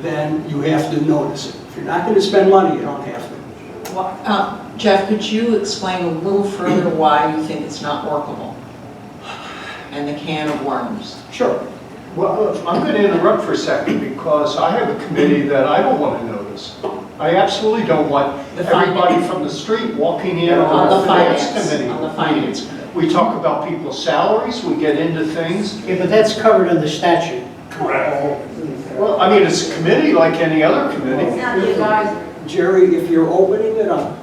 then you have to notice it. If you're not going to spend money, you don't have to. Well, Jeff, could you explain a little further why you think it's not workable? And the can of worms? Sure. Well, I'm going to interrupt for a second because I have a committee that I don't want to notice. I absolutely don't want everybody from the street walking in on the finance committee. On the finance committee. We talk about people's salaries, we get into things. Yeah, but that's covered in the statute. Well, I mean, it's a committee like any other committee. It's not the advisory. Jerry, if you're opening it up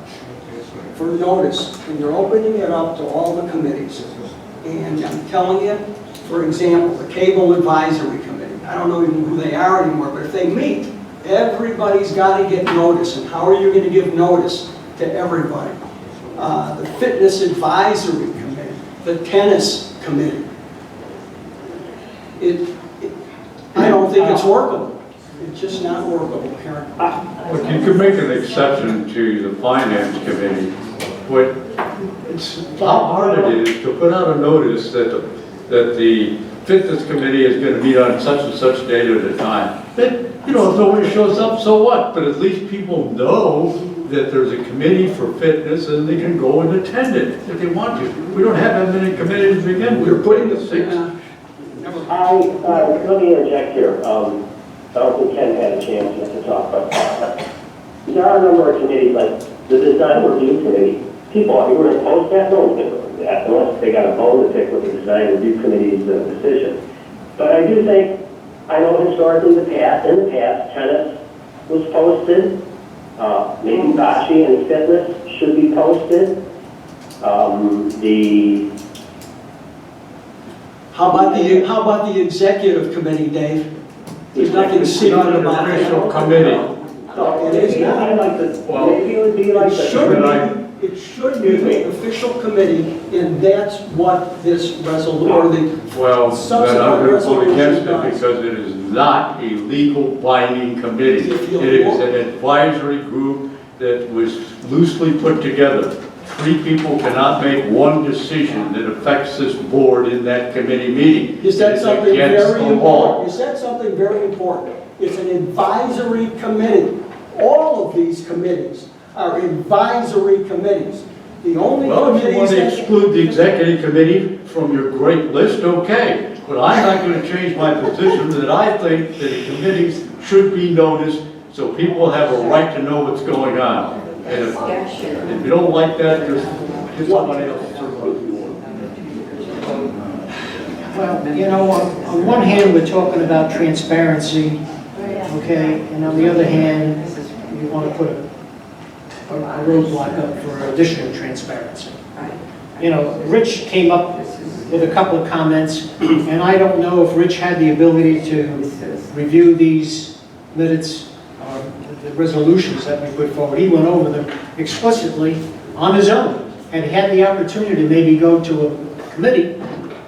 for notice, and you're opening it up to all the committees, and I'm telling you, for example, the Cable Advisory Committee, I don't know even who they are anymore, but if they meet, everybody's got to get notice. And how are you going to give notice to everybody? The Fitness Advisory Committee, the Tennis Committee. I don't think it's workable. It's just not workable, Karen. But you could make an exception to the finance committee. How hard it is to put out a notice that the fitness committee is going to meet on such and such date at a time. That, if nobody shows up, so what? But at least people know that there's a committee for fitness and they can go and attend it if they want to. We don't have that many committees to begin with. We're putting the six. Let me interject here. I don't think Ken had a chance yet to talk, but there are a number of committees, like the Design Review Committee. People, if you were to post that, no one's going to do that unless they got a bone to pick with the Design Review Committee's decision. But I do think, I know historically in the past, tennis was posted. Maybe bocce and fitness should be posted. How about the executive committee, Dave? There's nothing secret about it. Official committee. No, it is not. Maybe it would be like the. It should be the official committee, and that's what this resolution, or the Well, then subsequent I'm going to vote resolution against it does. because it is not a legal binding committee. If you It is want- an advisory group that was loosely put together. Three people cannot make one decision that affects this board in that committee meeting. You said It is something against very the law. important. You said something very important. It's an advisory committee. All of these committees are advisory committees. The only Well, if you want committees to that... exclude the executive committee from your great list, okay. But I'm not going to change my position that I think that the committees should be noticed so people have a right to know what's going on. And if you don't like that, just get somebody else to serve on the board. Well, on one hand, we're talking about transparency, okay, and on the other hand, you want to put a roadblock up for additional transparency. Rich came up with a couple of comments, and I don't know if Rich had the ability to review these minutes, or the resolutions that we put forward. He went over them explicitly on his own, and he had the opportunity to maybe go to a committee,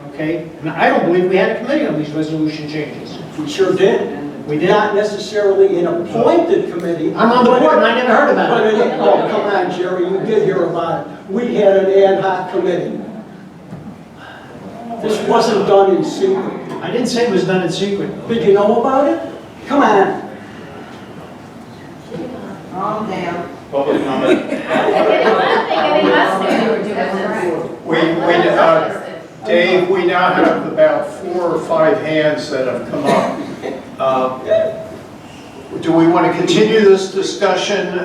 okay? And I don't believe we had a committee on these resolution changes. We sure did. We did. Not necessarily an appointed committee. I'm on the board and I never heard about it. Oh, come on, Jerry, you did hear about it. We had an ad hoc committee. This wasn't done in secret. I didn't say it was done in secret. Did you know about it? Come on. Calm down. Public comment. Dave, we now have about 4 or 5 hands that have come up. Do we want to continue this discussion,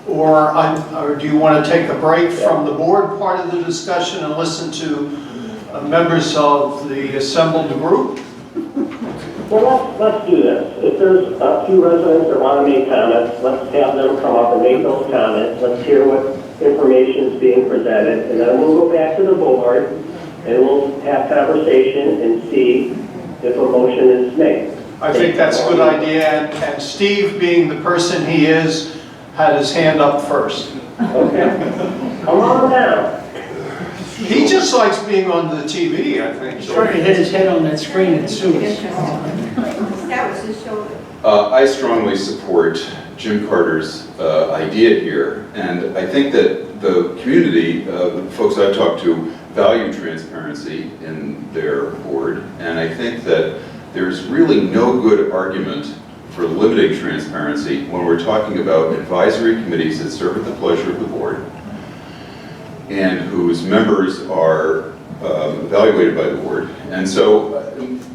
or do you want to take a break from the board part of the discussion and listen to members of the assembled group? Well, let's do this. If there's a few residents that want to make comments, let's have them come up and make those comments. Let's hear what information is being presented, and then we'll go back to the board and we'll have conversation and see if a motion is made. I think that's a good idea, and Steve, being the person he is, had his hand up first. Okay. Come on down. He just likes being on the TV, I think. He's trying to hit his head on that screen and sue us. That was his shoulder. I strongly support Jim Carter's idea here, and I think that the community, the folks I've talked to, value transparency in their board, and I think that there's really no good argument for limiting transparency when we're talking about advisory committees that serve at the pleasure of the board and whose members are evaluated by the board. And so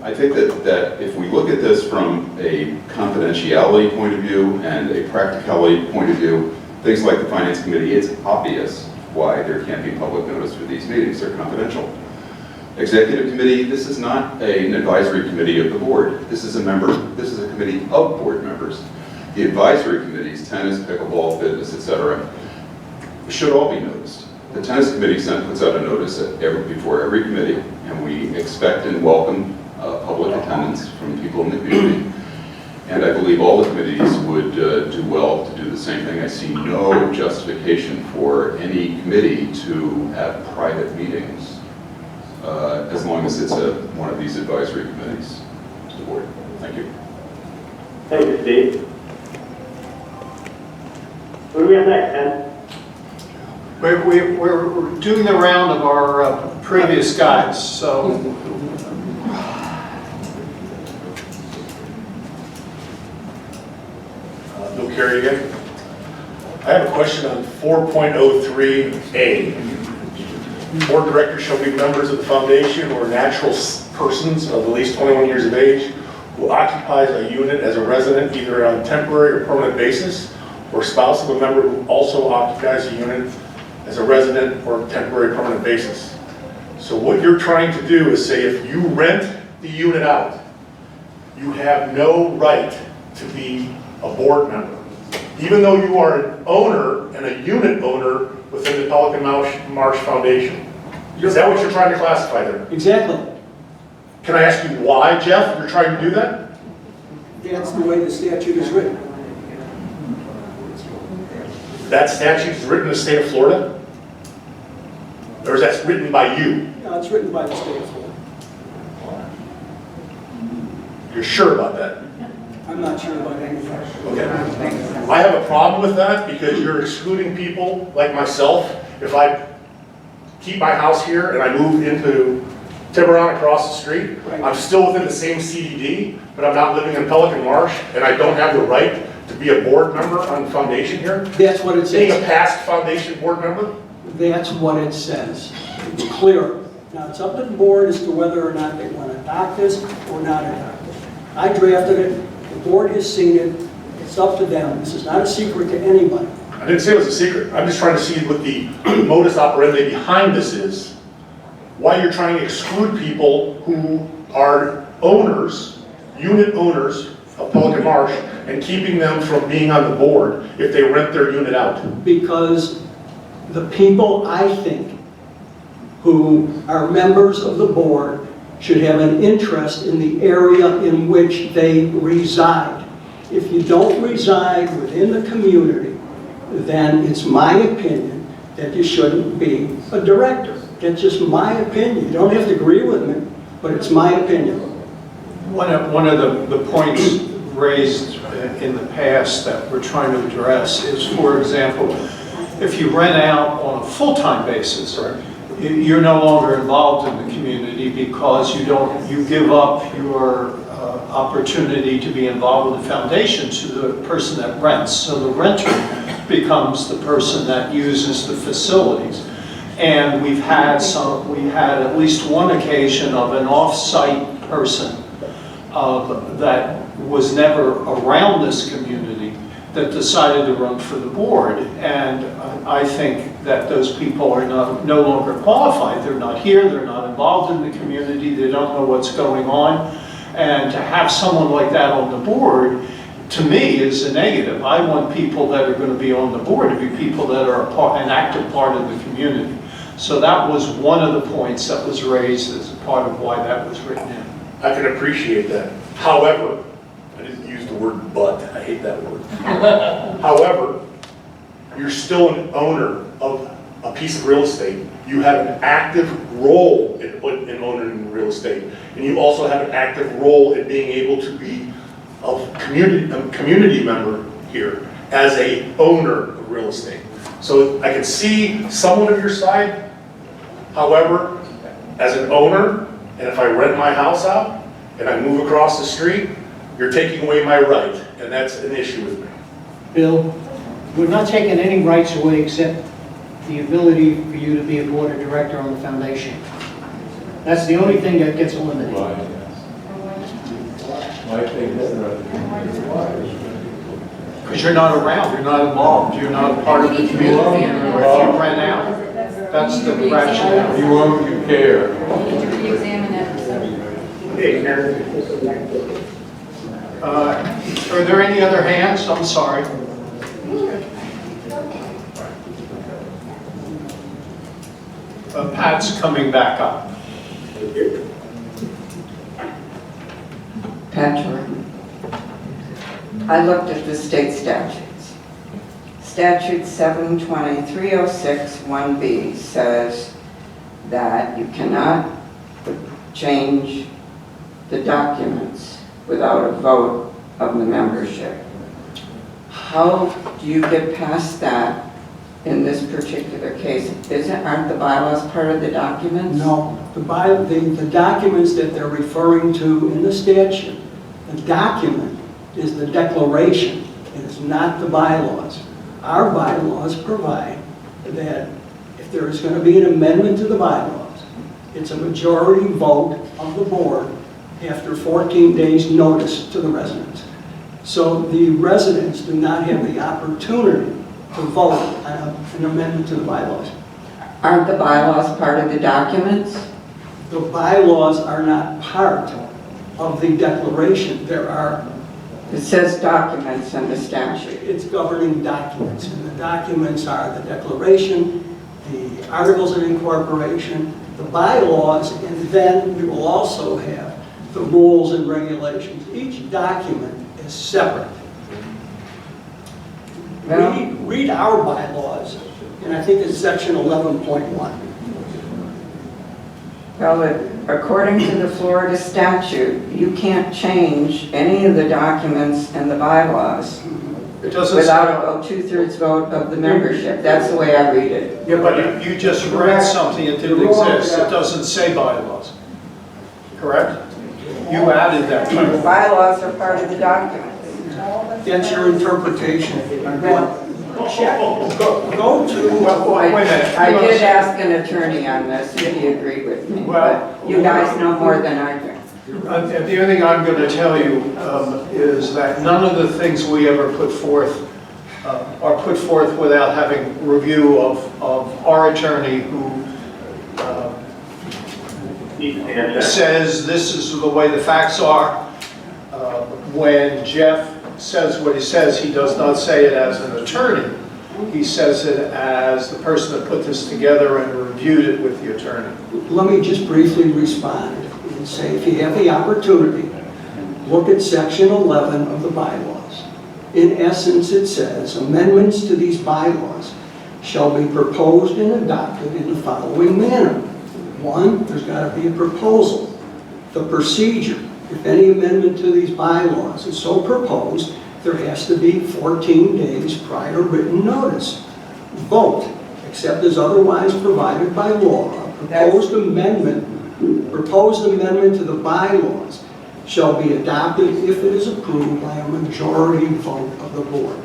I think that if we look at this from a confidentiality point of view and a practicality point of view, things like the Finance Committee, it's obvious why there can't be public notice for these meetings. They're confidential. Executive Committee, this is not an advisory committee of the board. This is a committee of board members. The advisory committees, tennis, pickleball, fitness, etc., should all be noticed. The tennis committee puts out a notice before every committee, and we expect and welcome public attendance from people in the community. And I believe all the committees would do well to do the same thing. I see no justification for any committee to have private meetings as long as it's one of these advisory committees to the board. Thank you. Thank you, Steve. What do we have next, Ken? We're doing the round of our previous guides, so. Bill Carey again. I have a question on 4.03A. Board directors shall be members of the foundation or natural persons of at least 21 years of age who occupies a unit as a resident either on a temporary or permanent basis, or spouse of a member who also occupies a unit as a resident or temporary permanent basis. So what you're trying to do is say if you rent the unit out, you have no right to be a board member, even though you are an owner and a unit owner within the Pelican Marsh Foundation. Is that what you're trying to classify there? Exactly. Can I ask you why, Jeff, you're trying to do that? That's the way the statute is written. That statute is written in the state of Florida? Or is that written by you? No, it's written by the state of Florida. You're sure about that? I'm not sure about anything. Okay. I have a problem with that because you're excluding people like myself. If I keep my house here and I move into Tiburon across the street, I'm still within the same CDD, but I'm not living in Pelican Marsh and I don't have the right to be a board member on the foundation here? That's what it Being a says. past foundation board member? That's what it says. It's clear. Now, it's up to the board as to whether or not they want to adopt this or not adopt it. I drafted it. The board has seen it. It's up to them. This is not a secret to anybody. I didn't say it was a secret. I'm just trying to see what the modus operandi behind this is. Why you're trying to exclude people who are owners, unit owners of Pelican Marsh, and keeping them from being on the board if they rent their unit out. Because the people, I think, who are members of the board should have an interest in the area in which they reside. If you don't reside within the community, then it's my opinion that you shouldn't be a director. That's just my opinion. You don't have to agree with me, but it's my opinion. One of the points raised in the past that we're trying to address is, for example, if you rent out on a full-time basis, you're no longer involved in the community because you give up your opportunity to be involved with the foundation to the person that rents. So the renter becomes the person that uses the facilities. And we had at least one occasion of an off-site person that was never around this community that decided to run for the board. And I think that those people are no longer qualified. They're not here, they're not involved in the community, they don't know what's going on. And to have someone like that on the board, to me, is a negative. I want people that are going to be on the board to be people that are an active part of the community. So that was one of the points that was raised as a part of why that was written in. I can appreciate that. However, I didn't use the word but, I hate that word. However, you're still an owner of a piece of real estate. You have an active role in owning real estate. And you also have an active role in being able to be a community member here as a owner of real estate. So I can see someone of your side. However, as an owner, and if I rent my house out and I move across the street, you're taking away my right, and that's an issue with me. Bill, we're not taking any rights away except the ability for you to be a board of director on the foundation. That's the only thing that gets eliminated. Because you're not around, you're not involved, you're not a part of the community. If you rent out, that's the rationale. You own, you care. Are there any other hands? I'm sorry. Pat's coming back up. Pat Jordan. I looked at the state statutes. Statute 720-306-1B says that you cannot change the documents without a vote of the membership. How do you get past that in this particular case? Aren't the bylaws part of the documents? No, the documents that they're referring to in the statute, the document is the declaration. It is not the bylaws. Our bylaws provide that if there is going to be an amendment to the bylaws, it's a majority vote of the board after 14 days notice to the residents. So the residents do not have the opportunity to vote on an amendment to the bylaws. Aren't the bylaws part of the documents? The bylaws are not part of the declaration. It says documents in the statute. It's governing documents, and the documents are the declaration, the articles of incorporation, the bylaws, and then we will also have the rules and regulations. Each document is separate. Read our bylaws, and I think it's section 11.1. Well, according to the Florida statute, you can't change any of the documents and the bylaws without a two-thirds vote of the membership. That's the way I read it. Yeah, but you just read something that didn't exist. It doesn't say bylaws. Correct? You added that. The bylaws are part of the documents. That's your interpretation. Check. Go to. Wait a minute. I did ask an attorney on this, and he agreed with me, but you guys know more than I do. The only thing I'm going to tell you is that none of the things we ever put forth are put forth without having review of our attorney who says this is the way the facts are. When Jeff says what he says, he does not say it as an attorney. He says it as the person that put this together and reviewed it with the attorney. Let me just briefly respond and say, if you have the opportunity, look at section 11 of the bylaws. In essence, it says, amendments to these bylaws shall be proposed and adopted in the following manner. One, there's got to be a proposal. The procedure, if any amendment to these bylaws is so proposed, there has to be 14 days prior written notice. Vote, except as otherwise provided by law. A proposed amendment to the bylaws shall be adopted if it is approved by a majority vote of the board.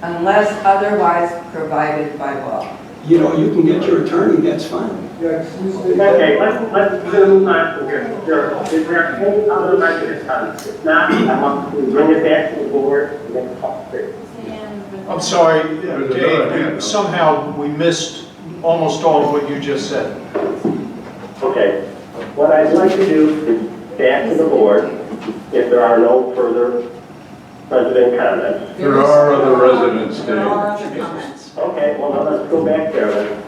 Unless otherwise provided by law. You know, you can get your attorney, that's fine. Okay, let's move on from here. Is there any other resident comments? If not, I want to bring it back to the board and make a call. I'm sorry, Dave, somehow we missed almost all of what you just said. Okay, what I'd like to do is back to the board if there are no further resident comments. There are other residents, Dave. There are other comments. Okay, well, now let's go back there then.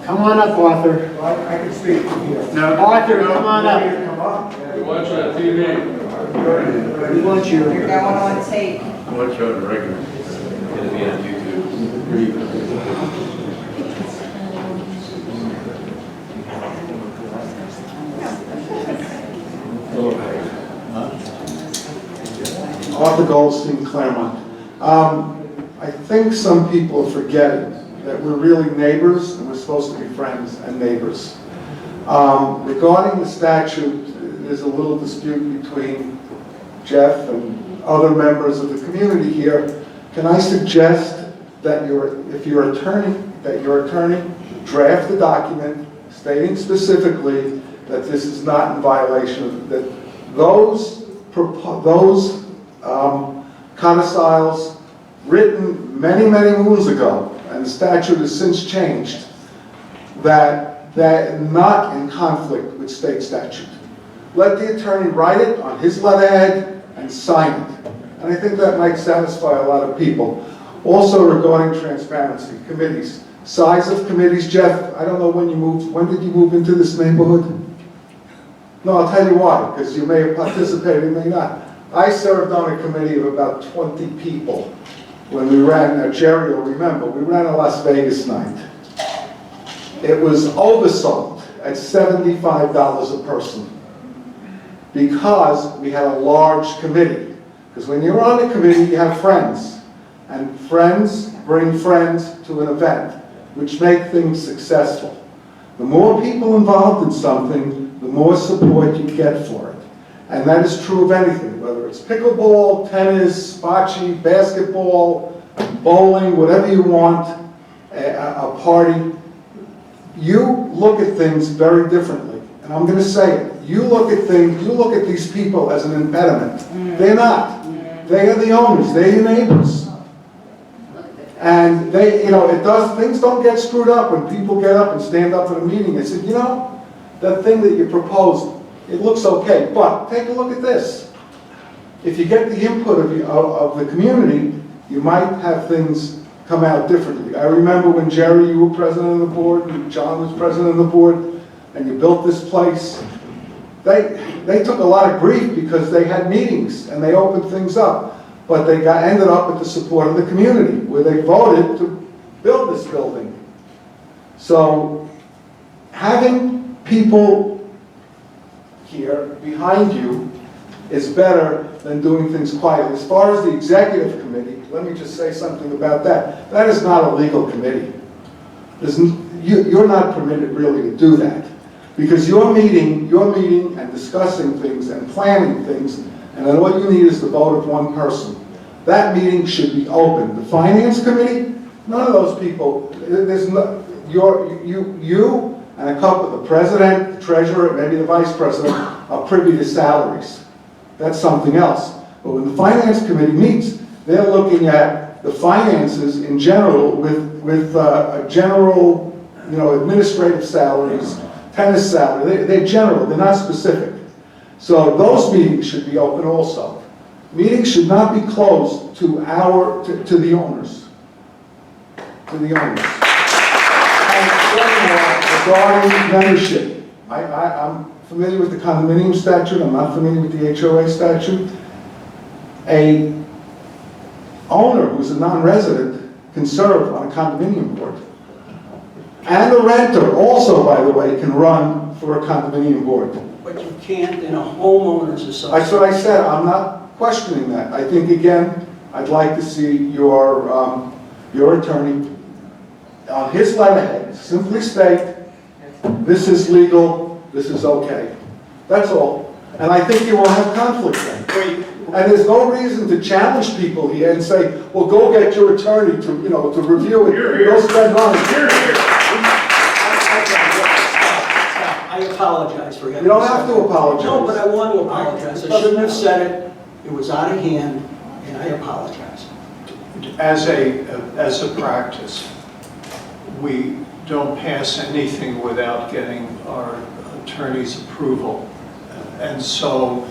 Come on up, Arthur. I can speak from here. Arthur, come on up. We want you on TV. We want you. You're going on tape. We want you on the record. It'll be on YouTube. Arthur Goldstein, Claremont. I think some people are forgetting that we're really neighbors and we're supposed to be friends and neighbors. Regarding the statute, there's a little dispute between Jeff and other members of the community here. Can I suggest that if your attorney draft a document stating specifically that this is not in violation, that those codicils written many, many moons ago, and the statute has since changed, that they're not in conflict with state statute. Let the attorney write it on his letterhead and sign it. And I think that might satisfy a lot of people. Also regarding transparency, committees, size of committees. Jeff, I don't know when did you move into this neighborhood? No, I'll tell you why, because you may have participated, you may not. I served on a committee of about 20 people when we ran, Jerry will remember, we ran a Las Vegas night. It was oversold at $75 a person because we had a large committee. Because when you're on a committee, you have friends. And friends bring friends to an event, which make things successful. The more people involved in something, the more support you get for it. And that is true of anything, whether it's pickleball, tennis, bocce, basketball, bowling, whatever you want, a party. You look at things very differently. And I'm going to say it. You look at these people as an impediment. They're not. They are the owners. They're your neighbors. And things don't get screwed up when people get up and stand up at a meeting and say, you know, that thing that you proposed, it looks okay, but take a look at this. If you get the input of the community, you might have things come out differently. I remember when Jerry, you were president of the board, and John was president of the board, and you built this place. They took a lot of grief because they had meetings and they opened things up, but they ended up with the support of the community where they voted to build this building. So having people here behind you is better than doing things quietly. As far as the executive committee, let me just say something about that. That is not a legal committee. You're not permitted really to do that. Because you're meeting and discussing things and planning things, and then all you need is the vote of one person. That meeting should be open. The finance committee, none of those people, you and a couple, the president, the treasurer, maybe the vice president, are privy to salaries. That's something else. But when the finance committee meets, they're looking at the finances in general with a general, administrative salaries, tennis salary. They're general, they're not specific. So those meetings should be open also. Meetings should not be closed to the owners. To the owners. And regarding membership, I'm familiar with the condominium statute, I'm not familiar with the HOA statute. A owner who's a non-resident can serve on a condominium board. And a renter also, by the way, can run for a condominium board. But you can't in a homeowners association. That's what I said. I'm not questioning that. I think, again, I'd like to see your attorney on his letterhead simply state, this is legal, this is okay. That's all. And I think you will have conflict then. Wait, And there's no reason to challenge people here and say, well, go get your attorney to, you know, to review it. Go spend money. I apologize for having. You don't have to apologize. No, but I want to apologize. I shouldn't have said it. It was out of hand, and I apologize. as a practice, we don't pass anything without getting our attorney's approval. And so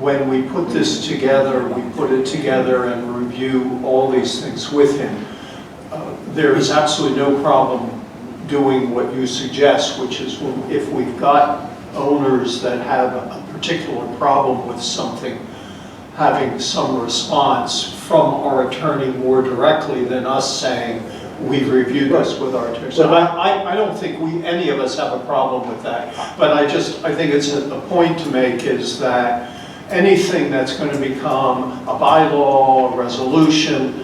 when we put this together, we put it together and review all these things with him. There is absolutely no problem doing what you suggest, which is if we've got owners that have a particular problem with something, having some response from our attorney more directly than us saying, we've reviewed this with our attorney. So I don't think any of us have a problem with that. But I think it's a point to make is that anything that's going to become a bylaw, a resolution,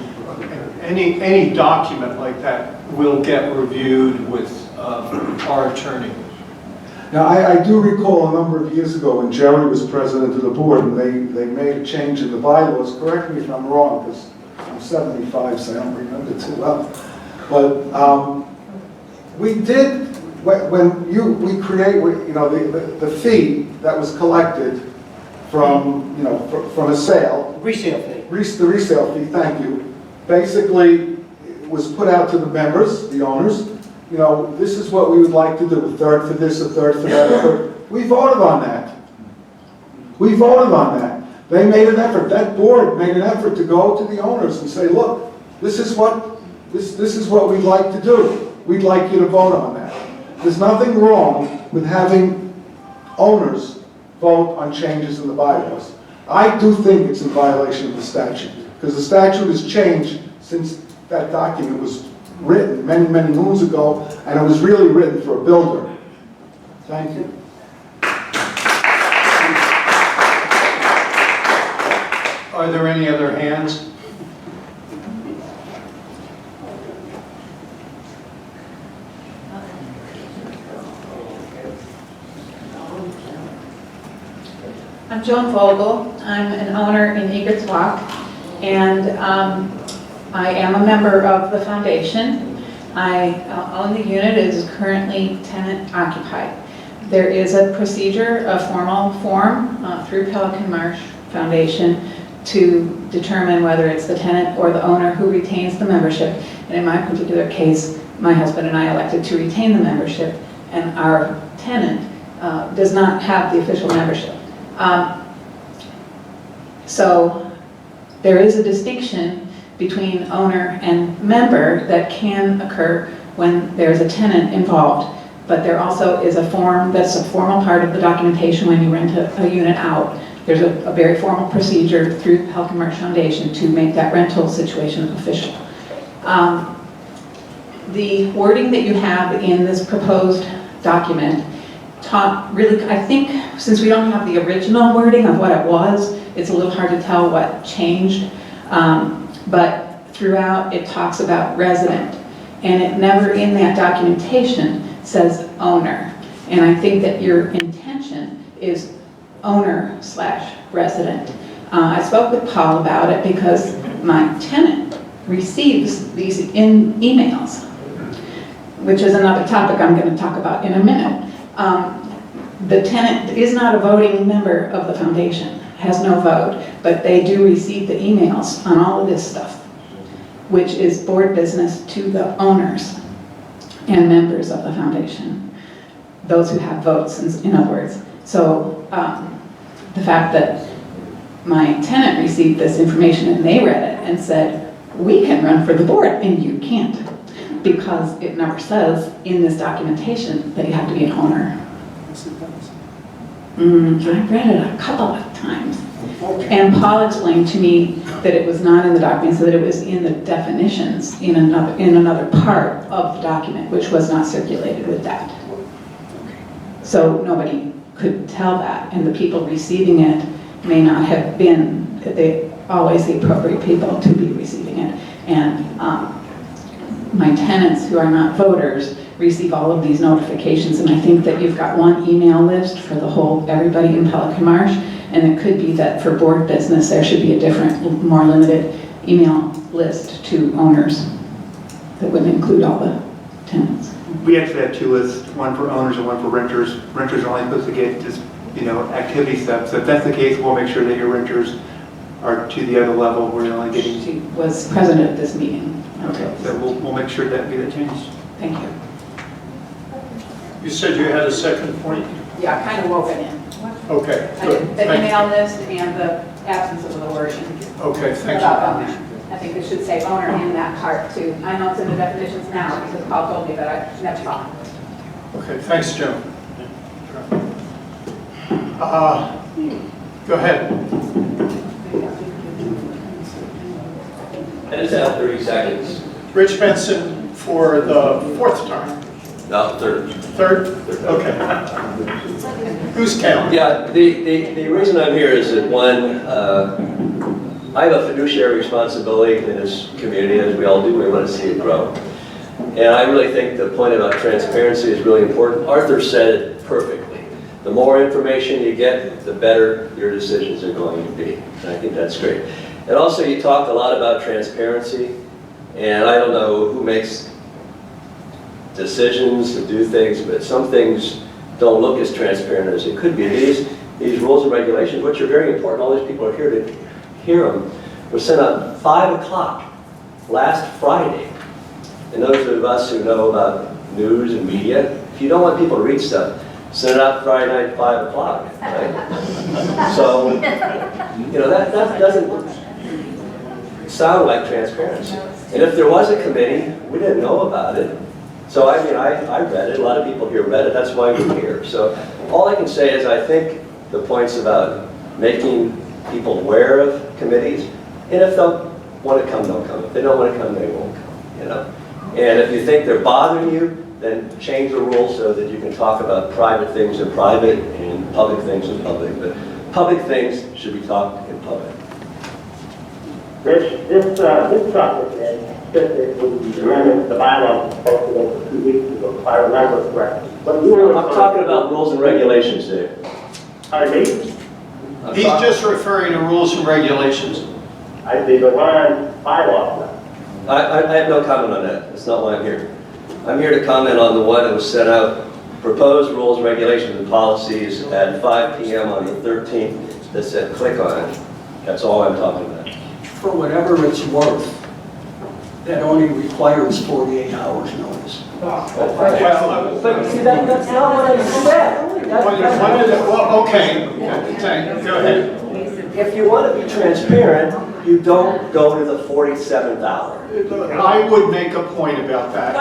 any document like that will get reviewed with our attorney. Now, I do recall a number of years ago when Jerry was president of the board and they made a change in the bylaws. Correct me if I'm wrong, because I'm 75, so I don't remember too well. But we did, we create, you know, the fee that was collected from, you know, from a sale. Resale fee. The resale fee, thank you. Basically, it was put out to the members, the owners. You know, this is what we would like to do, a third for this, a third for that, a third. We voted on that. We voted on that. They made an effort, that board made an effort to go to the owners and say, look, this is what we'd like to do. We'd like you to vote on that. There's nothing wrong with having owners vote on changes in the bylaws. I do think it's in violation of the statute, because the statute has changed since that document was written many, many moons ago, and it was really written for a builder. Thank you. Are there any other hands? I'm Joan Vogel. I'm an owner in Eagles Walk, and I am a member of the foundation. I own the unit. It is currently tenant occupied. There is a procedure, a formal form through Pelican Marsh Foundation to determine whether it's the tenant or the owner who retains the membership. And in my particular case, my husband and I elected to retain the membership, and our tenant does not have the official membership. So there is a distinction between owner and member that can occur when there's a tenant involved. But there also is a form that's a formal part of the documentation when you rent a unit out. There's a very formal procedure through the Pelican Marsh Foundation to make that rental situation official. The wording that you have in this proposed document really, I think, since we don't have the original wording of what it was, it's a little hard to tell what changed. But throughout, it talks about resident, and it never in that documentation says owner. And I think that your intention is owner/resident. I spoke with Paul about it because my tenant receives these emails, which is another topic I'm going to talk about in a minute. The tenant is not a voting member of the foundation, has no vote, but they do receive the emails on all of this stuff, which is board business to the owners and members of the foundation, those who have votes, in other words. So the fact that my tenant received this information and they read it and said, we can run for the board and you can't, because it never says in this documentation that you have to be an owner. I read it a couple of times. And Paul explained to me that it was not in the document, so that it was in the definitions in another part of the document, which was not circulated with that. So nobody could tell that, and the people receiving it may not have been always the appropriate people to be receiving it. And my tenants who are not voters receive all of these notifications. And I think that you've got one email list for the whole, everybody in Pelican Marsh. And it could be that for board business, there should be a different, more limited email list to owners that would include all the tenants. We actually have two lists, one for owners and one for renters. Renters are only supposed to get just, activity stuff. So if that's the case, we'll make sure that your renters are to the other level. We're only getting... She was present at this meeting. Okay, so we'll make sure that we get changed. Thank you. You said you had a second point? Yeah, kind of wove it in. Okay, I good. did the Thank email list and the absence of the version. Okay, thank About you. owner. I think it should say owner in that part too. I know it's in the definitions now because Paul told me that I never saw it. Okay, thanks, Jim. Go ahead. I just have 30 seconds. Rich Benson for the fourth time. No, third. Third? Okay. Who's counting? Yeah, the reason I'm here is that one, I have a fiduciary responsibility in this community, as we all do. We want to see it grow. And I really think the point about transparency is really important. Arthur said it perfectly. The more information you get, the better your decisions are going to be. And I think that's great. And also, you talked a lot about transparency. And I don't know who makes decisions to do things, but some things don't look as transparent as it could be. These rules and regulations, which are very important, all these people are here to hear them, were sent out 5 o'clock last Friday. And those of us who know about news and media, if you don't want people to read stuff, send it out Friday night at 5 o'clock, right? So, that doesn't sound like transparency. And if there was a committee, we didn't know about it. So, I read it. A lot of people here read it. That's why we're here. So, all I can say is I think the points about making people aware of committees, and if they'll want to come, they'll come. If they don't want to come, they won't come, And if you think they're bothering you, then change the rules so that you can talk about private things in private and public things in public. But public things should be talked in public. Rich, this topic, and the amendment, the bylaw was posted over 2 weeks ago, if I remember correctly. But you were I'm talking about rules and regulations, Dave. Pardon me? He's just referring to rules and regulations. I think we're on bylaws now. I have no comment on that. That's not why I'm here. I'm here to comment on the one that was sent out, proposed rules, regulations, and policies at 5 p.m. on the 13th that said click on it. That's all I'm talking about. For whatever it's worth, that only requires 48 hours notice. But see, that's not what I said. Okay, go ahead. If you want to be transparent, you don't go to the 47th hour. I would make a point about that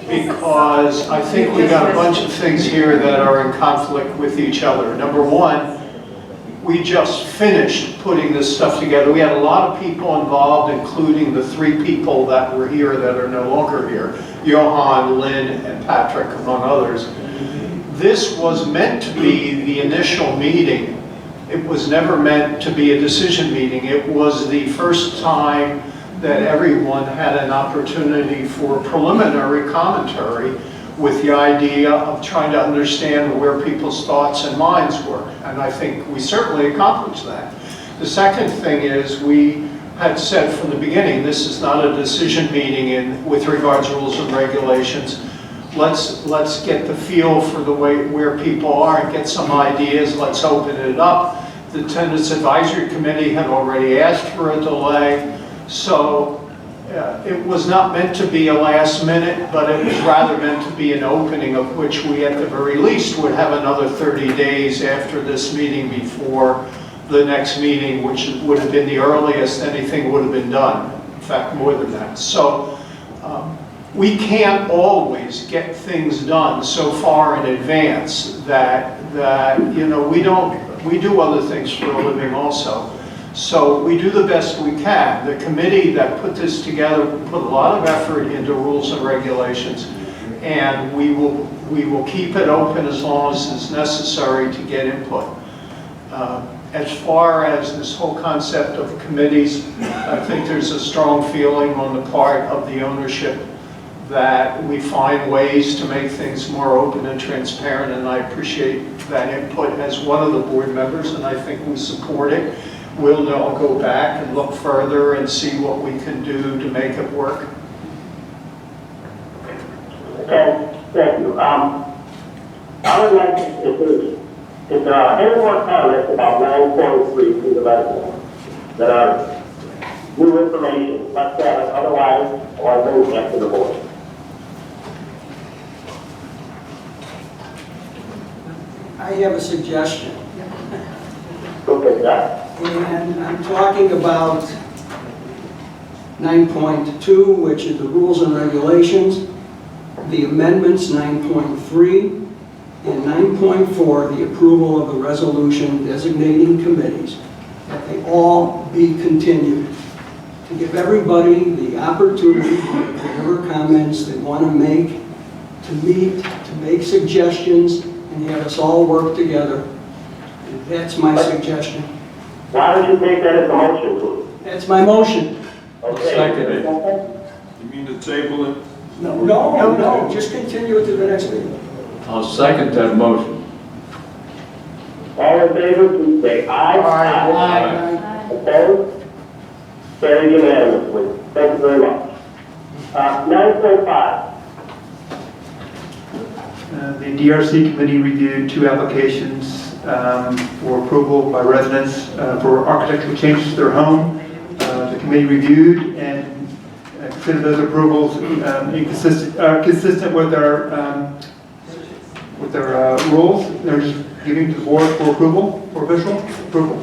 because I think we got a bunch of things here that are in conflict with each other. Number one, we just finished putting this stuff together. We had a lot of people involved, including the 3 people that were here that are no longer here, Johan, Lynn, and Patrick, among others. This was meant to be the initial meeting. It was never meant to be a decision meeting. It was the first time that everyone had an opportunity for preliminary commentary with the idea of trying to understand where people's thoughts and minds were. And I think we certainly accomplished that. The second thing is we had said from the beginning, this is not a decision meeting with regards to rules and regulations. Let's get the feel for the way where people are and get some ideas. Let's open it up. The Attendance Advisory Committee had already asked for a delay. So it was not meant to be a last minute, but it was rather meant to be an opening of which we at the very least would have another 30 days after this meeting before the next meeting, which would have been the earliest anything would have been done. In fact, more than that. So we can't always get things done so far in advance that we do other things for a living also. So we do the best we can. The committee that put this together put a lot of effort into rules and regulations, and we will keep it open as long as it's necessary to get input. As far as this whole concept of committees, I think there's a strong feeling on the part of the ownership that we find ways to make things more open and transparent, and I appreciate that input as one of the board members, and I think we support it. We'll now go back and look further and see what we can do to make it work. Okay, thank you. I would like to, if there are any more comments about 9.3 from the residents that are new information, let's have it, otherwise I'll bring it back to the board. I have a suggestion. Okay, Jeff? And I'm talking about 9.2, which is the rules and regulations, the amendments 9.3, and 9.4, the approval of the resolution designating committees, that they all be continued. To give everybody the opportunity to make whatever comments they want to make, to meet, to make suggestions, and have us all work together. And that's my suggestion. Why don't you take that as a motion, please? That's my motion. Okay. Second it. You mean to table it? No, just continue it to the next meeting. I'll second that motion. All in favor, please say aye. Aye. Opposed? Carried unanimously. Thank you very much. 9.5. The DRC committee reviewed 2 applications for approval by residents for architectural changes to their home. The committee reviewed and considered those approvals consistent with their rules. They're just giving to the board for approval, for official approval.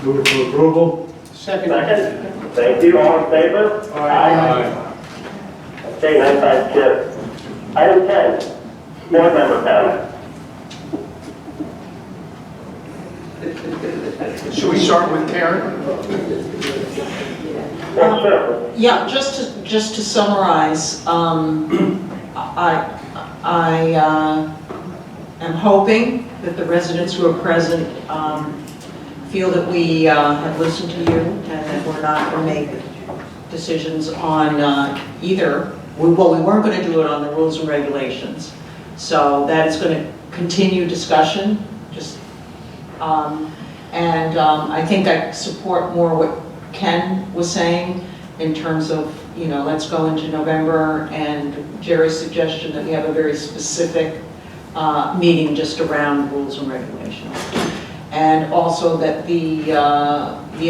Move it for approval. Second. Thank you. All in favor? Aye. Okay, 9.5 carried. Item 10. Board member comment. Should we start with Karen? Yes, sure. Yeah, just to summarize, I am hoping that the residents who are present feel that we have listened to you and that we're not going to make decisions on either. Well, we weren't going to do it on the rules and regulations. So that is going to continue discussion. I think I support more what Ken was saying in terms of, let's go into November, and Jerry's suggestion that we have a very specific meeting just around rules and regulations. And also that the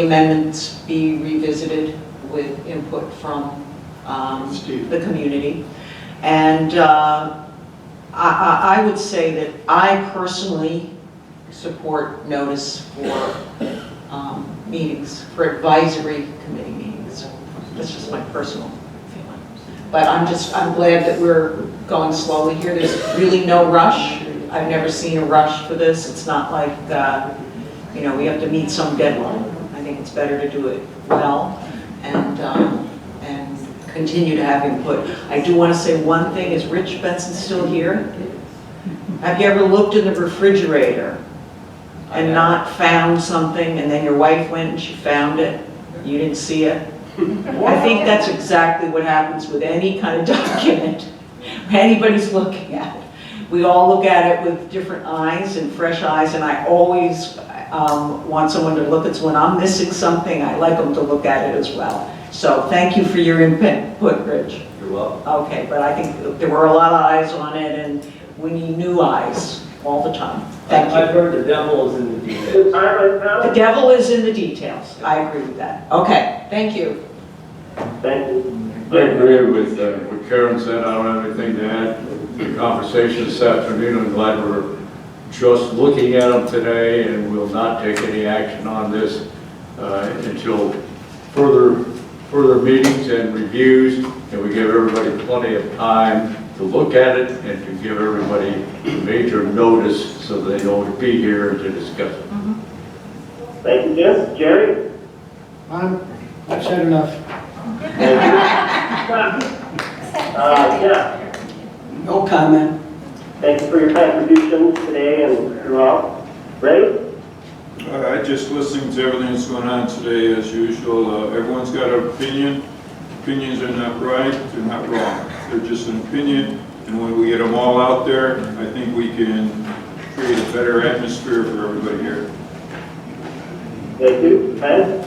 amendments be revisited with input from the community. And I would say that I personally support notice for meetings, for advisory committee meetings. That's just my personal feeling. But I'm glad that we're going slowly here. There's really no rush. I've never seen a rush for this. It's not like, we have to meet some deadline. I think it's better to do it well and continue to have input. I do want to say one thing. Is Rich Benson still here? Have you ever looked in the refrigerator and not found something, and then your wife went and she found it? You didn't see it? I think that's exactly what happens with any kind of document anybody's looking at. We all look at it with different eyes and fresh eyes, and I always want someone to look at, when I'm missing something, I like them to look at it as well. So thank you for your input, Rich. You're welcome. Okay, but I think there were a lot of eyes on it, and we need new eyes all the time. Thank you. I've heard the devil is in the details. The devil is in the details. I agree with that. Okay, thank you. Thank you. I agree with what Karen said. I don't have anything to add to the conversation this afternoon. I'm glad we're just looking at them today, and we'll not take any action on this until further meetings and reviews, and we give everybody plenty of time to look at it and to give everybody major notice so they know to be here to discuss it. Thank you, Jim. Jerry? I've said enough. Yeah. No comment. Thank you for your contributions today and throughout. Ray? I just listening to everything that's going on today as usual. Everyone's got an opinion. Opinions are not right, they're not wrong. They're just an opinion, and when we get them all out there, I think we can create a better atmosphere for everybody here. Thank you. Ken?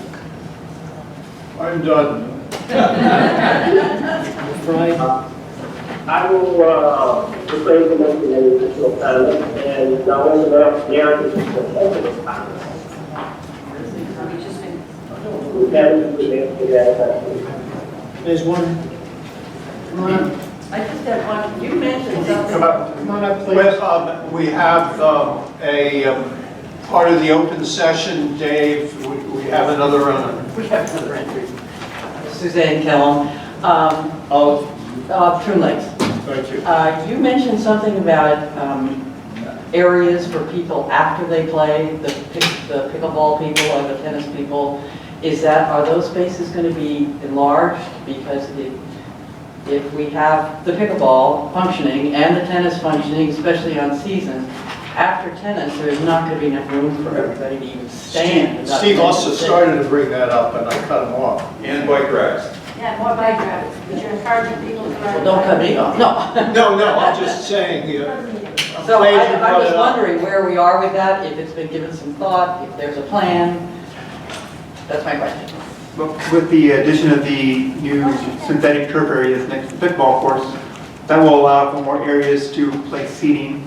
I'm done. I will refrain from making any additional comments, and now open it up to the audience for questions. There's one. I just have one, you mentioned something. Come on up, please. Well, we have part of the open session, Dave, we have another, We have another entry. Suzanne Kellum, True Lakes. Thank you. You mentioned something about areas for people after they play, the pickleball people or the tennis people. Are those spaces going to be enlarged? Because if we have the pickleball functioning and the tennis functioning, especially on season, after tennis, there's not going to be enough room for everybody to even stand. Steve also started to bring that up, and I cut him off. And bike racks. Yeah, more bike rides, but you're encouraging people to ride. Well, don't cut me off, no. No, I'm just saying, So I was wondering where we are with that, if it's been given some thought, if there's a plan. That's my question. Well, with the addition of the new synthetic turf areas next to the pickleball course, that will allow for more areas to place seating.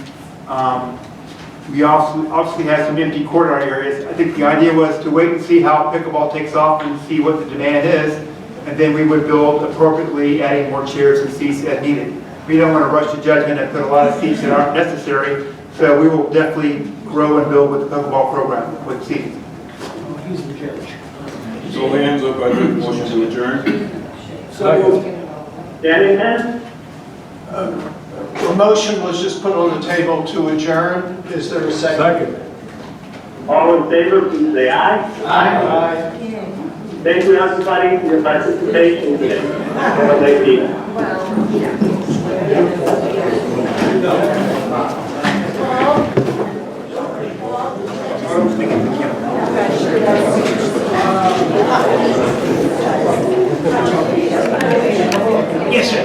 We obviously have some empty courtyard areas. I think the idea was to wait and see how pickleball takes off and see what the demand is, and then we would build appropriately, adding more chairs and seats as needed. We don't want to rush to judgment and put a lot of seats that aren't necessary, so we will definitely grow and build with the pickleball program with seats. He's the judge. So hands up, I make a motion to adjourn. Danny, Ken? The motion was just put on the table to adjourn. Is there a second? All in favor, please say aye. Aye. Thank you, everybody, for your participation today. Have a nice evening. Yes, sir.